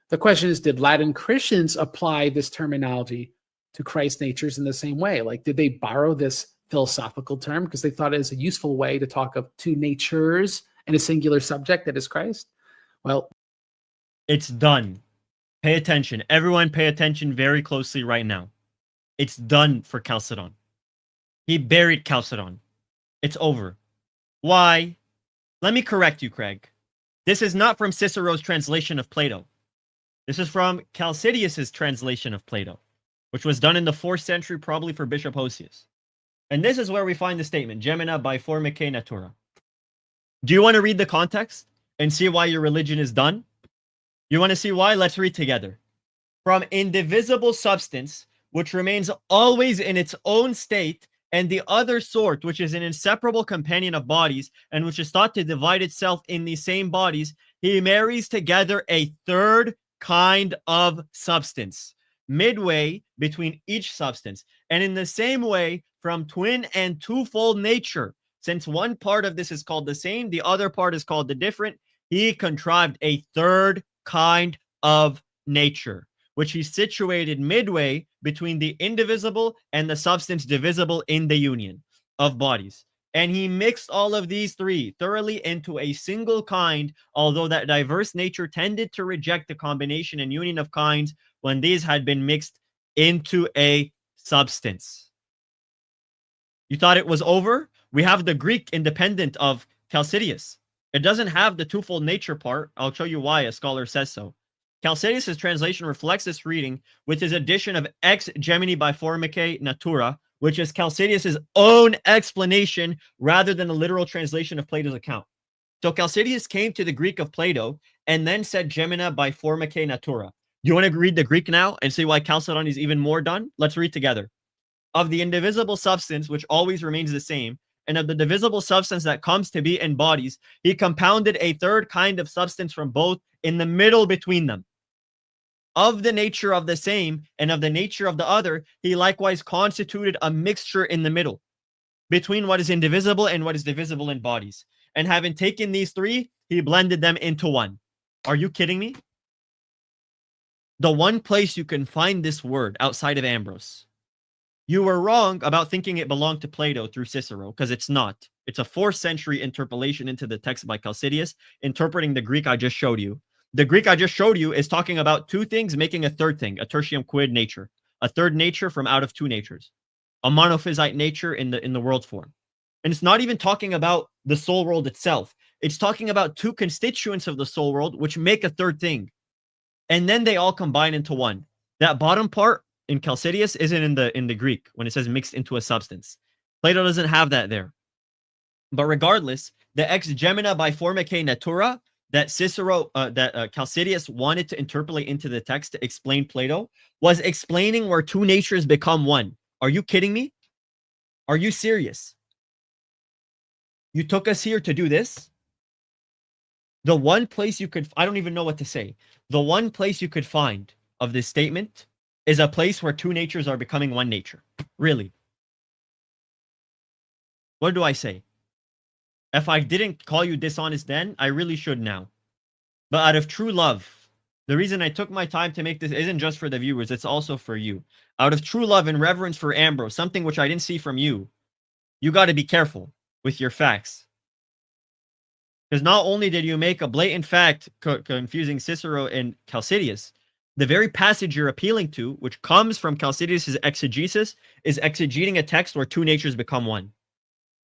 The question is, did Latin Christians apply this terminology to Christ's natures in the same way? Like, did they borrow this philosophical term because they thought it was a useful way to talk of two natures and a singular subject that is Christ? Well, it's done. Pay attention. Everyone pay attention very closely right now. It's done for Chalcedon. He buried Chalcedon. It's over. Why? Let me correct you, Craig. This is not from Cicero's translation of Plato. This is from Chalcidius's translation of Plato, which was done in the 4th century, probably for Bishop Hosius. And this is where we find the statement, Gemina by formicae natura. Do you want to read the context and see why your religion is done? You want to see why? Let's read together. From indivisible substance, which remains always in its own state, and the other sort, which is an inseparable companion of bodies, and which is thought to divide itself in the same bodies, he marries together a third kind of substance, midway between each substance. And in the same way, from twin and twofold nature, since one part of this is called the same, the other part is called the different, he contrived a third kind of nature, which he situated midway between the indivisible and the substance divisible in the union of bodies. And he mixed all of these three thoroughly into a single kind, although that diverse nature tended to reject the combination and union of kinds when these had been mixed into a substance. You thought it was over? We have the Greek independent of Chalcidius. It doesn't have the twofold nature part. I'll show you why a scholar says so. Chalcidius' translation reflects this reading with his addition of ex gemini by formicae natura, which is Chalcidius' own explanation rather than a literal translation of Plato's account. So Chalcidius came to the Greek of Plato and then said gemina by formicae natura. You want to read the Greek now and see why Chalcedon is even more done? Let's read together. Of the indivisible substance, which always remains the same, and of the divisible substance that comes to be in bodies, he compounded a third kind of substance from both in the middle between them. Of the nature of the same and of the nature of the other, he likewise constituted a mixture in the middle. between what is indivisible and what is divisible in bodies. And having taken these three, he blended them into one. Are you kidding me? The one place you can find this word outside of Ambrose. You were wrong about thinking it belonged to Plato through Cicero, because it's not. It's a 4th century interpolation into the text by Chalcedon, interpreting the Greek I just showed you. The Greek I just showed you is talking about two things making a third thing, a tertium quid nature, a third nature from out of two natures, a monophysite nature in the world form. And it's not even talking about the soul world itself. It's talking about two constituents of the soul world which make a third thing. And then they all combine into one. That bottom part in Chalcedon isn't in the Greek when it says mixed into a substance. Plato doesn't have that there. But regardless, the ex gemina by formicae natura that Chalcedon wanted to interpolate into the text to explain Plato was explaining where two natures become one. Are you kidding me? Are you serious? You took us here to do this? The one place you could, I don't even know what to say. The one place you could find of this statement is a place where two natures are becoming one nature. Really. What do I say? If I didn't call you dishonest then, I really should now. But out of true love, the reason I took my time to make this isn't just for the viewers, it's also for you. Out of true love and reverence for Ambrose, something which I didn't see from you, you got to be careful with your facts. Because not only did you make a blatant fact confusing Cicero and Chalcedon, the very passage you're appealing to, which comes from Chalcedon's exegesis, is exegeting a text where two natures become one.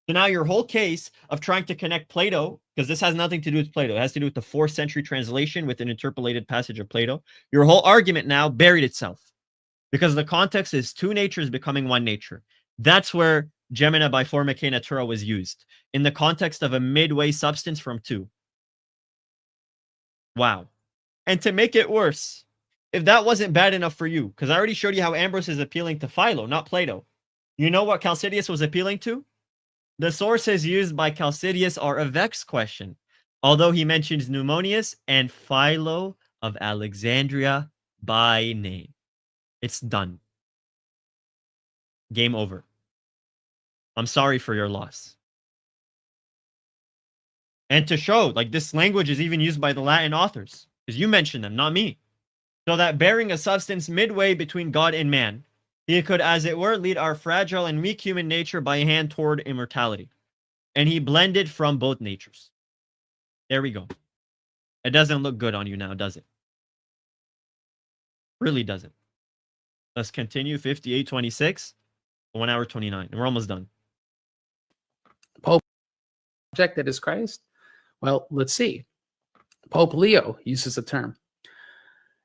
So now your whole case of trying to connect Plato, because this has nothing to do with Plato, it has to do with the 4th century translation with an interpolated passage of Plato, your whole argument now buried itself. Because the context is two natures becoming one nature. That's where gemina by formicae natura was used, in the context of a midway substance from two. Wow. And to make it worse, if that wasn't bad enough for you, because I already showed you how Ambrose is appealing to Philo, not Plato. You know what Chalcedon was appealing to? The sources used by Chalcedon are a vexed question, although he mentions Pneumonius and Philo of Alexandria by name. It's done. Game over. I'm sorry for your loss. And to show, like, this language is even used by the Latin authors, because you mentioned them, not me. So that bearing a substance midway between God and man, he could, as it were, lead our fragile and weak human nature by hand toward immortality. And he blended from both natures. There we go. It doesn't look good on you now, does it? Really doesn't. Let's continue. 58:26, 1 hour 29. And we're almost done. Pope object that is Christ? Well, let's see. Pope Leo uses the term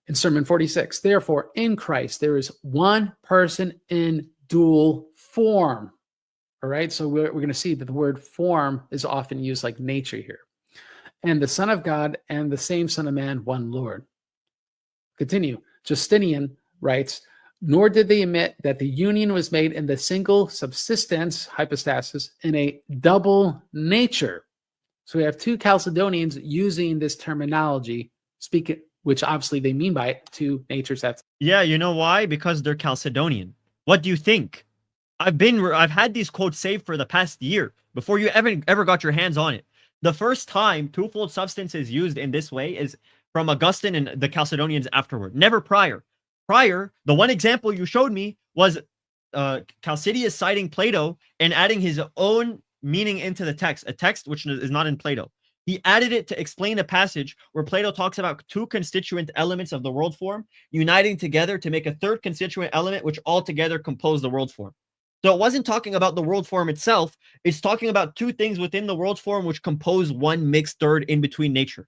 in Sermon 46. Therefore, in Christ, there is one person in dual form. All right, so we're going to see that the word form is often used like nature here. And the Son of God and the same Son of Man, one Lord. Continue. Justinian writes, nor did they admit that the union was made in the single subsistence, hypostasis, in a double nature. So we have two Chalcedonians using this terminology, speaking, which obviously they mean by it, two natures. That's Yeah, you know why? Because they're Chalcedonian. What do you think? I've had these quotes saved for the past year before you ever got your hands on it. The first time twofold substance is used in this way is from Augustine and the Chalcedonians afterward, never prior. Prior, the one example you showed me was Chalcedon citing Plato and adding his own meaning into the text, a text which is not in Plato. He added it to explain a passage where Plato talks about two constituent elements of the world form uniting together to make a third constituent element which altogether compose the world form. So it wasn't talking about the world form itself. It's talking about two things within the world form which compose one mixed third in between nature.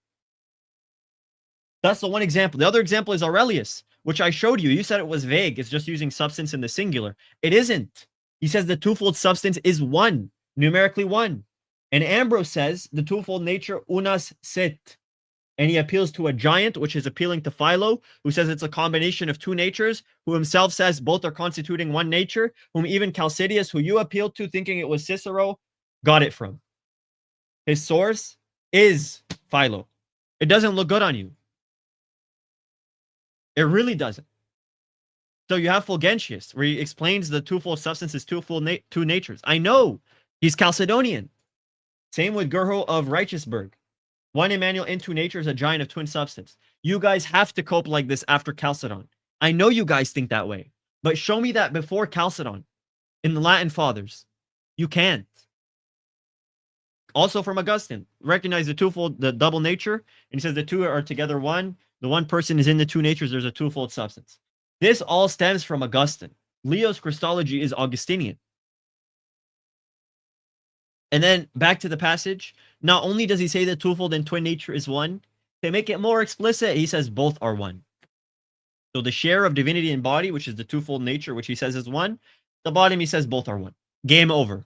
That's the one example. The other example is Aurelius, which I showed you. You said it was vague. It's just using substance in the singular. It isn't. He says the twofold substance is one, numerically one. And Ambrose says the twofold nature unas sit. And he appeals to a giant, which is appealing to Philo, who says it's a combination of two natures, who himself says both are constituting one nature, whom even Chalcedon, who you appealed to thinking it was Cicero, got it from. His source is Philo. It doesn't look good on you. It really doesn't. So you have Fulgentius, where he explains the twofold substance is two natures. I know He's Chalcedonian. Same with Gurho of Righteousburg. One Emmanuel in two natures, a giant of twin substance. You guys have to cope like this after Chalcedon. I know you guys think that way, but show me that before Chalcedon in the Latin Fathers. You can't. Also from Augustine, recognize the twofold, the double nature, and he says the two are together one. The one person is in the two natures. There's a twofold substance. This all stems from Augustine. Leo's Christology is Augustinian. And then back to the passage. Not only does he say the twofold and twin nature is one, to make it more explicit, he says both are one. So the share of divinity and body, which is the twofold nature, which he says is one, the bottom he says both are one. Game over.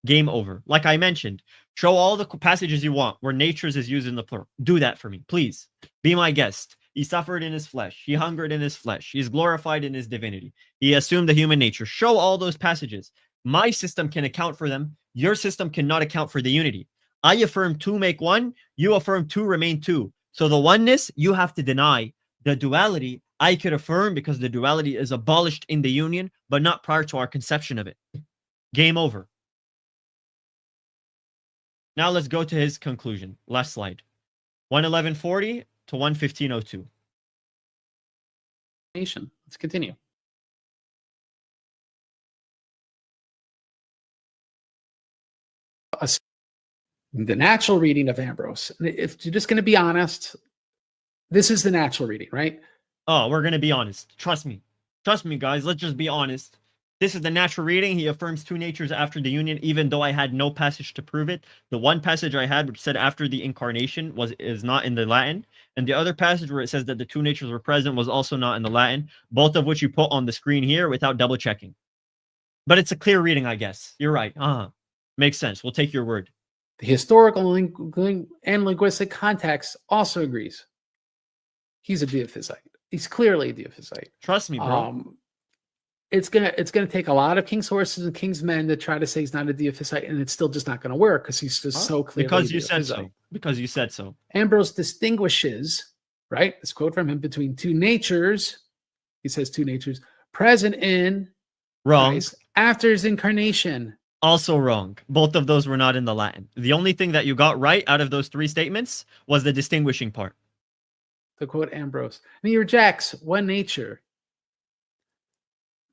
Game over. Like I mentioned, show all the passages you want where natures is used in the plural. Do that for me, please. Be my guest. He suffered in his flesh. He hungered in his flesh. He is glorified in his divinity. He assumed the human nature. Show all those passages. My system can account for them. Your system cannot account for the unity. I affirm two make one. You affirm two remain two. So the oneness, you have to deny. The duality, I could affirm because the duality is abolished in the union, but not prior to our conception of it. Game over. Now let's go to his conclusion. Last slide. 11140 to 11502. Let's continue. The natural reading of Ambrose. If you're just going to be honest, this is the natural reading, right? Oh, we're going to be honest. Trust me. Trust me, guys. Let's just be honest. This is the natural reading. He affirms two natures after the union, even though I had no passage to prove it. The one passage I had, which said after the incarnation, is not in the Latin. And the other passage where it says that the two natures were present was also not in the Latin, both of which you put on the screen here without double checking. But it's a clear reading, I guess. You're right. Makes sense. We'll take your word. The historical and linguistic context also agrees. He's a miaphysite. He's clearly a miaphysite. Trust me, bro. It's gonna take a lot of king's horses and king's men to try to say he's not a miaphysite, and it's still just not going to work because he's just so clearly because you said so. Because you said so. Ambrose distinguishes, right? This quote from him, between two natures. He says two natures present in wrong Christ after his incarnation. Also wrong. Both of those were not in the Latin. The only thing that you got right out of those three statements was the distinguishing part. To quote Ambrose, and he rejects one nature.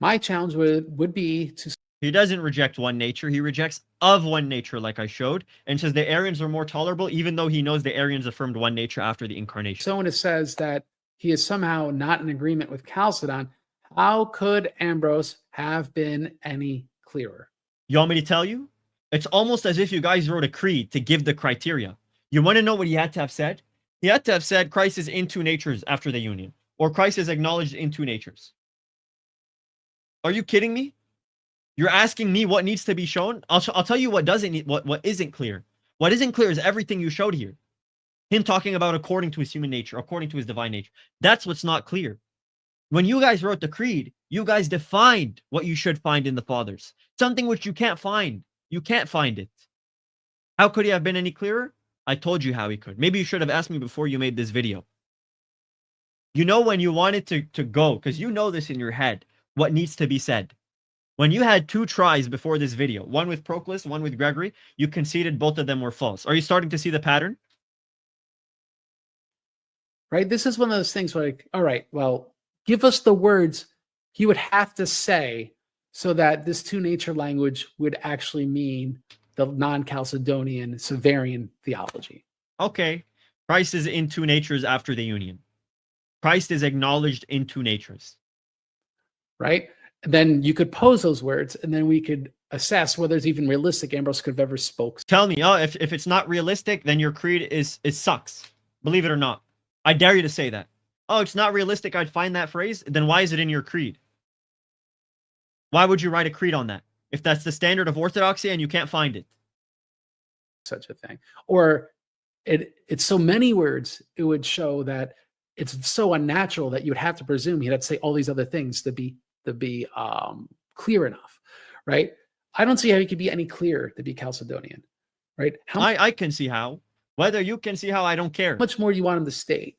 My challenge would be to... He doesn't reject one nature. He rejects of one nature, like I showed, and says the Arians are more tolerable, even though he knows the Arians affirmed one nature after the incarnation. So when it says that he is somehow not in agreement with Chalcedon, how could Ambrose have been any clearer? You want me to tell you? It's almost as if you guys wrote a creed to give the criteria. You want to know what he had to have said? He had to have said Christ is in two natures after the union, or Christ is acknowledged in two natures. Are you kidding me? You're asking me what needs to be shown? I'll tell you what doesn't need, what isn't clear. What isn't clear is everything you showed here. Him talking about according to his human nature, according to his divine nature. That's what's not clear. When you guys wrote the creed, you guys defined what you should find in the fathers. Something which you can't find. You can't find it. How could he have been any clearer? I told you how he could. Maybe you should have asked me before you made this video. You know when you wanted to go, because you know this in your head, what needs to be said. When you had two tries before this video, one with Proclus, one with Gregory, you conceded both of them were false. Are you starting to see the pattern? Right? This is one of those things where, like, all right, well, give us the words he would have to say so that this two-nature language would actually mean the non-Chalcedonian Severian theology. Okay. Christ is in two natures after the union. Christ is acknowledged in two natures. Right? And then you could pose those words, and then we could assess whether it's even realistic Ambrose could have ever spoke. Tell me, if it's not realistic, then your creed it sucks. Believe it or not. I dare you to say that. Oh, it's not realistic, I'd find that phrase. Then why is it in your creed? Why would you write a creed on that? If that's the standard of orthodoxy and you can't find it. Such a thing. Or it's so many words, it would show that it's so unnatural that you would have to presume he'd have to say all these other things to be clear enough, right? I don't see how he could be any clearer to be Chalcedonian, right? I can see how. Whether you can see how, I don't care. How much more do you want him to state?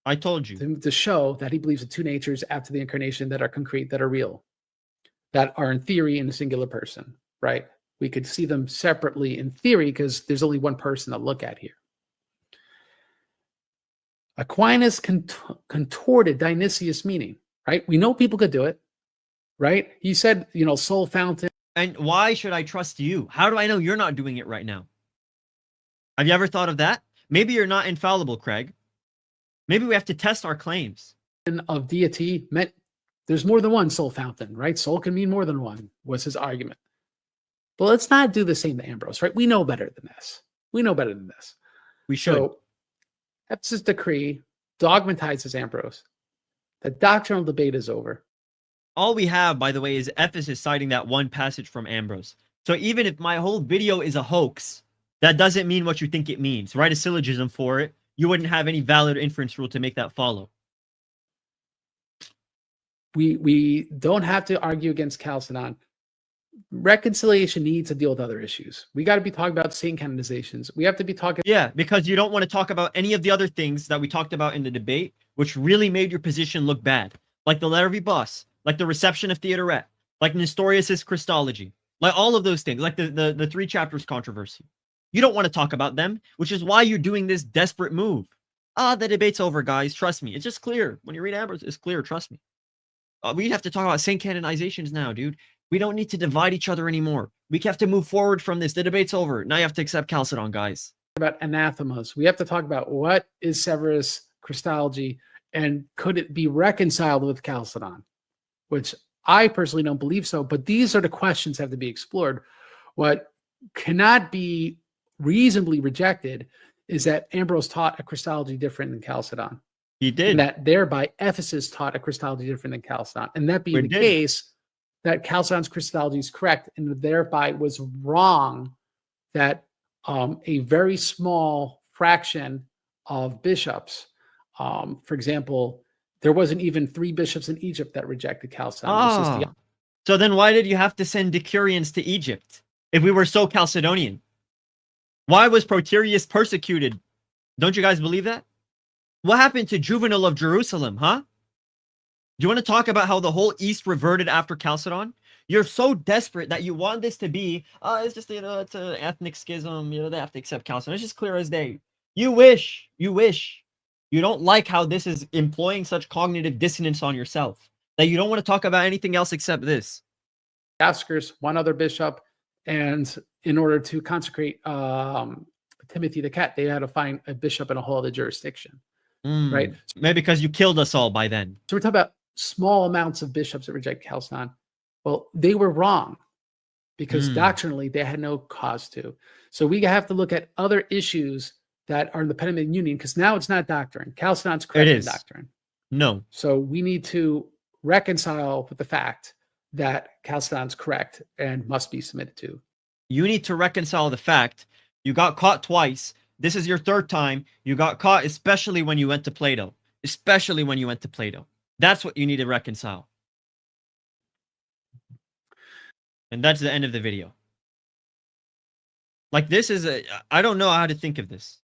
I told you. To show that he believes in two natures after the incarnation that are concrete, that are real, that are in theory in a singular person, right? We could see them separately in theory because there's only one person to look at here. Aquinas contorted Dionysius' meaning, right? We know people could do it, right? He said, soul fountain. And why should I trust you? How do I know you're not doing it right now? Have you ever thought of that? Maybe you're not infallible, Craig. Maybe we have to test our claims. Of deity meant there's more than one soul fountain, right? Soul can mean more than one, was his argument. But let's not do the same to Ambrose, right? We know better than this. We should. So, Ephesus decree dogmatizes Ambrose. The doctrinal debate is over. All we have, by the way, is Ephesus citing that one passage from Ambrose. So even if my whole video is a hoax, that doesn't mean what you think it means. Write a syllogism for it. You wouldn't have any valid inference rule to make that follow. We don't have to argue against Chalcedon. Reconciliation needs to deal with other issues. We got to be talking about saint canonizations. We have to be talking. Yeah, because you don't want to talk about any of the other things that we talked about in the debate, which really made your position look bad. Like the letter of Bus, like the reception of Theodoret, like Nestorius' Christology, like all of those things, like the 3 chapters controversy. You don't want to talk about them, which is why you're doing this desperate move. The debate's over, guys. Trust me. It's just clear. When you read Ambrose, it's clear. Trust me. We have to talk about saint canonizations now, dude. We don't need to divide each other anymore. We have to move forward from this. The debate's over. Now you have to accept Chalcedon, guys. About anathemas. We have to talk about what is Severus Christology and could it be reconciled with Chalcedon, which I personally don't believe so. But these are the questions that have to be explored. What cannot be reasonably rejected is that Ambrose taught a Christology different than Chalcedon. He did. And that thereby Ephesus taught a Christology different than Chalcedon. And that being the case, that Chalcedon's Christology is correct and thereby was wrong that a very small fraction of bishops, for example, there wasn't even 3 bishops in Egypt that rejected Chalcedon. So then why did you have to send decurions to Egypt if we were so Chalcedonian? Why was Proterius persecuted? Don't you guys believe that? What happened to Juvenal of Jerusalem, huh? Do you want to talk about how the whole East reverted after Chalcedon? You're so desperate that you want this to be, it's just, it's an ethnic schism, they have to accept Chalcedon. It's just clear as day. You wish. You don't like how this is employing such cognitive dissonance on yourself, that you don't want to talk about anything else except this. Askers, one other bishop, and in order to consecrate Timothy the cat, they had to find a bishop in a whole other jurisdiction. Right? Maybe because you killed us all by then. So we're talking about small amounts of bishops that reject Chalcedon. Well, they were wrong because doctrinally they had no cause to. So we have to look at other issues that are in the Pentaminic Union because now it's not doctrine. Chalcedon's correct in doctrine. No. So we need to reconcile with the fact that Chalcedon's correct and must be submitted to. You need to reconcile the fact you got caught twice. This is your 3rd time. You got caught, especially when you went to Plato. That's what you need to reconcile. And that's the end of the video. Like, this is I don't know how to think of this.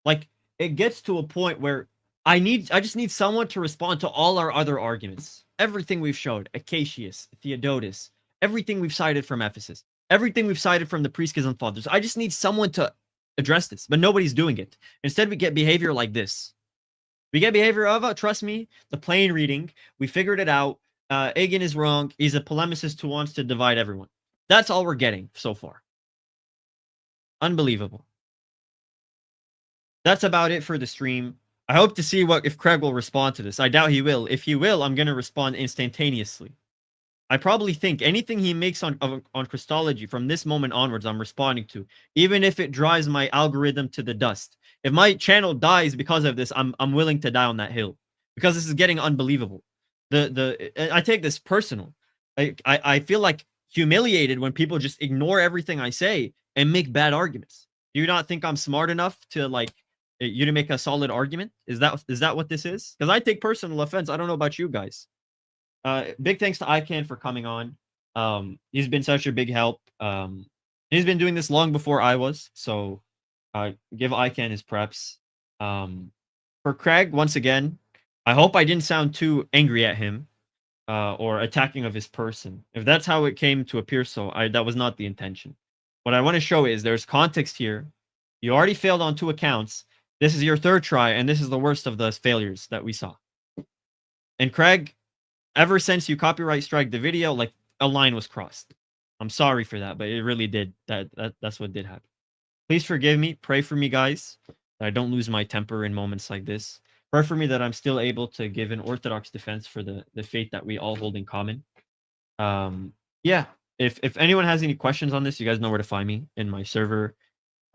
Like, it gets to a point where I just need someone to respond to all our other arguments. Everything we've showed, Acacius, Theodotus, everything we've cited from Ephesus, everything we've cited from the pre-schism fathers. I just need someone to address this, but nobody's doing it. Instead, we get behavior like this. We get behavior of, trust me, the plain reading. We figured it out. Agen is wrong. He's a polemicist who wants to divide everyone. That's all we're getting so far. Unbelievable. That's about it for the stream. I hope to see if Craig will respond to this. I doubt he will. If he will, I'm going to respond instantaneously. I probably think anything he makes on Christology from this moment onwards, I'm responding to, even if it drives my algorithm to the dust. If my channel dies because of this, I'm willing to die on that hill because this is getting unbelievable. I take this personal. I feel like humiliated when people just ignore everything I say and make bad arguments. Do you not think I'm smart enough to you to make a solid argument? Is that what this is? Because I take personal offense. I don't know about you guys. Big thanks to iKan for coming on. He's been such a big help. He's been doing this long before I was, so give iKan his preps. For Craig, once again, I hope I didn't sound too angry at him or attacking of his person. If that's how it came to appear, that was not the intention. what I want to show is there's context here. You already failed on 2 accounts. This is your 3rd try, and this is the worst of the failures that we saw. And Craig, ever since you copyright strike the video, like a line was crossed. I'm sorry for that, but it really did. That's what did happen. Please forgive me. Pray for me, guys, that I don't lose my temper in moments like this. Pray for me that I'm still able to give an orthodox defense for the faith that we all hold in common. Yeah. If anyone has any questions on this, you guys know where to find me in my server.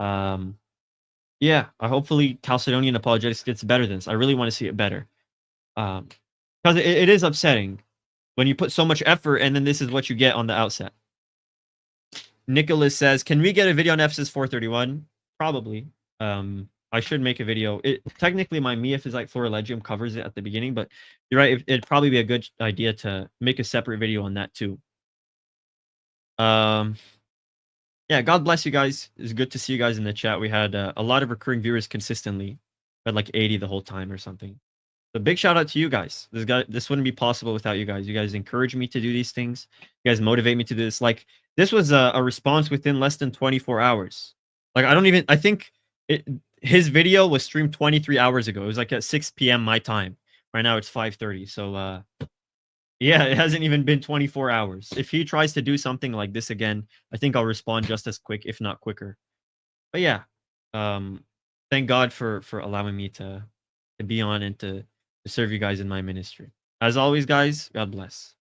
Yeah, hopefully Chalcedonian apologetics gets better than this. I really want to see it better. Because it is upsetting when you put so much effort and then this is what you get on the outset. Nicholas says, can we get a video on Ephesus 431? Probably. I should make a video. Technically, my miaphysite florilegium covers it at the beginning, but you're right. It'd probably be a good idea to make a separate video on that too. Yeah, God bless you guys. It's good to see you guys in the chat. We had a lot of recurring viewers consistently. We had like 80 the whole time or something. So big shout out to you guys. This wouldn't be possible without you guys. You guys encourage me to do these things. You guys motivate me to do this. Like, this was a response within less than 24 hours. Like, I think his video was streamed 23 hours ago. It was like at 6 p.m. my time. Right now it's 5:30. So yeah, it hasn't even been 24 hours. If he tries to do something like this again, I think I'll respond just as quick, if not quicker. But yeah, thank God for allowing me to be on and to serve you guys in my ministry. As always, guys, God bless.